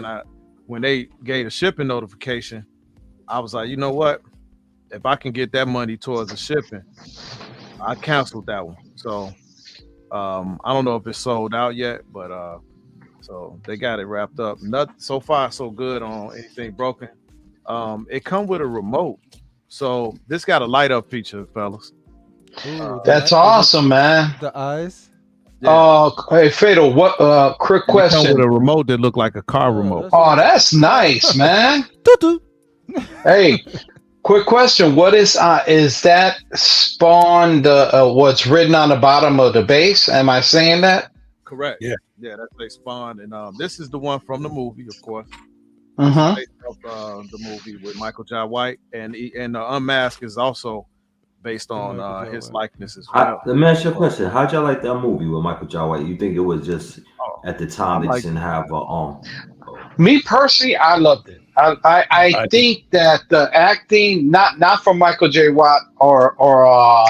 when they gave a shipping notification, I was like, you know what? If I can get that money towards the shipping, I canceled that one. So I don't know if it's sold out yet, but so they got it wrapped up. Not so far so good on anything broken. It come with a remote, so this got a light up feature, fellas. Ooh, That's awesome, man. The eyes. Hey Fatal, what quick question. Come with a remote that looked like a car remote. Oh, that's nice, man. Hey, quick question. What is that Spawn, the what's written on the bottom of the base? Am I saying that? Correct. Yeah, that's they Spawn, and this is the one from the movie, of course. Mm-hmm. Based off the movie with Michael J. White, and the Unmasked is also based on his likeness as well. Let me ask you a question. How'd y'all like that movie with Michael J. White? You think it was just at the time they didn't have Me personally, I loved it. I think that the acting, not from Michael J. Watt or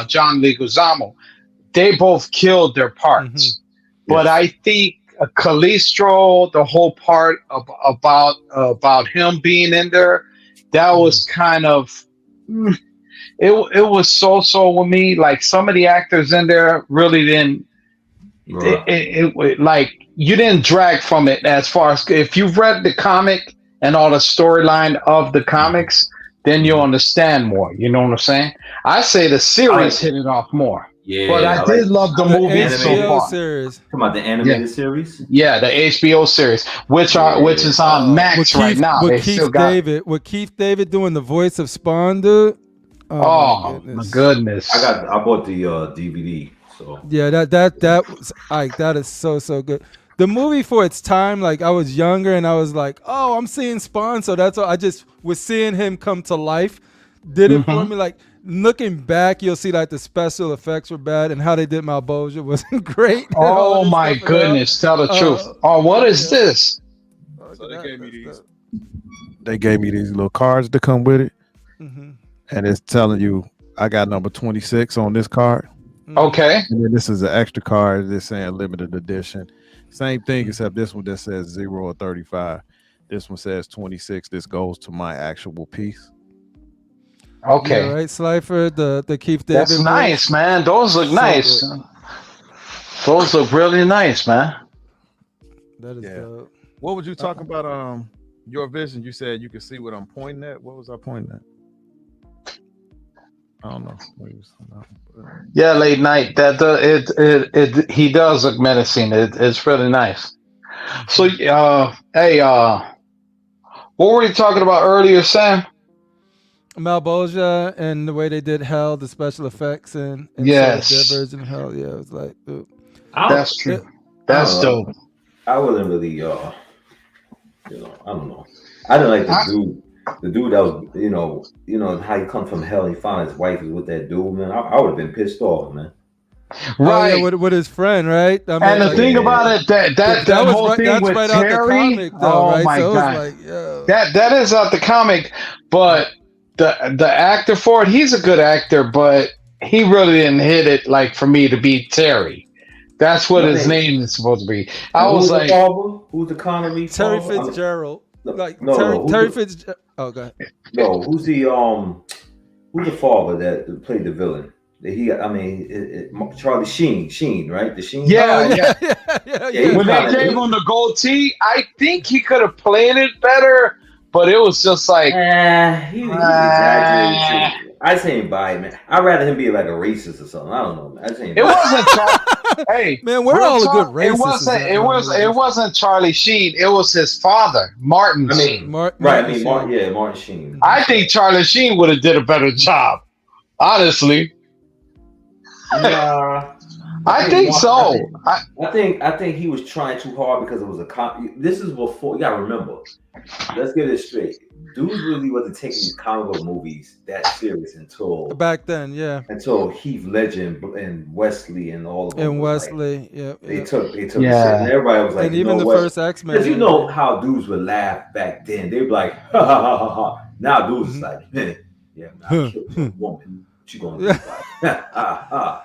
John Leguizamo, they both killed their parts. Mm-hmm. But I think Calistro, the whole part about him being in there, that was kind of it was so with me. Like some of the actors in there really didn't. Right. It like you didn't drag from it as far as if you've read the comic and all the storyline of the comics, then you'll understand more. You know what I'm saying? I say the series hit it off more. Yeah, but I did love the movie so far. Series. Come on, the animated series. Yeah, the HBO series, which is on Max right now. With Keith David doing the voice of Spawn, dude. Oh my goodness! I bought the DVD. So yeah, that was that is so good. The movie for its time, like I was younger and I was like, oh, I'm seeing Spawn, so that's all. I just was seeing him come to life. Did it for me. Like looking back, you'll see like the special effects were bad and how they did Malbolgia wasn't great. Oh my goodness! Tell the truth. Oh, what is this? So they gave me these they gave me these little cards to come with it, Mm-hmm. and it's telling you I got number 26 on this card. Okay. And then this is an extra card that's saying limited edition. Same thing, except this one that says 0 or 35. This one says 26. This goes to my actual piece. Okay. Yeah, right, Slifer, the Keith David. That's nice, man. Those look nice. good. Those look really nice, man. That is dope. What would you talk about? Your vision. You said you could see what I'm pointing at. What was I pointing at? I don't know. Yeah, late night. That it he does look menacing. It's really nice. So, hey, what were you talking about earlier, Sam? Malbolgia and the way they did Hell, the special effects and Yes. their version of Hell. Yeah, it was like, dude. That's true. That's dope. I wasn't really, I don't know. I didn't like the dude. The dude that was, you know how he come from hell. He found his wife was with that dude, man. I would have been pissed off, man. Right. Oh, yeah, with his friend, right? I mean, And the like, thing about it, that was whole right, thing that's with right out the Terry. comic, though, Oh right? my So god, it was like, yo. that is out the comic, but the actor for it, he's a good actor, but he really didn't hit it like for me to be Terry. That's what his name is supposed to be. I was like, who's the Connery? Terry father? Fitzgerald. Like No, Terry Fitzgerald. Oh, go ahead. No, who's the father that played the villain? Charlie Sheen, right? The Sheen. yeah. Yeah, When they gave him the gold tee, I think he could have played it better, but it was just like, he exaggerated too. I just ain't buy it, man. I'd rather him be like a racist or something. I don't know, man. I just ain't it wasn't. Hey, Man, we're all a good racists. It wasn't Charlie Sheen. It was his father, Martin Sheen. Martin Sheen. I think Charlie Sheen would have did a better job. Honestly, I think so. I think he was trying too hard because it was a this is before. You gotta remember. Let's get it straight. Dudes really wasn't taking these comic book movies that serious until back then, yeah. Until Heath Ledger and Wesley and all of them. And Wesley, They took Yeah. the shit, and everybody was like, and even the first X-Men. Because you know how dudes would laugh back then. They'd be like, ha ha ha ha ha. Now dudes is like, yeah, I killed a woman. What you gonna do about it?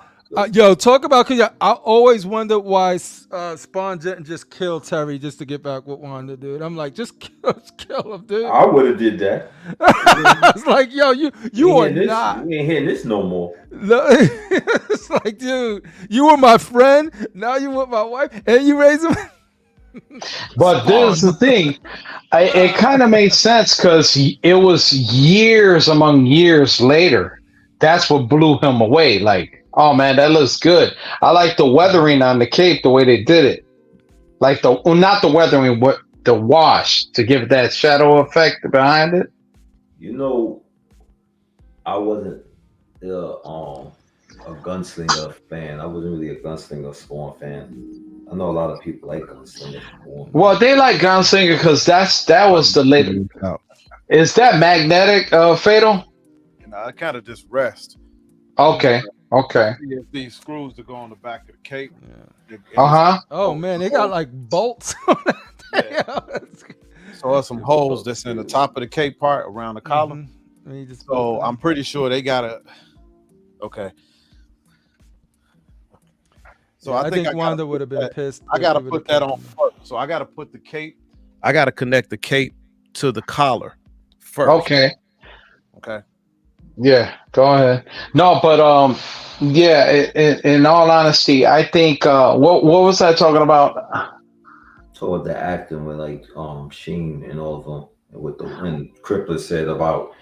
Yo, talk about, because I always wondered why Spawn didn't just kill Terry just to get back with Wanda, dude. I'm like, just kill him, dude. I would have did that. I was like, yo, you are not. You ain't hearing this no more. It's like, dude, you were my friend. Now you with my wife, and you raise him. But this is the thing. It kind of made sense because it was years among years later. That's what blew him away. Like, oh man, that looks good. I like the weathering on the cape, the way they did it. Like not the weathering, but the wash to give it that shadow effect behind it. You know, I wasn't a gunslinger fan. I wasn't really a gunslinger Spawn fan. I know a lot of people like gunslinger Spawn. Well, they like gunslinger because that was the later. Is that magnetic, Fatal? I kind of just rest. Okay. These screws that go on the back of the cape. Oh man, they got like bolts on that. Yeah. So there's some holes that's in the top of the cape part around the collar. So I'm pretty sure they got okay. So yeah, I think Wanda would have been pissed. I gotta put that on first. So I gotta put the cape. I gotta connect the cape to the collar first. Okay. Yeah, go ahead. No, but yeah. In all honesty, I think what was I talking about? So the acting with like Sheen and all of them, when Crippler said about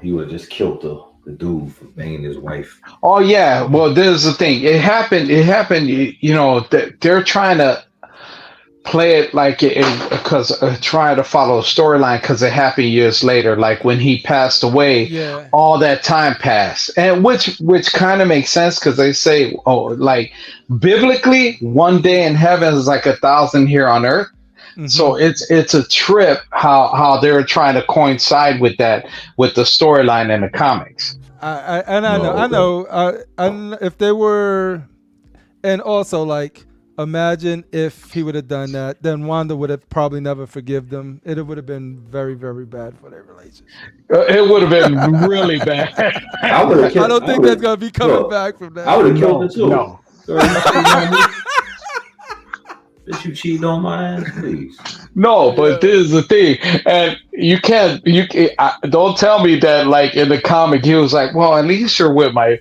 he would have just killed the dude for banging his wife. Oh yeah. Well, there's the thing. It happened. You know, they're trying to play it like because trying to follow a storyline because it happened years later. Like when he passed away, all that time passed, and which kind of makes sense because they say, like biblically, one day in heaven is like 1,000 here on earth. Mm-hmm. So it's a trip how they're trying to coincide with that with the storyline in the comics. I know. If they were, and also like imagine if he would have done that, then Wanda would have probably never forgive them. It would have been very, very bad for their relationship. It would have been really bad. I would have killed. I don't think that's gonna be coming back from that. I would have killed it too. No. Did you cheat on my ass, please? No, but this is the thing, and you can't. Don't tell me that like in the comic he was like, well, at least you're with my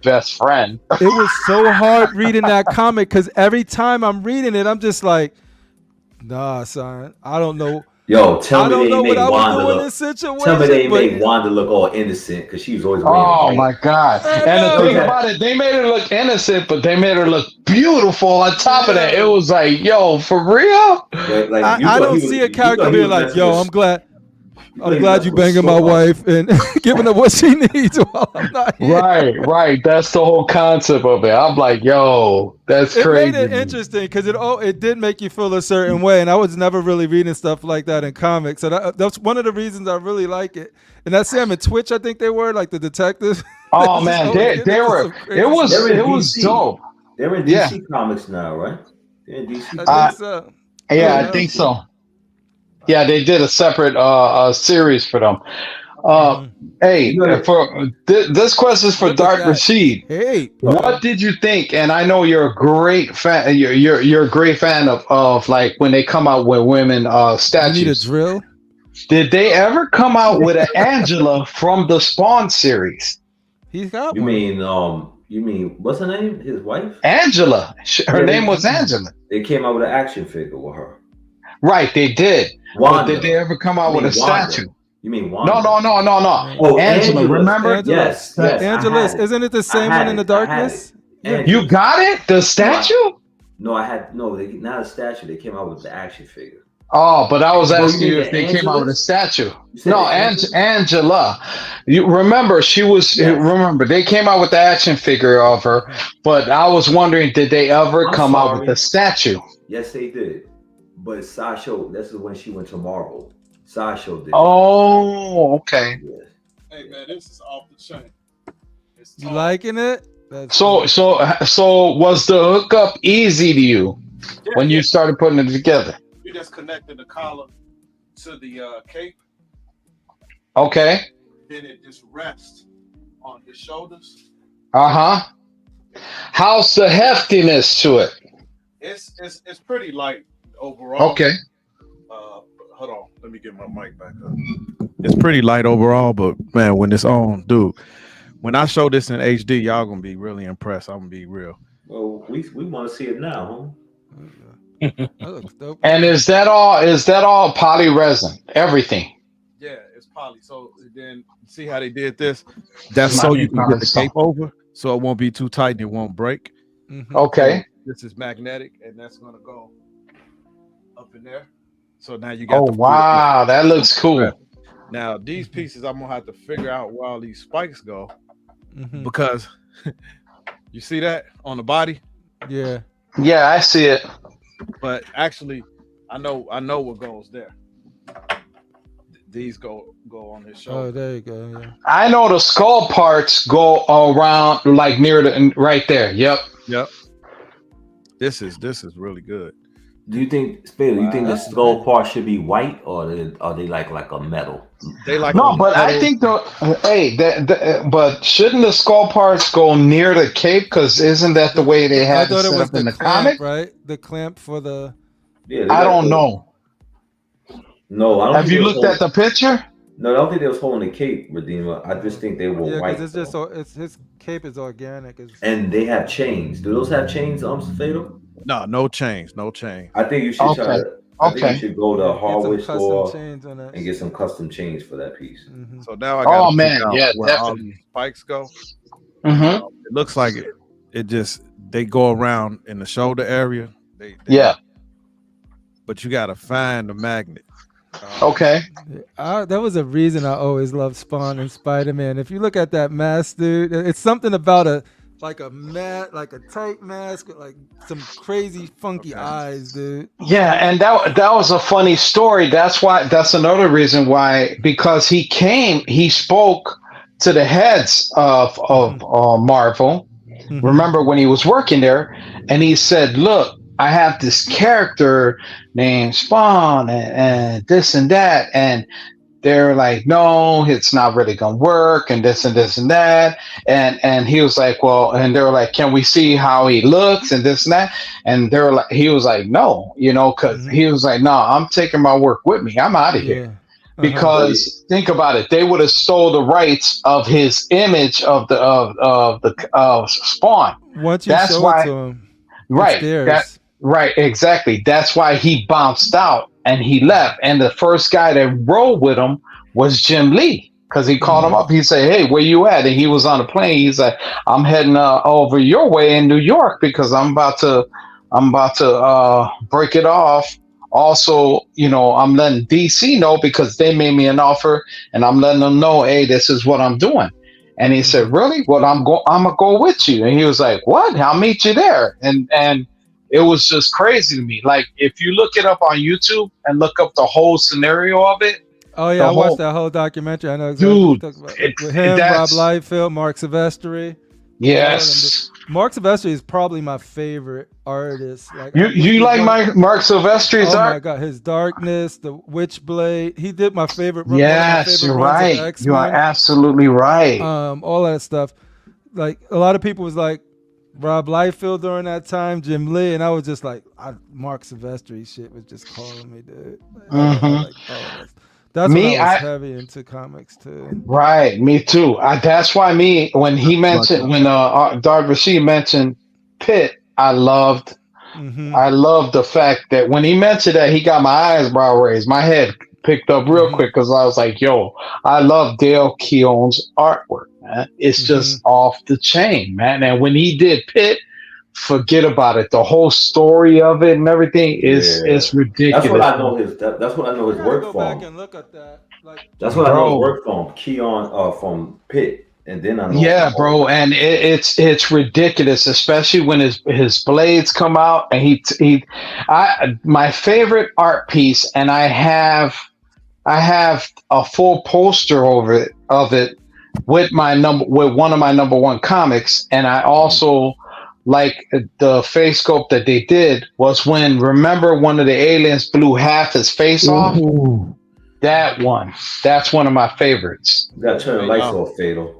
best friend. It was so hard reading that comic because every time I'm reading it, I'm just like, nah, son, I don't know. Yo, tell me they make Wanda look. Tell me they make Wanda look all innocent because she was always. Oh my god! And the thing about it, they made her look innocent, but they made her look beautiful. On top of that, it was like, yo, for real. Like, I don't see a character being like, yo, I'm glad you banging my wife and giving her what she needs while I'm not here. Right. That's the whole concept of it. I'm like, yo, that's crazy. It made it interesting because it did make you feel a certain way, and I was never really reading stuff like that in comics. So that's one of the reasons I really like it. And that's Sam and Twitch, I think they were like the detectives. Oh man, they were. It was dope. They're in DC Comics now, right? They're in DC. I think so. Yeah, I think so. Yeah, they did a separate series for them. Hey, for this question is for Dark Rashid. Hey, what did you think? And I know you're a great fan. You're a great fan of like when they come out with women statues. You need a drill? Did they ever come out with an Angela from the Spawn series? He's got You one. mean what's her name? His wife? Angela. Her name was Angela. They came out with an action figure with her. Right, they did. Wanda. But did they ever come out with a statue? You mean Wanda? No. Oh, Angela, remember? Yes. Angela's. Isn't it the same one in the darkness? You got it? The statue? No, I had not a statue. They came out with the action figure. Oh, but I was asking you if they came out with a statue. No, Angela. You remember she was. Yes. Remember they came out with the action figure of her, but I was wondering, did they ever come out with a statue? Yes, they did. But Sideshow, this is when she went to Marvel. Sideshow did. Oh, okay. Yes. Hey man, this is off the chain. You liking it? So was the hookup easy to you when you started putting it together? You just connected the collar to the cape. Okay. Then it just rests on his shoulders. How's the heftiness to it? It's pretty light overall. Okay. Hold on, let me get my mic back up. It's pretty light overall, but man, when it's on, dude, when I show this in HD, y'all gonna be really impressed. I'm gonna be real. Well, we want to see it now, That looks dope. And is that all poly resin? Everything. Yeah, it's poly. So then see how they did this? That's so you can get the cape over, so it won't be too tight and it won't break. Mm-hmm. Okay. So this is magnetic, and that's gonna go up in there. So now you got. Oh wow, that looks cool. Now these pieces, I'm gonna have to figure out where all these spikes go, because you see that on the body. Yeah. Yeah, I see it. But actually, I know what goes there. These go on his shoulder. Oh, there you go. Yeah. I know the skull parts go around like near the right there. Yep. This is really good. Do you think, Spader? You think the skull part should be white, or are they like a metal? They like no, but metal. I think but shouldn't the skull parts go near the cape? Because isn't that the way they had it set up in the comic? Right, the clamp for the. Yeah, I don't know. No, I don't. Have you looked at the picture? No, I don't think they was holding the cape, Redeemer. I just think they were white. It's just his cape is organic. And they have chains. Do those have chains, Fatal? No chains. I think you should try to. I think you should go to a hardware store and get some custom chains for that piece. Mm-hmm. So now I got definitely. all these spikes go. Mm-hmm. It looks like it just they go around in the shoulder area. Yeah. But you gotta find the magnet. Okay. That was a reason I always loved Spawn and Spider-Man. If you look at that mask, dude, it's something about a tight mask with like some crazy funky eyes, dude. Yeah, and that was a funny story. That's another reason why, because he spoke to the heads of Marvel. Mm-hmm. Remember when he was working there, and he said, "Look, I have this character named Spawn and this and that, and they're like, no, it's not really gonna work, and this and this and that, and he was like, well, and they were like, can we see how he looks and this and that, and they were like, he was like, no, because he was like, no, I'm taking my work with me, I'm out of here. Because think about it, they would have stole the rights of his image of the Spawn. Once you show it to him, right? Right, exactly. That's why he bounced out and he left. And the first guy that rode with him was Jim Lee, because he called him up. He said, "Hey, where you at?" And he was on the plane. He's like, "I'm heading over your way in New York because I'm about to break it off. Also, I'm letting DC know because they made me an offer, and I'm letting them know, hey, this is what I'm doing." And he said, "Really? Well, I'm gonna go with you." And he was like, "What? I'll meet you there." And it was just crazy to me. Like, if you look it up on YouTube and look up the whole scenario of it. Oh yeah, I watched that whole documentary. I know exactly what you're talking about. With him, Rob Liefeld, Mark Silvestri. Yes. Mark Silvestri is probably my favorite artist. Like, you like Mark Silvestri's art? Oh my God, his Darkness, the Witchblade. He did my favorite. Yes, you're right. You are absolutely right. All that stuff. Like, a lot of people was like Rob Liefeld during that time, Jim Lee, and I was just like, Mark Silvestri shit was just calling me, dude. That's when I was heavy into comics too. Right, me too. That's why when he mentioned, when Dark Rashid mentioned Pitt, I loved the fact that when he mentioned that, he got my eyebrow raised. My head picked up real quick because I was like, yo, I love Dale Keown's artwork, man. It's just off the chain, man. And when he did Pitt, forget about it. The whole story of it and everything is ridiculous. That's what I know his work from. Go back and look at that. That's what I know his work from. Keon from Pitt. And then I know. Yeah, bro, and it's ridiculous, especially when his blades come out, and my favorite art piece, and I have a full poster of it with one of my number one comics, and I also like the face sculpt that they did was remember one of the aliens blew half his face off. That's one of my favorites. You gotta turn the lights off, Fatal.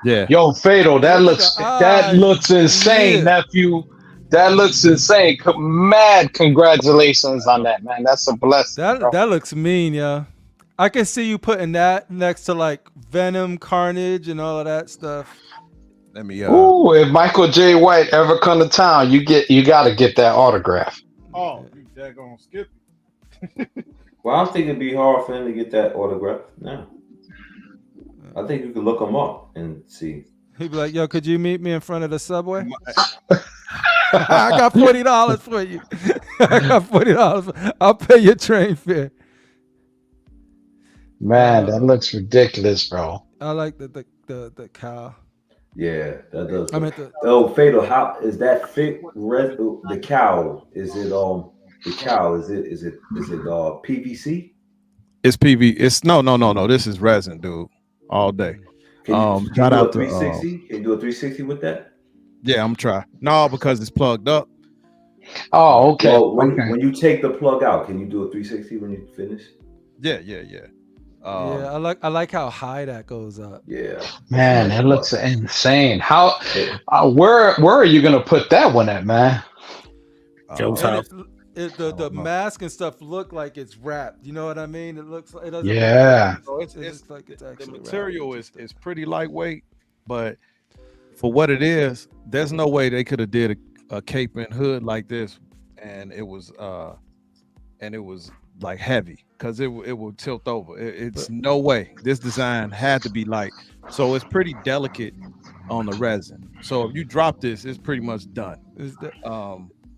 Yeah. Yo, Fatal, that looks insane, nephew. That looks insane. Mad congratulations on that, man. That's a blessing. That looks mean, yeah. I can see you putting that next to like Venom, Carnage, and all of that stuff. Let me. Ooh, if Michael J. White ever come to town, you gotta get that autograph. Oh, you daggone skip. Well, I don't think it'd be hard for him to get that autograph. No. I think you could look him up and see. He'd be like, yo, could you meet me in front of the subway? I got $40 for you. I got $40. I'll pay your train fare. Man, that looks ridiculous, bro. I like the cow. Yeah, that does. Fatal. How is that fit? The cow? Is it the cow? Is it PVC? It's PV. It's no. This is resin, dude. All day. Can you do a 360? Can you do a 360 with that? Yeah, I'm trying. No, because it's plugged up. Oh, okay. Well, when you take the plug out, can you do a 360 when you finish? Yeah. I like how high that goes up. Yeah. Man, that looks insane. How? Where are you gonna put that one at, man? Joe's house. The mask and stuff look like it's wrapped. You know what I mean? It looks like it doesn't. Yeah. It's like it's actually the material is pretty lightweight, but for what it is, there's no way they could have did a cape and hood like this, and it was like heavy because it will tilt over. It's no way. This design had to be light, so it's pretty delicate on the resin. So if you drop this, it's pretty much done.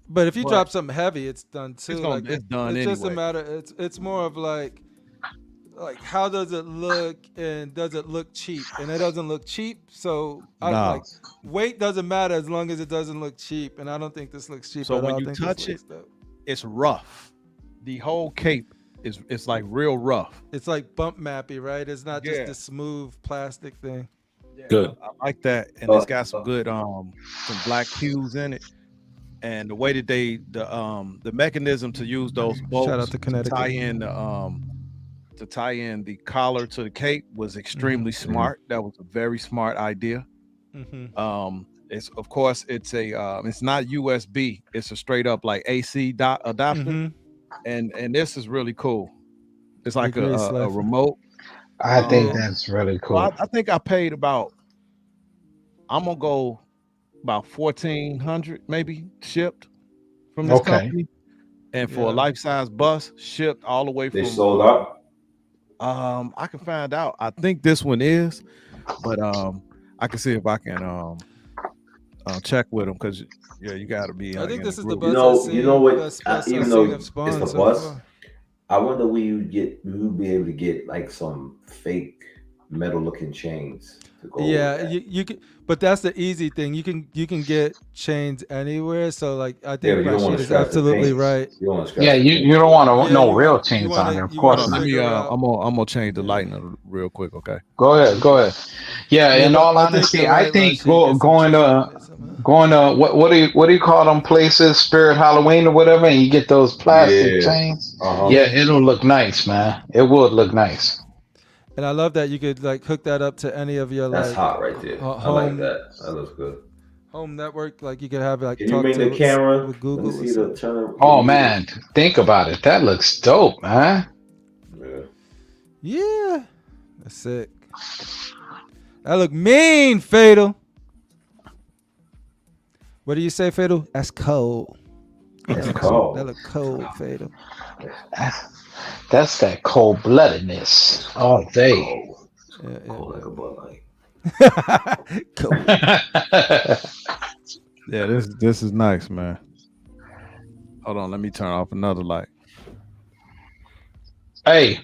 But if you drop something heavy, it's done too. It's done It's anyway. just a matter. It's more of like how does it look, and does it look cheap? And it doesn't look cheap. So weight doesn't matter as long as it doesn't look cheap. And I don't think this looks cheap. So when you touch it, it's rough. The whole cape it's like real rough. It's like bump mappy, right? It's not just a smooth plastic thing. Good. I like that, and it's got some good some black hues in it. and the way that the mechanism to use those Shout out bolts to to tie Connecticut. in the collar to the cape was extremely smart. That was a very smart idea. It's of course it's not USB. It's a straight up like AC adapter, and this is really cool. It's like a remote. I think that's really cool. Well, I think I paid about. I'm gonna go about 1,400 maybe shipped from this company, and for a life size bus shipped all the way from. They sold out. I can find out. I think this one is, but I can see if I can check with them because you got to be. I think this is the group. bus. You know what? Even though it's the bus, I wonder we would be able to get like some fake metal looking chains. To go you can, but that's the easy thing. You can get chains anywhere. So like I think Rashid is absolutely right. You don't want to no real chains on there, of course. Let me. I'm gonna change the lighting real quick. Okay. Go ahead. Yeah. In all honesty, I think going to what do you call them places? Spirit Halloween or whatever, and you get those plastic chains. Yeah, it'll look nice, man. It would look nice. And I love that you could like hook that up to any of your That's hot right there. I like that. That looks good. Home network, like you could have like. Can you bring the camera with Google? Oh man, think about it. That looks dope, man. Yeah, that's sick. That look mean, Fatal. What do you say, Fatal? That's cold. That's cold. That look cold, Fatal. That's that cold-bloodedness all day. Cold like a Bud Light. Cold. Yeah, this is nice, man. Hold on, let me turn off another light. Hey,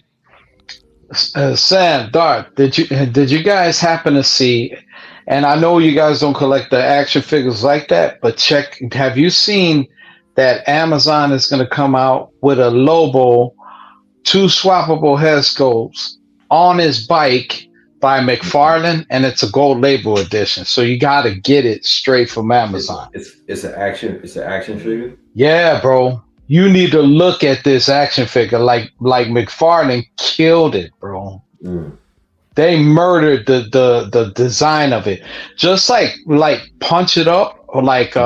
Sam, Dart, did you guys happen to see? And I know you guys don't collect the action figures like that, but have you seen that Amazon is going to come out with a Lobo 2 swappable head sculpts on his bike by McFarlane, and it's a gold label edition. So you got to get it straight from Amazon. It's an action figure. Yeah, bro. You need to look at this action figure. Like McFarlane killed it, bro. They murdered the design of it. Just like Punch It Up or like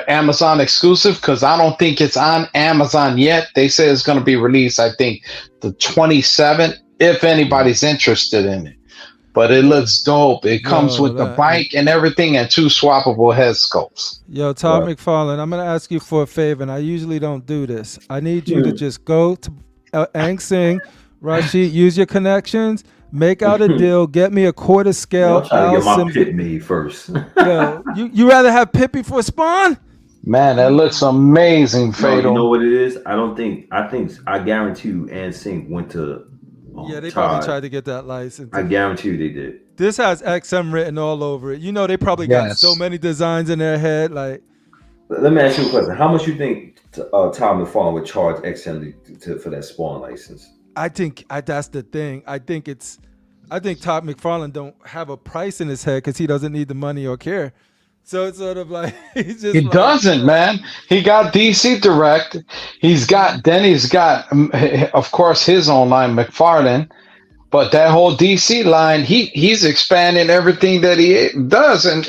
Amazon exclusive, because I don't think it's on Amazon yet. They say it's going to be released, I think, the 27th, if anybody's interested in it. But it looks dope. It comes with the bike and everything and 2 swappable head sculpts. Yo, Todd McFarlane, I'm going to ask you for a favor, and I usually don't do this. I need you to just go to Ang Sing, Rashid, use your connections, make out a deal, get me a quarter scale. I'm trying to get my pit made first. Yo, you rather have Pit before Spawn? Man, that looks amazing, Fatal. No, you know what it is? I guarantee you Ang Sing went to they probably tried to get that license. I guarantee you they did. This has XM written all over it. You know, they probably got so many designs in their head. Like, let me ask you a question. How much you think Todd McFarlane would charge XM for that Spawn license? I think that's the thing. I think Todd McFarlane don't have a price in his head because he doesn't need the money or care. So it's sort of like he doesn't, man. He got DC Direct. He's got, of course, his own line, McFarlane. But that whole DC line, he's expanding everything that he does, and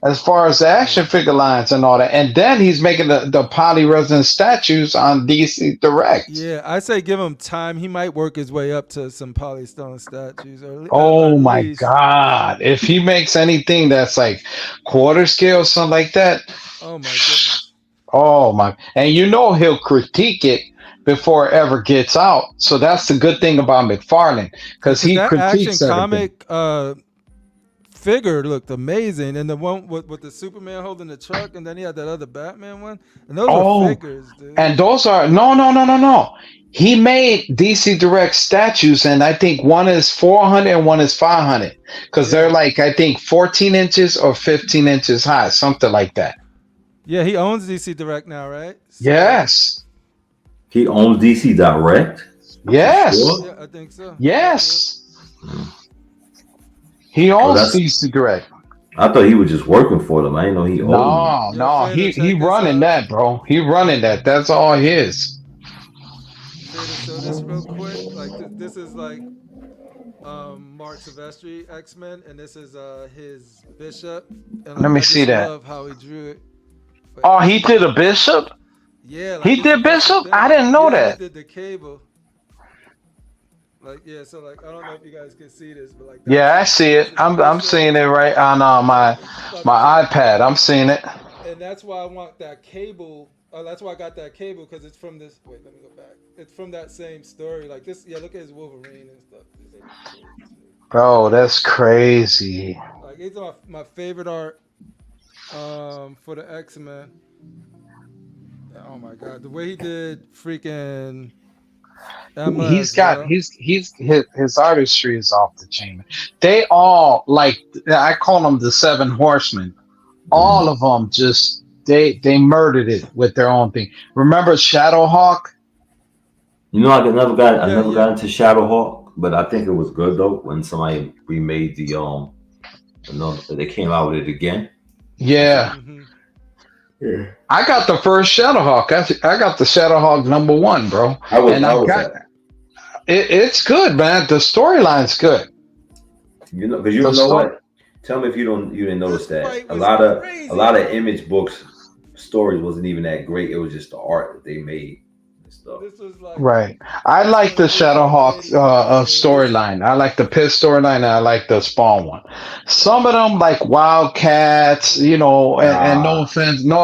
as far as the action figure lines and all that, and then he's making the poly-resin statues on DC Direct. Yeah, I say give him time. He might work his way up to some polystone statues. Oh my God! If he makes anything that's like quarter scale, something like that. Oh my goodness. Oh my! And you know he'll critique it before it ever gets out. So that's the good thing about McFarlane, because he critiques action comic figure looked amazing, and the one with the Superman holding the truck, and then he had that other Batman one, and those are figures, dude. And those are no. He made DC Direct statues, and I think one is 400 and one is 500, because they're like, I think 14 inches or 15 inches high, something like that. Yeah, he owns DC Direct now, right? So, yes. He owns DC Direct? Yes. Sure? Yeah, I think so. Yes. He owns DC Direct. I thought he was just working for them. I didn't know he owed them. No, Fader, he check this running out. that, bro. He running that. That's all his. Fader, show this real quick. Like this is like Mark Silvestri X-Men, and this is his Bishop, and Let like me I see just that. love how he drew it. But Oh, he did a Bishop. yeah, like He this did is that's the Bishop. thing. I didn't know Yeah, he that. did the Cable. Like yeah, so like I don't know if you guys can see this, but like Yeah, I that's see this it. is I'm Bishop. seeing it right on About to my check. iPad. I'm seeing it. And that's why I want that Cable. That's why I got that Cable because it's from this. Wait, let me go back. It's from that same story. Like this. Yeah, look at his Wolverine and stuff. This is cool, too. Bro, that's crazy. Like it's my favorite art for the X-Men. Oh my god, the way he did freaking Emma He's as got well. his artistry is off the chain. They all like I call them the seven horsemen. All of them just they murdered it with their own thing. Remember Shadowhawk? You know, I never Yeah, got into Shadowhawk, but I think it was good though when somebody remade the they came out with it again. Yeah. Mm-hmm. Yeah. I got the first Shadowhawk. I got the Shadowhawk #1, bro. I And I was got that. it's good, man. The storyline's good. You know, because you The know sto- what? Tell me if you didn't notice This that fight a was lot of crazy, a lot of bro. Image books stories wasn't even that great. It was just the art that they made and stuff. This was like Right. I this like one the was like Shadowhawk 80 pages. storyline. I like the Piss storyline and I like the Spawn one. Some of them like Wildcats, and Nah, no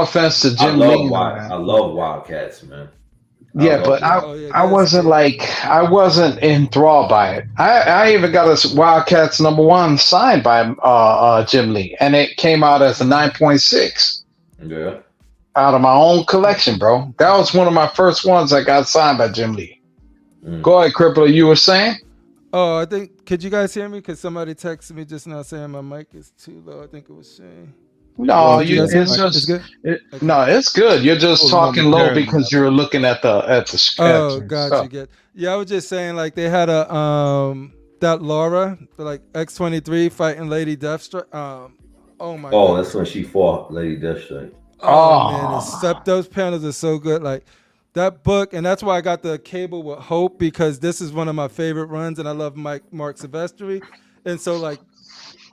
offense to Jim Lee and all that. I love Wildcats, man. I Yeah, love but Wild. Oh yeah, I that's wasn't good. I wasn't enthralled by it. I even got a Wildcats #1 signed by Jim Lee, and it came out as a 9.6 Yeah. out of my own collection, bro. That was one of my first ones that got signed by Jim Lee. Mm. Go ahead, Crippler. You were saying? Oh, I think. Could you guys hear me? Because somebody texted me just now saying my mic is too low. I think it was Shane. No, Did you guys hear me? it's It's just good. Okay. no, it's good. You're just Oh, talking low momentarily. because you're looking at the Oh, your got you. stuff. Get. Yeah, I was just saying like they had a that Laura like X-23 fighting Lady Deathstroke. Oh my Oh, god. that's when she fought Lady Deathstrike. Oh man, Oh, those panels are so good. Like that book, and that's why I got the Cable with Hope because this is one of my favorite runs, and I love Mark Silvestri, and so like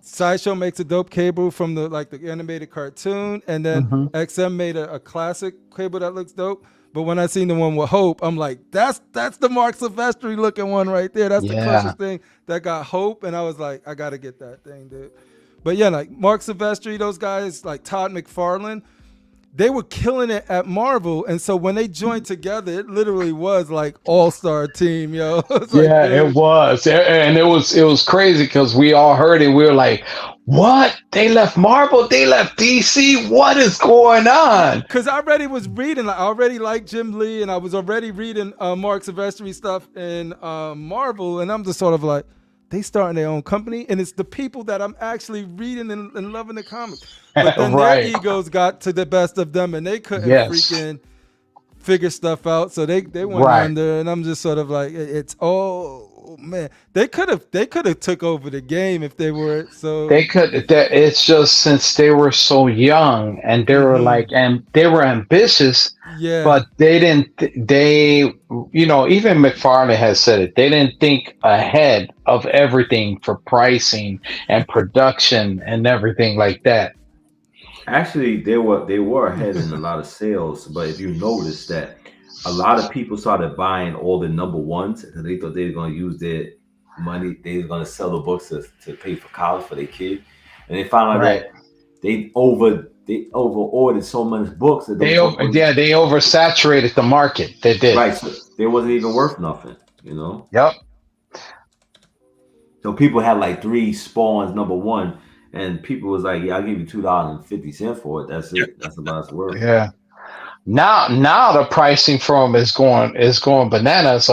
Sideshow makes a dope Cable from the animated cartoon, and then hmm XM made a classic Cable that looks dope. But when I seen the one with Hope, I'm like, that's the Mark Silvestri looking one right there. That's the yeah. closest thing that got Hope, and I was like, I gotta get that thing, dude. But yeah, like Mark Silvestri, those guys like Todd McFarlane, they were killing it at Marvel, and so when they joined together, it literally was like all-star team, yo. It's like, Yeah, it dude, was, and it was crazy because we all heard it. We were like, "What? They left Marvel? They left DC? What is going on?" because I already was reading, like, I already liked Jim Lee, and I was already reading Mark Silvestri stuff in Marvel, and I'm just sort of like, they starting their own company, and it's the people that I'm actually reading and loving the comics. But then their Right? egos got to the best of them, and they couldn't Yes. freaking figure stuff out, so they went Right. under, and I'm just sort of like, it's man, they could have took over the game if they were so. They could. That it's just since they were so young and they were Mhm. and they were ambitious, Yeah, but they didn't. Even McFarlane has said it. They didn't think ahead of everything for pricing and production and everything like that. Actually, they were ahead in a lot of sales, but if you notice that a lot of people started buying all the #1s because they thought they were going to use their money, they were going to sell the books to pay for college for their kid, and they found out Right. that they over ordered so many books that those books wasn't, They oversaturated the market. They did. right, so they wasn't even worth nothing, you know. Yep. So people had like 3 Spawns #1, and people was like, "Yeah, I'll give you $2.50 for it. That's it. That's about its worth." Yeah. Now the pricing for them is going bananas.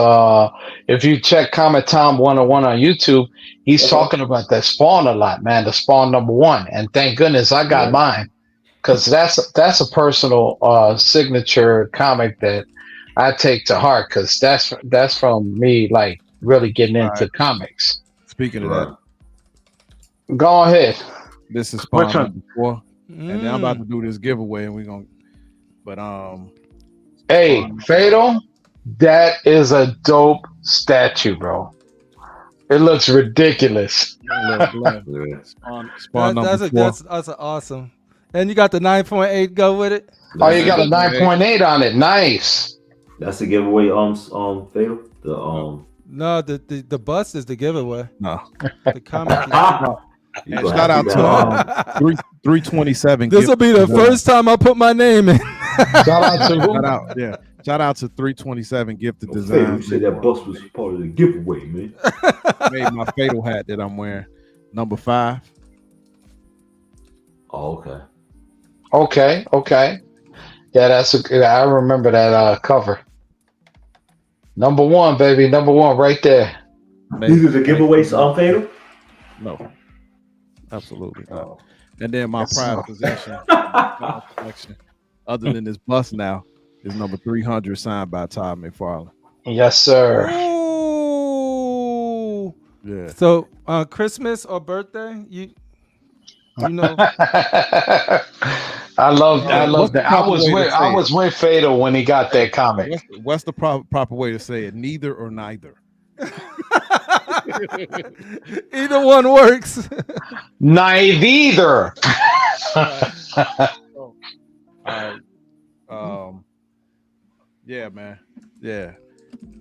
If you check Comic Tom 101 on YouTube, he's Okay. talking about that Spawn a lot, man. The Spawn #1, and thank goodness I got Yeah. mine because that's a personal signature comic that I take to heart because that's from me like really getting All into right. comics. Speaking of Right. that, Go ahead. This is Which spawn one? number 4, and then I'm about to do this giveaway, and we're gonna. But Hey, spawn, Fatal, that is a dope statue, bro. It looks ridiculous. look, Glenn, Yeah. spawn number 4. That's awesome. And you got the 9.8 go with it. Oh, you got a 9.8. 9.8 on it. Nice. That's the giveaway. Fatal. No, the bust is the giveaway. No. The comic. You And gonna shout have out to to 327. This will be the first time I put my name in. Shout out to who? Shout out to 327 Gifted Fatal, Design. you said that bus was part of the giveaway, man. Made my Fatal hat that I'm wearing. Number 5. Oh, okay. Okay. Yeah, I remember that cover. Number 1, baby. Number 1 right there. These are the giveaways on Fatal? No. Absolutely not. And then my pride possession, collection, other than this bust now, is number 300 signed by Todd McFarlane. Yes, sir. Ooh. Yeah. So Christmas or birthday, you know. I love What's the that. proper way to say I was with Fatal when he got that comic. What's the proper way to say it? Neither or neither. Either one works. Neither. Yeah, man. Yeah.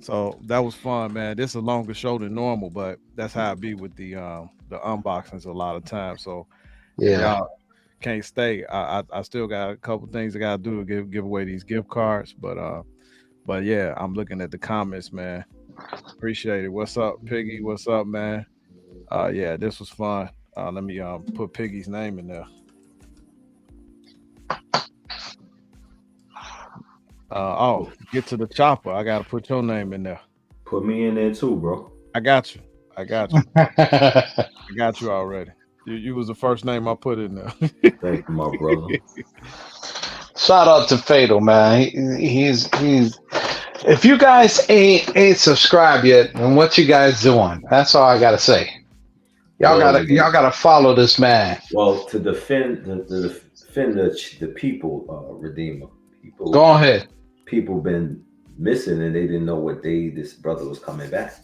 So that was fun, man. This is a longer show than normal, but that's how it be with the unboxings a lot of times. So y'all can't stay. I still got a couple things I gotta do to give away these gift cards, but yeah, I'm looking at the comments, man. Appreciate it. What's up, Piggy? What's up, man? Yeah, this was fun. Let me put Piggy's name in there. Get to the chopper. I gotta put your name in there. Put me in there too, bro. I got you. I got you already. You was the first name I put in there. Thank you, my brother. Shout out to Fatal, man. He's if you guys ain't subscribed yet, then what you guys doing? That's all I gotta say. Y'all gotta follow this man. Well, to defend the people, Redeemer. People, go ahead. People been missing and they didn't know what day this brother was coming back.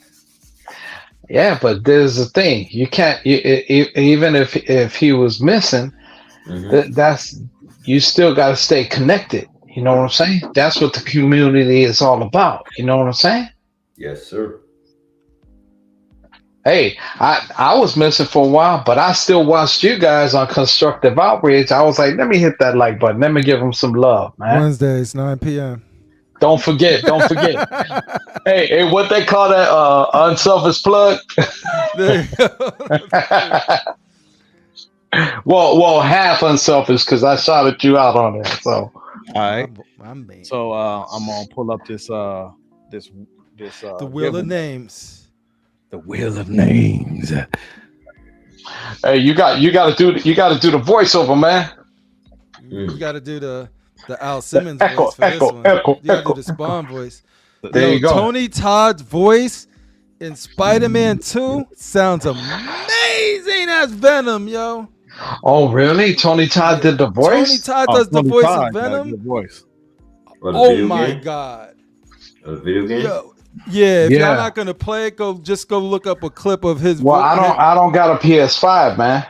Yeah, but there's a thing. You can't even if he was missing, that's you still got to stay connected. You know what I'm saying? That's what the community is all about. You know what I'm saying? Yes, sir. Hey, I was missing for a while, but I still watched you guys on Constructive Outrage. I was like, let me hit that like button. Let me give them some love, man. Wednesdays, 9 p.m. Don't forget. hey, what they call that unselfish plug? There you go. well, half unselfish because I shouted you out on it. So, all right. So I'm gonna pull up this the wheel of names. The wheel of names. Hey, you got to do the voiceover, man. You got to do the Al Simmons voice for this one. You got to do the Spawn voice. There you go. Tony Todd's voice in Spider-Man 2 sounds amazing as Venom, yo. Oh, really? Tony Todd did the voice? Tony Todd does the voice of Venom? Oh, my God. A video game? Yo, yeah, if y'all not going to play it, go look up a clip of his voice. Well, I don't got a PS5, man.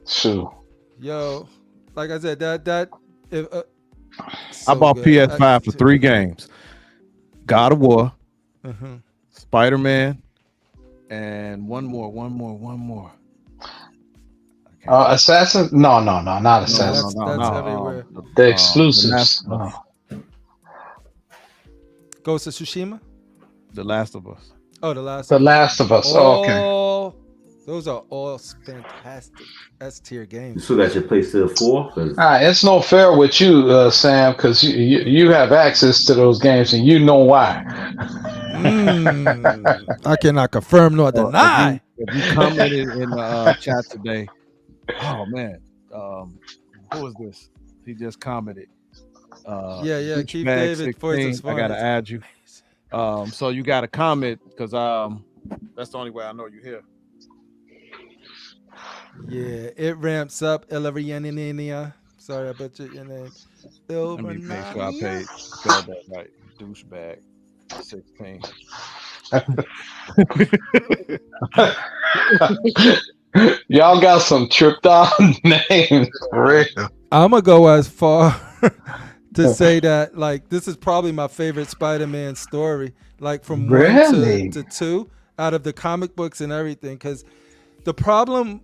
Shoot. Yo, like I said, I bought PS5 for 3 games. God of War, Spider-Man, and one more. Assassin? No, not Assassin. That's everywhere. The exclusives. Ghost of Tsushima? The Last of Us. Oh, The Last of Us. Oh, okay. Those are all fantastic S-tier games. You still got your PlayStation 4? It's no fair with you, Sam, because you have access to those games and you know why. I cannot confirm nor deny. If you commented in the chat today, oh man, who is this? He just commented. Yeah, Keith David, Voice of I gotta add you. So you got to comment because that's the only way I know you're here. Yeah, it ramps up. Illyria. Sorry, I butchered your name. Let me make sure I spelled that right. Douchebag 16. Y'all got some tripped out names for real. I'm gonna go as far to say that like this is probably my favorite Spider-Man story, like from Really? 1 to 2 out of the comic books and everything. Because the problem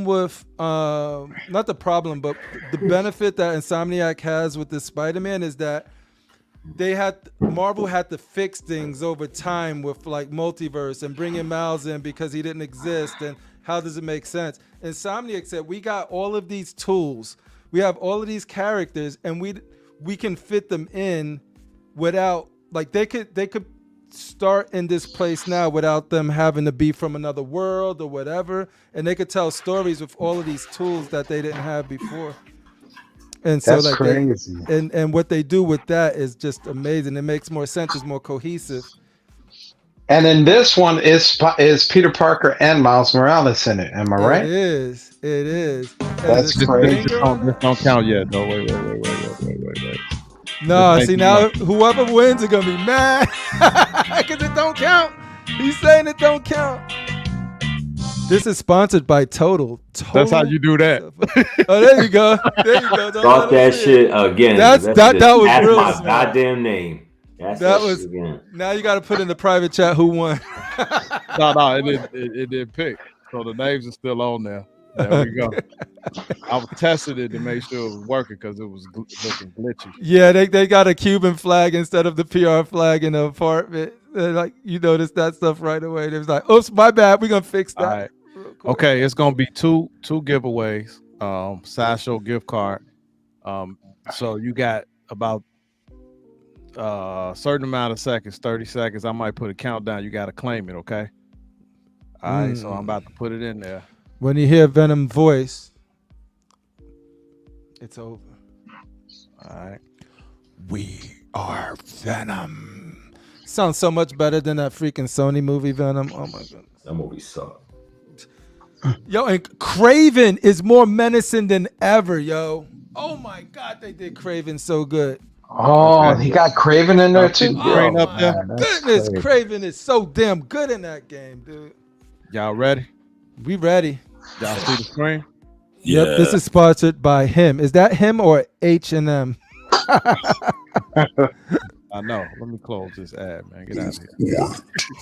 with not the problem, but the benefit that Insomniac has with this Spider-Man is that Marvel had to fix things over time with like multiverse and bringing Miles in because he didn't exist, and how does it make sense? Insomniac said we got all of these tools, we have all of these characters, and we can fit them in without like they could start in this place now without them having to be from another world or whatever, and they could tell stories with all of these tools that they didn't have before. And so That's like crazy. and what they do with that is just amazing. It makes more sense. It's more cohesive. And in this one is Peter Parker and Miles Morales in it. Am I right? It is. It is. That's crazy. This don't count yet, though. Wait. No, This see ain't now enough. whoever wins are gonna be mad because it don't count. He's saying it don't count. This is sponsored by Total. That's how you do that. Oh, there you go. There you go. Don't Start let that him see shit it. again. That was That's really my smart. goddamn name. That's That that was shit again. now you got to put in the private chat who won. No, it didn't pick. So the names are still on there. There we go. I was testing it to make sure it was working because it was looking glitchy. Yeah, they got a Cuban flag instead of the PR flag in the apartment. They're like, you noticed that stuff right away. They was like, oops, my bad. We're gonna fix that. All right. Okay, it's gonna be two giveaways. Sideshow gift card. So you got about a certain amount of seconds, 30 seconds. I might put a countdown. You got to claim it, okay? All right, so I'm about to put it in there. When you hear Venom voice, it's over. All right. We are Venom. Sounds so much better than that freaking Sony movie Venom. Oh my goodness. That movie sucked. Yo, and Craven is more menacing than ever, yo. Oh my God, they did Craven so good. Oh, he got Craven in there too. Craven up there. man, that's Goodness, crazy. Craven is so damn good in that game, dude. Y'all ready? We ready. Y'all see the screen? Yeah. Yep, this is sponsored by him. Is that him or H&M? I know. Let me close this ad, man. Get out of here.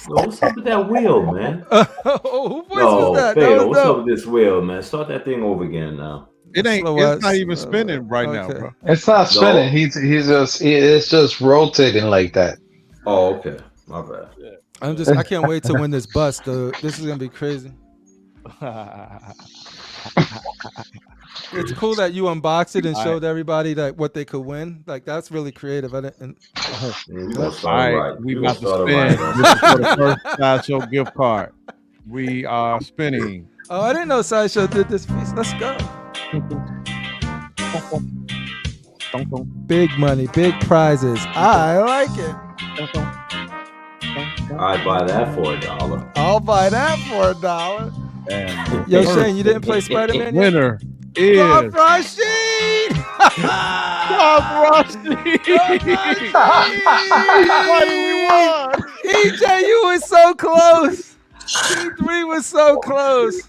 What's up with that wheel, man? Who voice was that? That Fado, was what's up dope. with this wheel, man? Start that thing over again now. It ain't. Slow It's ass, not even spinning right now, okay. bro. It's not spinning. It's just rotating like that. Oh, okay. My bad. I can't wait to win this bus, dude. This is gonna be crazy. It's cool that you unboxed it and showed everybody that what they could win. Like that's really creative. I didn't. Yeah, we gonna All start right, right. we We gonna about to start spin. right. This is for the first Sideshow gift card. We are spinning. Oh, I didn't know Sideshow did this piece. Let's go. Big money, big prizes. I like it. I'd buy that for $1. I'll buy that for $1. And Yo, Shane, you didn't play Spider-Man yet? winner is Bob Rashid! Bob Rashid. We won. EJ, you were so close. T3 was so close.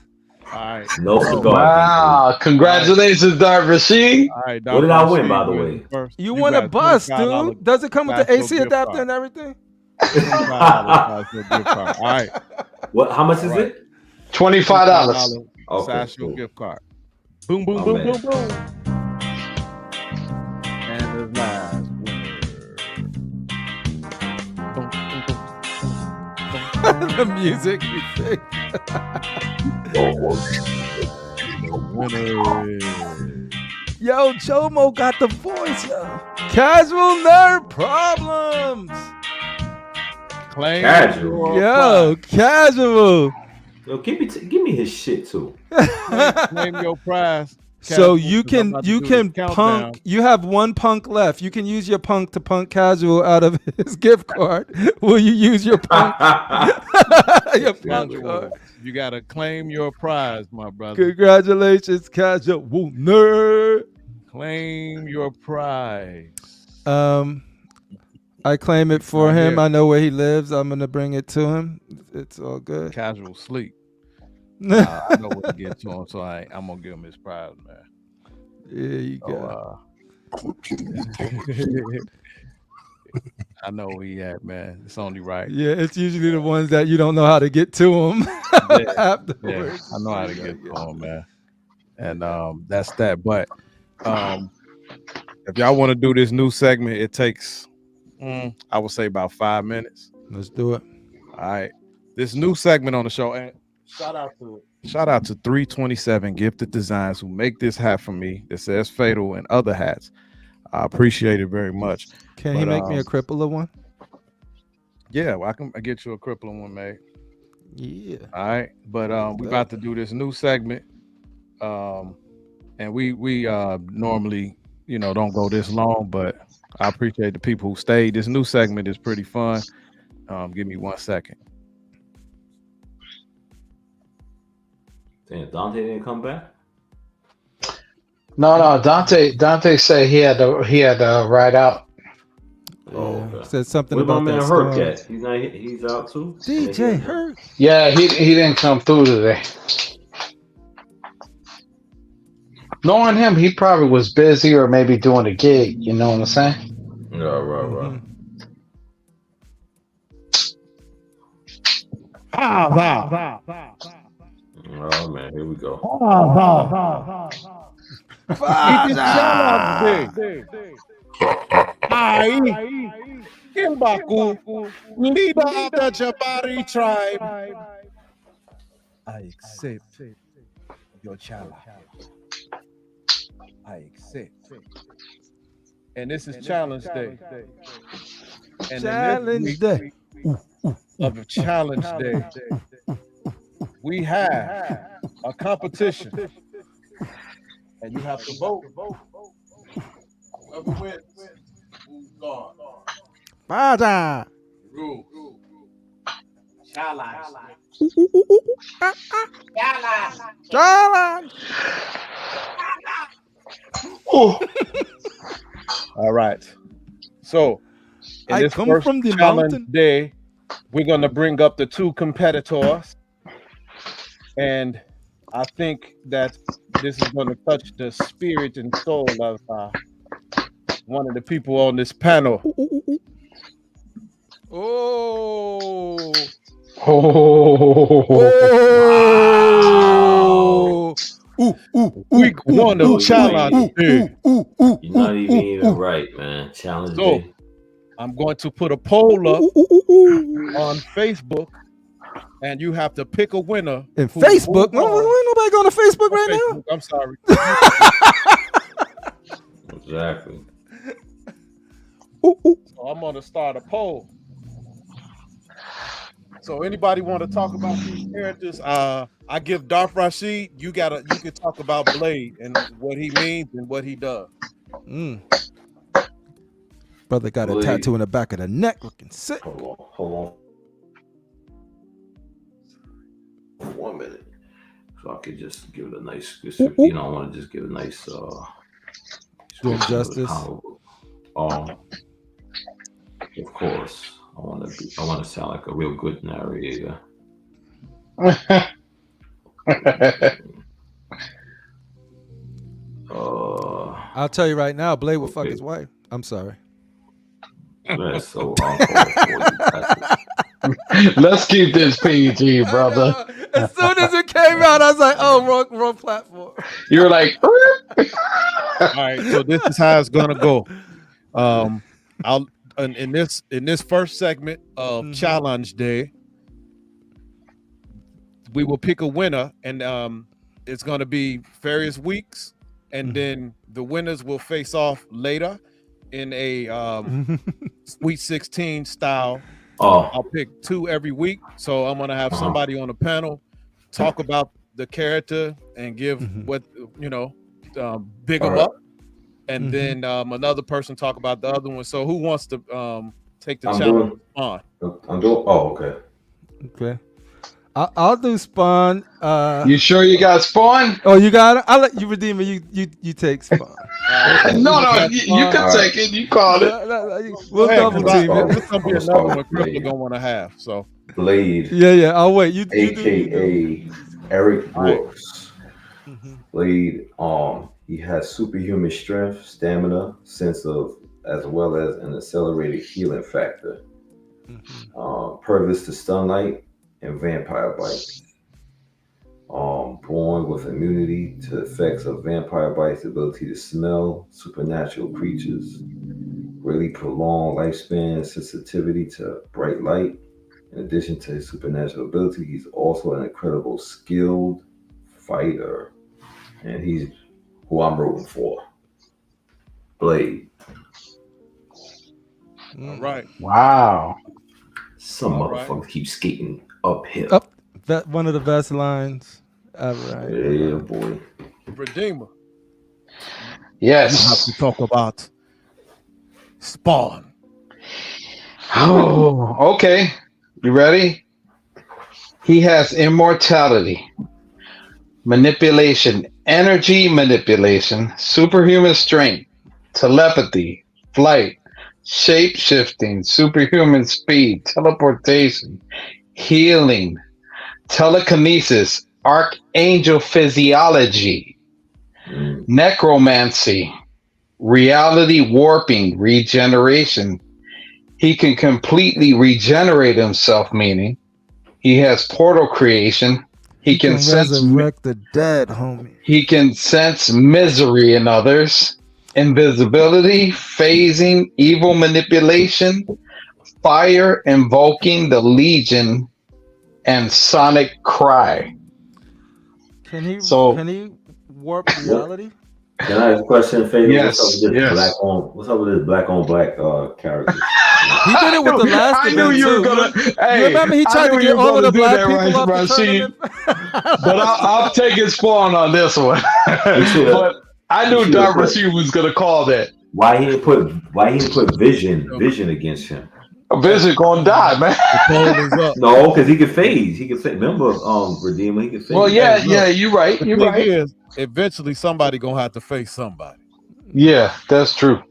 All right. No cigar. Wow! Congratulations, Dark Rashid. All right. What did I win, by the way? First. You won a got bus, $25 dude. Does it come with the Sideshow AC gift adapter card. and everything? $25 Sideshow gift card. All right. What? How much is All right. it? $25. Okay, Sideshow cool. gift card. Boom, boom, Oh, boom, man. boom, boom. And there's live winner. The music you picked. Winner is Yo, Jomo got the voice, yo. Casual nerd problems. Claim Casual. your Yo, casual. Yo, give me his shit too. prize. Claim your prize. So casual, you 'cause I'm can about to you do can this countdown. punk. You have one punk left. You can use your punk to punk casual out of his gift card. Will you use your punk? Your punk Casual, card. you gotta claim your prize, my brother. Congratulations, casual nerd. Claim your prize. I claim it for Right him. here. I know where he lives. I'm gonna bring it to him. It's all good. Casual sleep. I know what to get to him, so I'm gonna give him his prize, man. There you go. I know where he at, man. It's only right. Yeah, it's usually the ones that you don't know how to get to him afterwards. Yeah, I know how to get to him, man. And that's that. But if y'all want to do this new segment, it takes I would say about 5 minutes. Let's do it. All right. This new segment on the show, and shout out to 327 Gifted Designs who make this hat for me that says Fatal and other hats. I appreciate it very much. Can he make me a crippler one? Yeah, well, I can get you a crippling one made. Yeah. All right. But we about to do this new segment. And we normally, don't go this long, but I appreciate the people who stayed. This new segment is pretty fun. Give me 1 second. Damn, Dante didn't come back? No. Dante said he had to ride out. Oh, okay. Said something What about my man that Herc storm. at? He's out too? DJ Herc. Yeah, he didn't come through today. Knowing him, he probably was busy or maybe doing a gig. You know what I'm saying? Yeah, right. Oh man, here we go. Kimbaku, leader of the Jabari tribe. I accept your challenge. I accept. And this is Challenge Day. And Challenge Day. Of Challenge Day, we have a competition. And you have to vote. Whoever wins, who's gone. Bada. Rule. Challenge. Challenge. All right. So, in I this come first from the challenge mountain. day, we're going to bring up the two competitors. And I think that this is going to touch the spirit and soul of one of the people on this panel. Oh. We won the challenge day. You're not even right, man. Challenge day. I'm going to put a poll up on Facebook, and you have to pick a winner. In Facebook? No, ain't nobody going to Facebook right now. I'm sorry. Exactly. So I'm going to start a poll. So anybody want to talk about these characters? I give Darth Rashid. You can talk about Blade and what he means and what he does. Brother got a tattoo in the back of the neck, looking sick. Hold on. 1 minute. So I could just give it a nice, I want to just give a nice do him justice. Of course. I want to sound like a real good narrator. I'll tell you right now, Blade will fuck his wife. I'm sorry. That's so Let's keep this PG, brother. As soon as it came out, I was like, "Oh, wrong platform." You were like, "All right." So this is how it's gonna go. I'll in this first segment of Challenge Day, we will pick a winner, and it's gonna be various weeks, and then the winners will face off later in a Sweet 16 style. I'll pick 2 every week. So I'm gonna have somebody on the panel talk about the character and give what big All them right. up, and then another person talk about the other one. So who wants to take the I'm challenge? doing. On. I'm doing. Oh, okay. Okay. I'll do Spawn. You sure you got Spawn? Oh, you got it. I'll let you, Redeemer. You take Spawn. No, you can All take it. You called it. We'll Go ahead, double 'cause team it. this gonna be I'm gonna another start one with Chris Blade. is gonna want to have. So Blade, Yeah. I'll wait. You do. aka Eric All right. Brooks. Blade, he has superhuman strength, stamina, sense of, as well as an accelerated healing factor. Pervious to sunlight and vampire bites. Born with immunity to effects of vampire bites, ability to smell supernatural creatures, really prolonged lifespan, sensitivity to bright light. In addition to his supernatural ability, he's also an incredible skilled fighter, and he's who I'm rooting for. Blade. all right. Wow. Some All right. motherfuckers keep skating uphill. Up. That one of the best lines ever. Right? Yeah, boy. Redeemer. Yes. You have to talk about Spawn. Oh, okay. You ready? He has immortality, manipulation, energy manipulation, superhuman strength, telepathy, flight, shape shifting, superhuman speed, teleportation, healing, telekinesis, archangel physiology, necromancy, reality warping, regeneration. He can completely regenerate himself, meaning he has portal creation. He can sense resurrect the dead, homie. he can sense misery in others, invisibility, phasing, evil manipulation, fire invoking the legion, and sonic cry. Can he So- warp reality? Can I ask a question, Faye? Yes, What's up with this yes. what's up with this black on black character? He did it with the last I event knew you were too. gonna. Hey, You remember he I tried to knew get you were all of gonna the do black that, people off the Rashid. tournament? But I'll take his Spawn on this one. But I knew Don Rashid was gonna call that. Why he didn't put Vision against him? Vision gonna die, man. The poll is up. No, because he could phase. He could phase. Remember, Redeemer, he could phase. Well, yeah, you're right. The You're thing right. is, eventually somebody gonna have to face somebody. Yeah, that's true.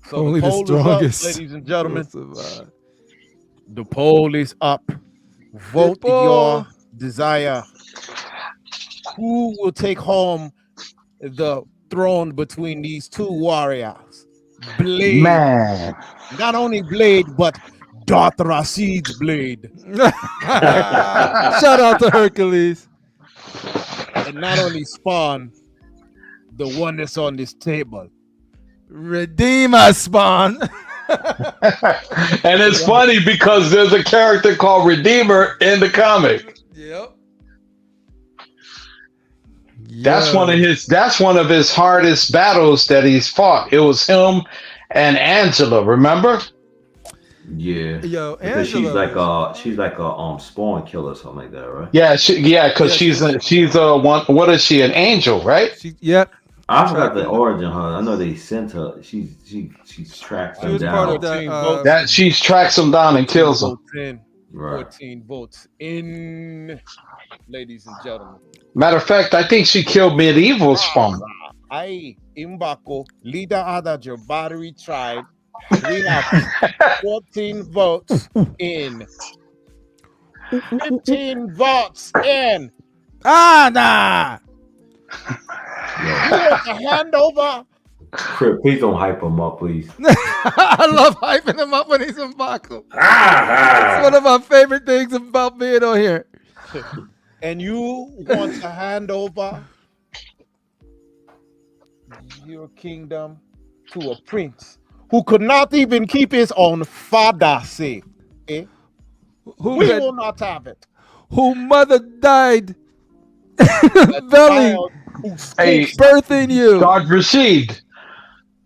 So Only the the poll is strongest up, ladies and gentlemen. will survive. The poll is up. Vote People. your desire. Who will take home the throne between these two warriors? Blade. Man. Not only Blade, but Darth Rashid's blade. Shout out to Hercules. And not only Spawn, the one that's on this table. Redeemer Spawn. And it's funny because there's a character called Redeemer in the comic. Yep. That's one of his hardest battles that he's fought. It was him and Angela, remember? Yeah. Yo, Because Angela. she's like a spawn killer or something like that, right? Yeah, because she's a one. What is she? An angel, right? Yep. I forgot the origin of her. I know they sent her. She tracked She them was down. part of that. That she tracks him down and kills him. 14 votes in, ladies and gentlemen. Matter of fact, I think she killed medieval Spawn. I, Imbako, leader of the Jabari tribe, we have 14 votes in. 15 votes in. Nah. You want to hand over? Crip, please don't hype him up, please. I love hyping him up when he's in Baku. It's one of my favorite things about being on here. And you want to hand over your kingdom to a prince who could not even keep his own father safe. Eh? We will not have it. Who mother died belly Hey, birthing you. Dr. Rashid,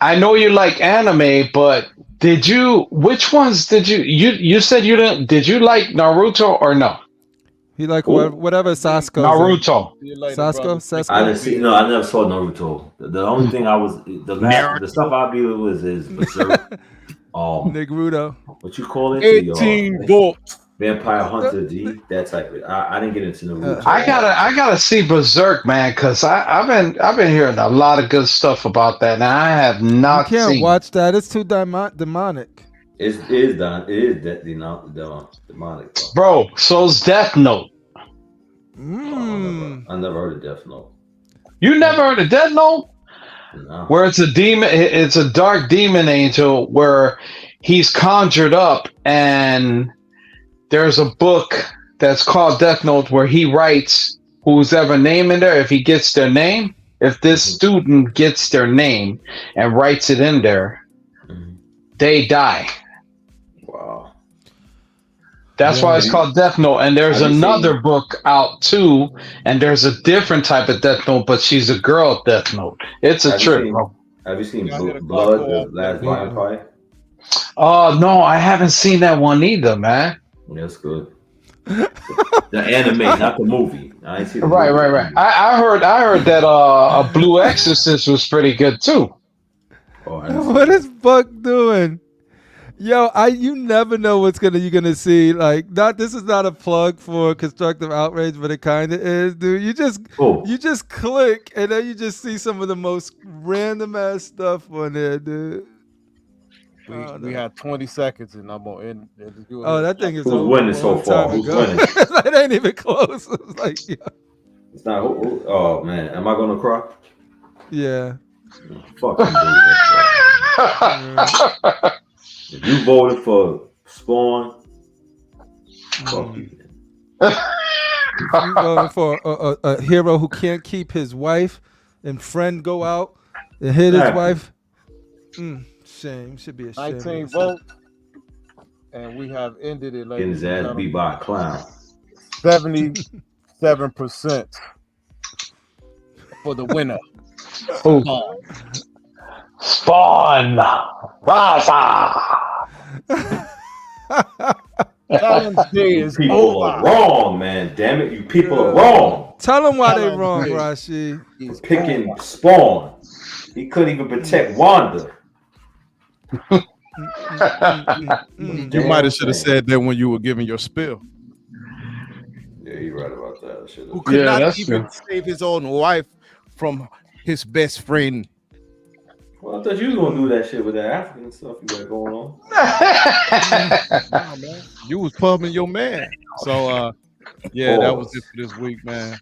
I know you like anime, but which ones did you said you didn't, did you like Naruto or no? He like Who? whatever Sasuke. Naruto. See you later, Sasuke. brother. Sasuke. I didn't see. No, I never saw Naruto. The only thing I was the stuff I be with is Berserk. Nigrudo. What you call it? 18 volts. Vampire Hunter G. That type of. I didn't get into Naruto. I gotta see Berserk, man, because I've been hearing a lot of good stuff about that, and I have not You can't seen. watch that. It's too demonic. It is demonic. Bro, so's Death Note. I never heard of Death Note. You never heard of Death Note? No. Where it's a demon, it's a dark demon angel where he's conjured up, and there's a book that's called Death Note where he writes who's ever name in there. If he gets their name, if this student gets their name and writes it in there, they die. Wow. That's why it's called Death Note. And there's another book out too, and there's a different type of Death Note, but she's a girl Death Note. It's a trip, bro. Have you seen Blood, the Last Vampire? Oh no, I haven't seen that one either, man. That's good. The anime, not the movie. I ain't seen the Right. movie. I heard that a Blue Exorcist was pretty good too. What is Buck doing? Yo, you never know what's you're gonna see. Like, this is not a plug for constructive outrage, but it kind of is, dude. You just click and then you just see some of the most random ass stuff on there, dude. We had 20 seconds and I'm gonna end. That thing is Who's over winning so far? Who's winning? It ain't even close. It's like, yeah. It's not. Oh man, am I gonna cry? Yeah. Fuck you, dude. If you voted for Spawn, fuck you. You voting for a hero who can't keep his wife and friend go out and hit his wife? Shame. Should be a shame. 19 votes. And we have ended it, Getting his ass beat by a clown. 77% for the winner. Spawn. Raza. Challenge Day is People over. are wrong, man. Damn it, you people are wrong. Tell them why they wrong, Rashi. He's picking Spawn. He couldn't even protect Wanda. You might have should have said that when you were giving your spill. Yeah, you're right about that. Who could not even save his own wife from his best friend. Well, I thought you was gonna do that shit with that African stuff you got going on. Nah, man. You was pumping your man. So that was it for this week, man.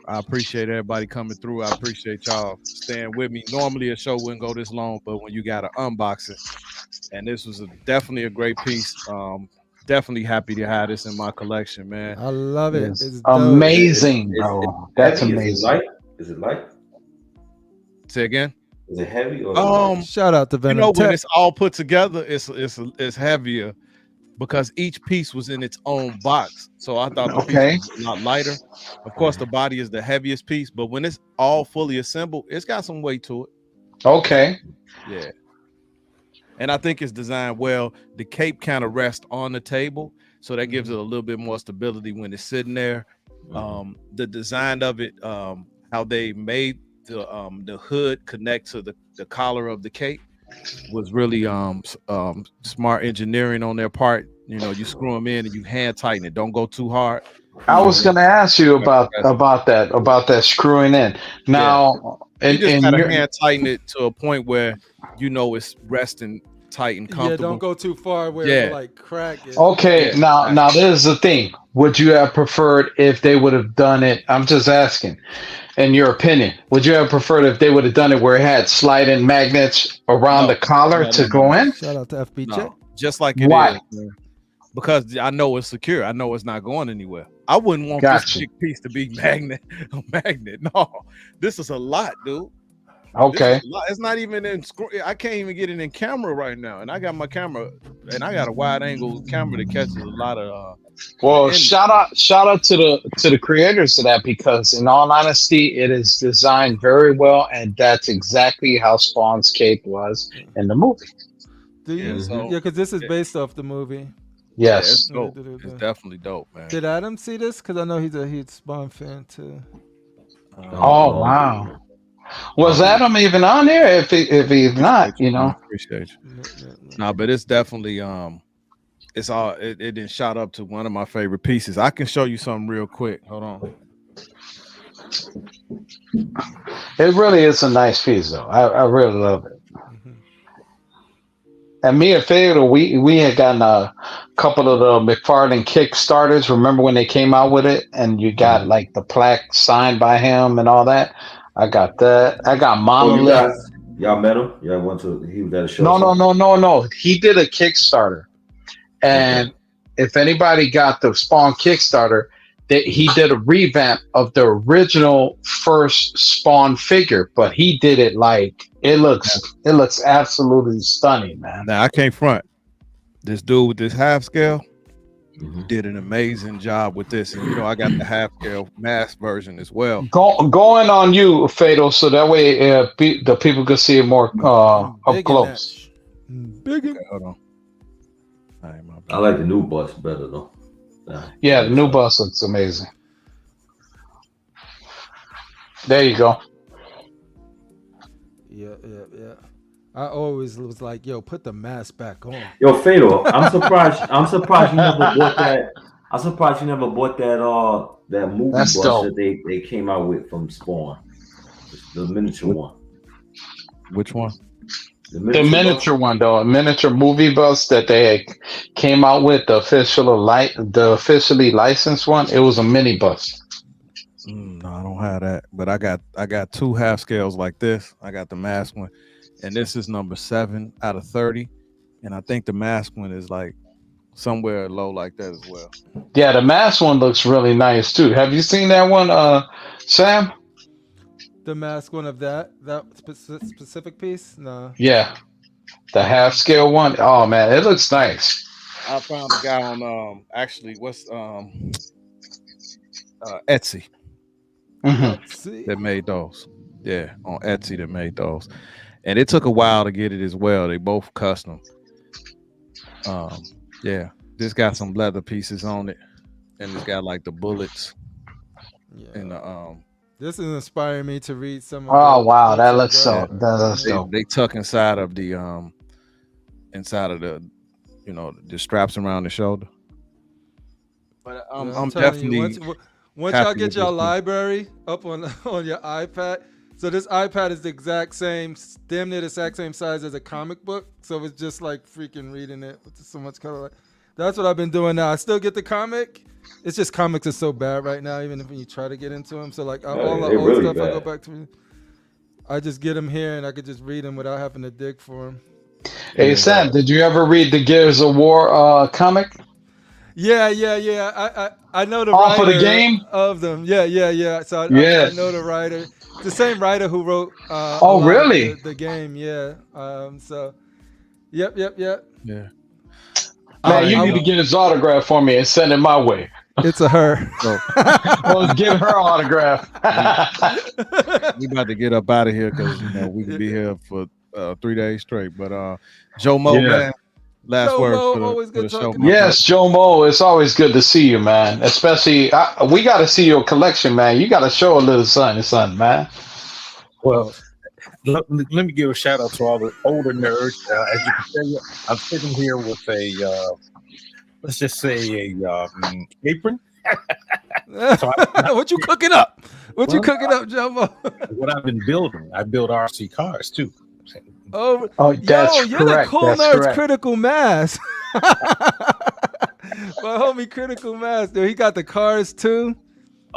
I appreciate everybody coming through. I appreciate y'all staying with me. Normally a show wouldn't go this long, but when you got to unbox it, and this was definitely a great piece. Definitely happy to have this in my collection, man. I love it. It's amazing, bro. That's amazing. Is it light? Say again. Is it heavy or shout out to Venom. You know, when it's all put together, it's heavier because each piece was in its own box. So I thought the piece was a lot lighter. Of course, the body is the heaviest piece, but when it's all fully assembled, it's got some weight to it. Okay. Yeah. And I think it's designed well. The cape kind of rests on the table, so that gives it a little bit more stability when it's sitting there. The design of it, how they made the hood connect to the collar of the cape was really smart engineering on their part. You know, you screw them in and you hand tighten it. Don't go too hard. I was going to ask you about that screwing in. Now, you just gotta hand tighten it to a point where you know it's resting tight and comfortable. Yeah, don't go too far where it like crack it. Okay, now this is the thing. Would you have preferred if they would have done it? I'm just asking, in your opinion, would you have preferred if they would have done it where it had sliding magnets around the collar to go in? Shout out to FBJ. No, just like it Why? is. Because I know it's secure. I know it's not going anywhere. I wouldn't want this big piece to be magnet. No, this is a lot, dude. Okay. It's not even in. I can't even get it in camera right now, and I got my camera, and I got a wide angle camera that catches a lot of. Well, shout out to the creators of that, because in all honesty, it is designed very well, and that's exactly how Spawn's cape was in the movie. Do you? Yeah, because this is based off the movie. Yes. it's dope. It's definitely dope, man. Did Adam see this? Because I know he's a huge Spawn fan too. Oh wow. Was Adam even on there? If he's not, you know. Appreciate you. Nah, but it's definitely it's all it didn't shot up to one of my favorite pieces. I can show you something real quick. Hold on. It really is a nice piece, though. I really love it. And me and Fader, we had gotten a couple of the McFarlane Kickstarters. Remember when they came out with it, and you got like the plaque signed by him and all that. I got that. I got Monolith. Y'all met him? Y'all went to? He was at a show. No. He did a Kickstarter, and if anybody got the Spawn Kickstarter, he did a revamp of the original first Spawn figure, but he did it like it looks absolutely stunning, man. Now I can't front. This dude with this half scale did an amazing job with this, and you know I got the half scale mass version as well. Going on you, Fatal, so that way the people can see it more up close. Big. Okay, hold on. I like the new bust better though. Yeah, the new bus looks amazing. There you go. Yeah. I always was like, yo, put the mask back on. Yo, Fatal, I'm surprised you never bought that. I'm surprised you never bought that movie bus that they came out with from Spawn. The miniature one. Which one? The miniature one, though, a miniature movie bus that they came out with, the officially licensed one. It was a mini bus. No, I don't have that, but I got two half scales like this. I got the mask one, and this is number 7 out of 30, and I think the mask one is like somewhere low like that as well. Yeah, the mask one looks really nice too. Have you seen that one, Sam? The mask one of that specific piece? No. Yeah, the half scale one. Oh man, it looks nice. I found a guy on actually what's Etsy that made those. Yeah, on Etsy that made those, and it took a while to get it as well. They both custom. Yeah, this got some leather pieces on it, and it's got like the bullets. Yeah. And the This is inspiring me to read some. Oh wow, that looks so. They tuck inside of the you know, the straps around the shoulder. But I'm definitely once y'all get your library up on your iPad. So this iPad is the exact same, damn near the exact same size as a comic book. So it's just like freaking reading it with so much color. That's what I've been doing now. I still get the comic. It's just comics are so bad right now, even if you try to get into them. So like all the old stuff I go back to, I just get them here and I could just read them without having to dig for them. Hey Sam, did you ever read the Gears of War comic? Yeah. I know the writer of the game of them. Yeah. So I know the writer. It's the same writer who wrote. Really? The game, yeah. So, yep. Yeah. Man, you need to get his autograph for me and send it my way. It's a her. Well, get her autograph. We about to get up out of here because we can be here for 3 days straight. But Joe Mo, man, last word for the show. Yes, Joe Mo, it's always good to see you, man. Especially, we got to see your collection, man. You got to show a little something, man. Well, let me give a shout out to all the older nerds. As you can see, I'm sitting here with a, let's just say a apron. What you cooking up? You cooking up, Joe? What I've been building, I build RC cars too. Oh, that's you're correct. The KooLNerdz Critical Mass. My homie Critical Mass, dude. He got the cars too.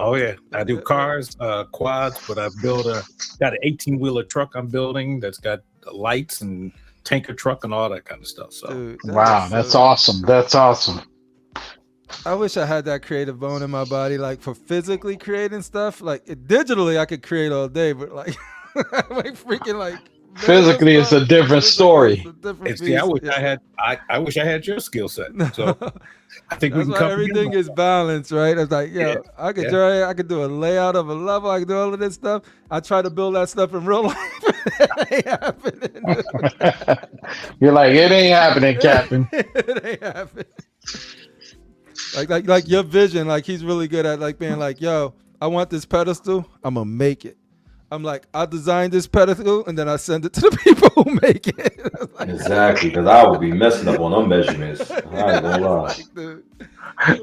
Oh yeah, I do cars, quads, but I got an 18-wheeler truck I'm building that's got lights and tanker truck and all that kind of stuff. So dude, that's awesome. That's awesome. I wish I had that creative bone in my body, like for physically creating stuff. Like digitally, I could create all day, but like, freaking like. Physically, it's a different story. I wish I had your skill set. So I think we can come. Everything is balanced, right? It's like, I could draw. I could do a layout of a level. I could do all of this stuff. I try to build that stuff in real life. It ain't happening. You're like, it ain't happening, Captain. It ain't happening. Like your vision, like he's really good at like being like, yo, I want this pedestal, I'm gonna make it. I'm like, I designed this pedestal and then I send it to the people who make it. Like, Exactly, because I would be messing up on them measurements. I ain't gonna lie.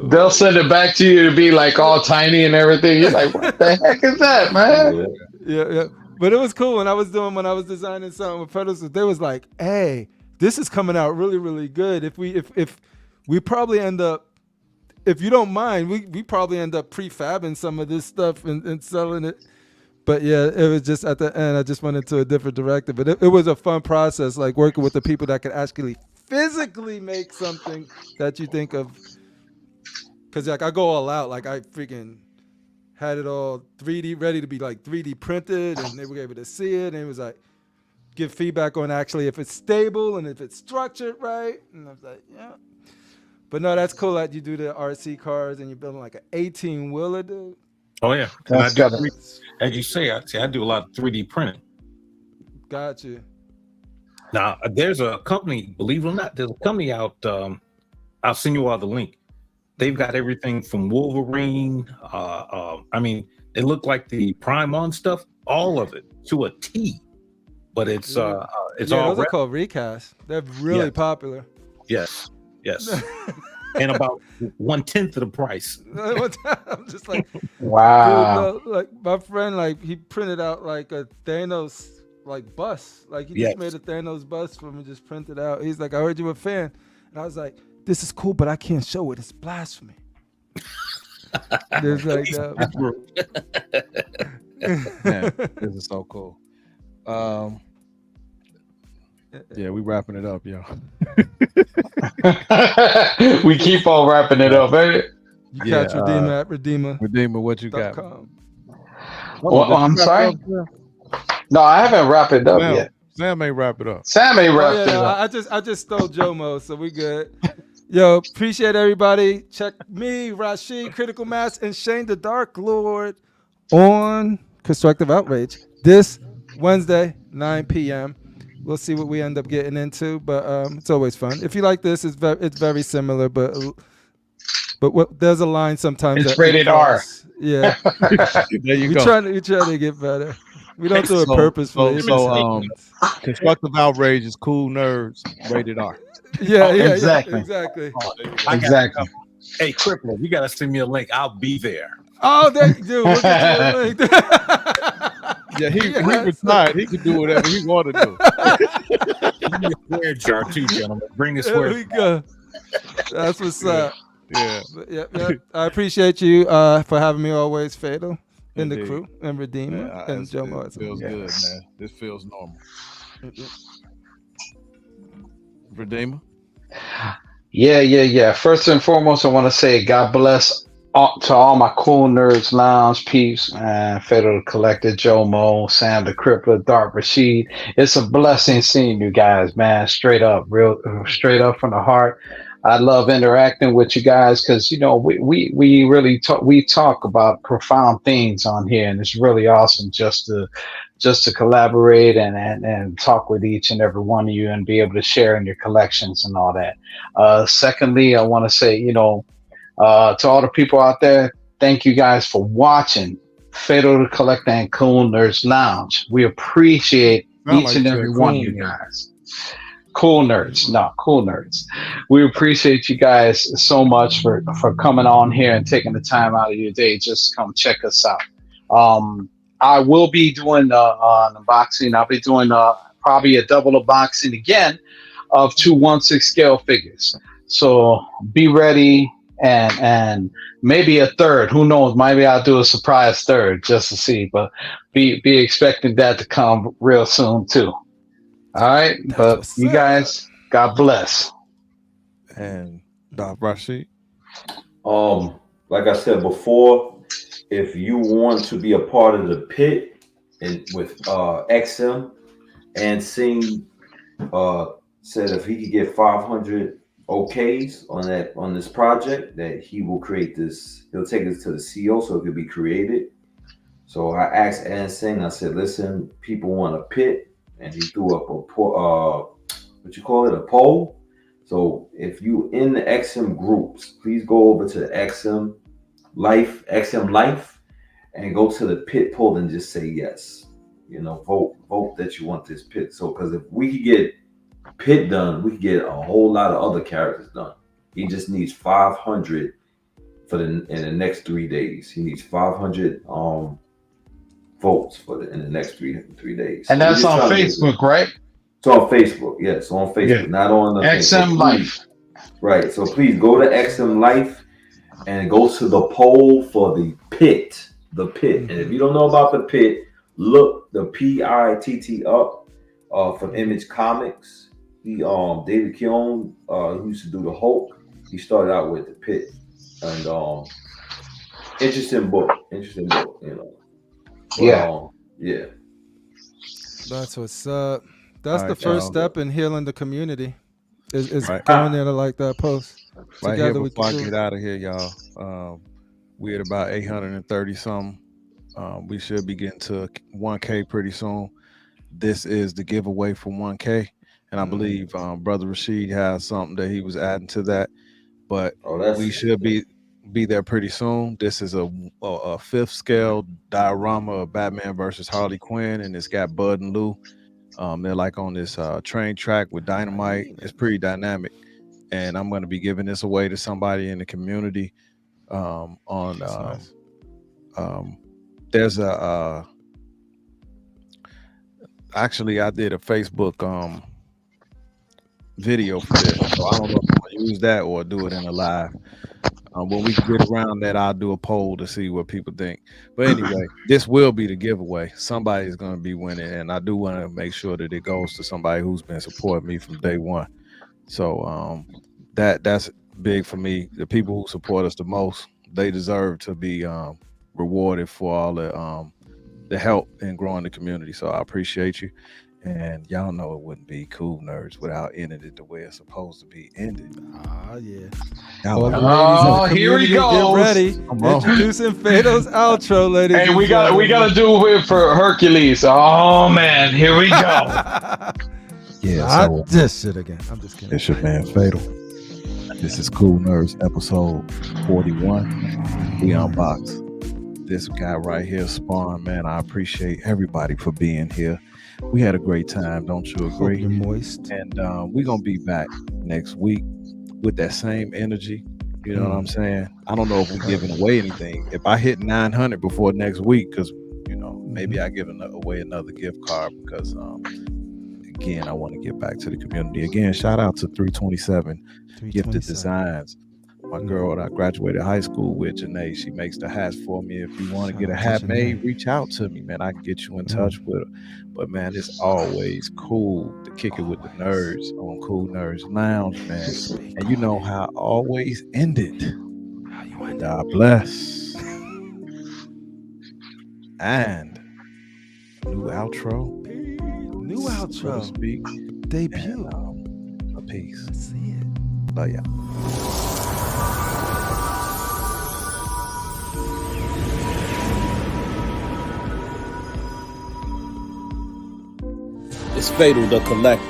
They'll send it back to you to be like all tiny and everything. You're like, what the heck is that, man? Yeah. But it was cool when I was designing something with pedestals. They was like, hey, this is coming out really, really good. If we probably end up, if you don't mind, we probably end up prefabbing some of this stuff and selling it. But yeah, it was just at the end, I just went into a different directive. But it was a fun process, like working with the people that could actually physically make something that you think of. Because like I go all out, like I freaking had it all 3D ready to be like 3D printed, and they were able to see it, and it was like give feedback on actually if it's stable and if it's structured right. And I was like, yeah. But no, that's cool that you do the RC cars and you're building like an 18-wheeler, dude. Oh yeah, as you say, I do a lot of 3D printing. Got you. Now there's a company, believe it or not, there's a company out. I'll send you all the link. They've got everything from Wolverine. I mean, they look like the Prime On stuff, all of it to a T. But it's all. Those are called recast. They're really popular. Yes. And about 1/10 of the price. I'm just like, wow. Dude, like my friend, like he printed out like a Thanos like bust. Like he just made a Thanos bust for me, just printed out. He's like, I heard you were a fan, and I was like, this is cool, but I can't show it. It's blasphemy. There's like Man, this is so cool. Yeah, we wrapping it up, yo. We keep on wrapping it up, eh? You catch Redeemer at Redeemer. Redeemer, what you got? Well, I'm sorry. No, I haven't wrapped it up yet. Sam ain't wrap it up. Sam ain't wrapped it up. I just stole Jomo, so we good. Yo, appreciate everybody. Check me, Rashid, Critical Mass, and Shane the Dark Lord on Constructive Outrage this Wednesday, 9 p.m. We'll see what we end up getting into, but it's always fun. If you like this, it's very similar, but there's a line sometimes. It's rated R. Yeah, there you go. We try to get better. We don't do it purposefully. Constructive Outrage is KooLNerdz rated R. Yeah, exactly. Exactly. Hey, Crippler, you gotta send me a link. I'll be there. Oh, there you do. We'll get you a link. Yeah, he retired. He can do whatever he want to do. Give me a swear jar too, gentlemen. Bring the There swear. we go. That's what's up. Yeah. I appreciate you for having me always, Fatal, in the Indeed. crew, and Redeemer, and Joe Martin. Feels good, man. This feels normal. Redeemer? Yeah. First and foremost, I want to say God bless to all my KooLNerdz Lounge peeps, Fatal Collector, Joe Mo, Sam the Crippler, Dark Rashid. It's a blessing seeing you guys, man. Straight up from the heart. I love interacting with you guys because we really talk about profound things on here, and it's really awesome just to collaborate and talk with each and every one of you and be able to share in your collections and all that. Secondly, I want to say, to all the people out there, thank you guys for watching Fatal to Collector and KooLNerdz Lounge. We appreciate each and every one of you guys. KooLNerdz. We appreciate you guys so much for coming on here and taking the time out of your day just to come check us out. I will be doing an unboxing. I'll be doing probably a double unboxing again of 2/1/6 scale figures. So be ready, and maybe a third. Who knows? Maybe I'll do a surprise third just to see. But be expecting that to come real soon too. All right, but you guys, God bless. And Doc Rashid. Like I said before, if you want to be a part of the pit and with XM, and Sing said if he could get 500 OKs on this project, that he will create this. He'll take this to the CEO so it could be created. So I asked Sing, I said, listen, people want a pit. And he threw up a poll. So if you in the XM groups, please go over to the XM Life, and go to the pit poll and just say yes. Vote that you want this pit. So because if we could get pit done, we could get a whole lot of other characters done. He just needs 500 in the next 3 days. He needs 500 votes in the next three days. And that's on Facebook, right? It's on Facebook, yes, on Facebook, not on the XM Life. Right. So please go to XM Life and go to the poll for the pit. The pit. And if you don't know about the pit, look the PITT up from Image Comics. David Keown, who used to do the Hulk, he started out with the pit. And interesting book, But, yeah. That's what's up. That's the first step in healing the community. Is going there to like that post. Right here before I get out of here, y'all. We're at about 830 something. We should be getting to 1K pretty soon. This is the giveaway for 1K, and I believe Brother Rashid has something that he was adding to that. But we should be there pretty soon. This is a 5th scale diorama of Batman versus Harley Quinn, and it's got Bud and Lou. They're like on this train track with dynamite. It's pretty dynamic, and I'm going to be giving this away to somebody in the community. There's actually I did a Facebook video for this, so I don't know if I'm gonna use that or do it in a live. When we get around that, I'll do a poll to see what people think. But anyway, this will be the giveaway. Somebody is going to be winning, and I do want to make sure that it goes to somebody who's been supporting me from day one. So that's big for me. The people who support us the most, they deserve to be rewarded for all the help in growing the community. So I appreciate you. And y'all know it wouldn't be KooLNerdz without ending it the way it's supposed to be ended. Oh, here we go. Get ready. Introducing Fado's outro, ladies. Hey, we gotta do it for Hercules. Oh man, here we go. This shit again. I'm just kidding. It's your man Fatal. This is KooLNerdz episode 41. We unbox this guy right here, Spawn. Man, I appreciate everybody for being here. We had a great time, don't you agree? You're moist. And we're gonna be back next week with that same energy. You know what I'm saying? I don't know if we're giving away anything. If I hit 900 before next week, because maybe I give away another gift card because again, I want to get back to the community. Again, shout out to 327 Gifted Designs. My girl that I graduated high school with, Janae, she makes the hats for me. If you want to get a hat made, reach out to me, man. I can get you in touch with her. But man, it's always cool to kick it with the nerds on KooLNerdz Lounge, man. And you know how I always ended. God bless. And new outro. So to speak. Debut. And, a peace. Let's see it. Love ya. It's Fatal the Collector.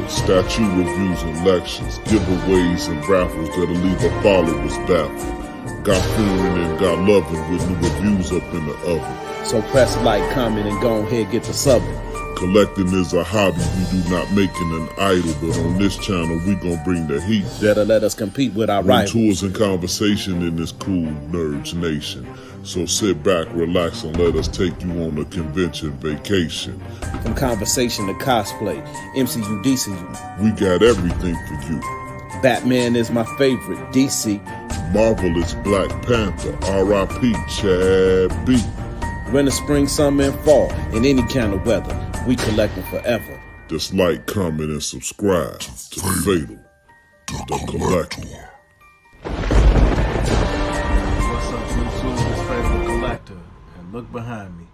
Statue reviews and lectures, giveaways and raffles that'll leave the followers baffled. Got fearing and got loving with new reviews up in the oven. So press like, comment, and go ahead get the subbing. Collecting is a hobby, we do not make it an idol, but on this channel we gon' bring the heat. That'll let us compete with our rivals. Tours and conversation in this KooLNerdz nation. So sit back, relax, and let us take you on a convention vacation. From conversation to cosplay, MCU, DCU. We got everything for you. Batman is my favorite, DC. Marvel is Black Panther, R.I.P. Chad B. Winter, spring, summer, and fall, in any kind of weather, we collecting forever. Just like, comment, and subscribe to Fatal the Collector. What's up, YouTube? It's Fatal the Collector, and look behind me.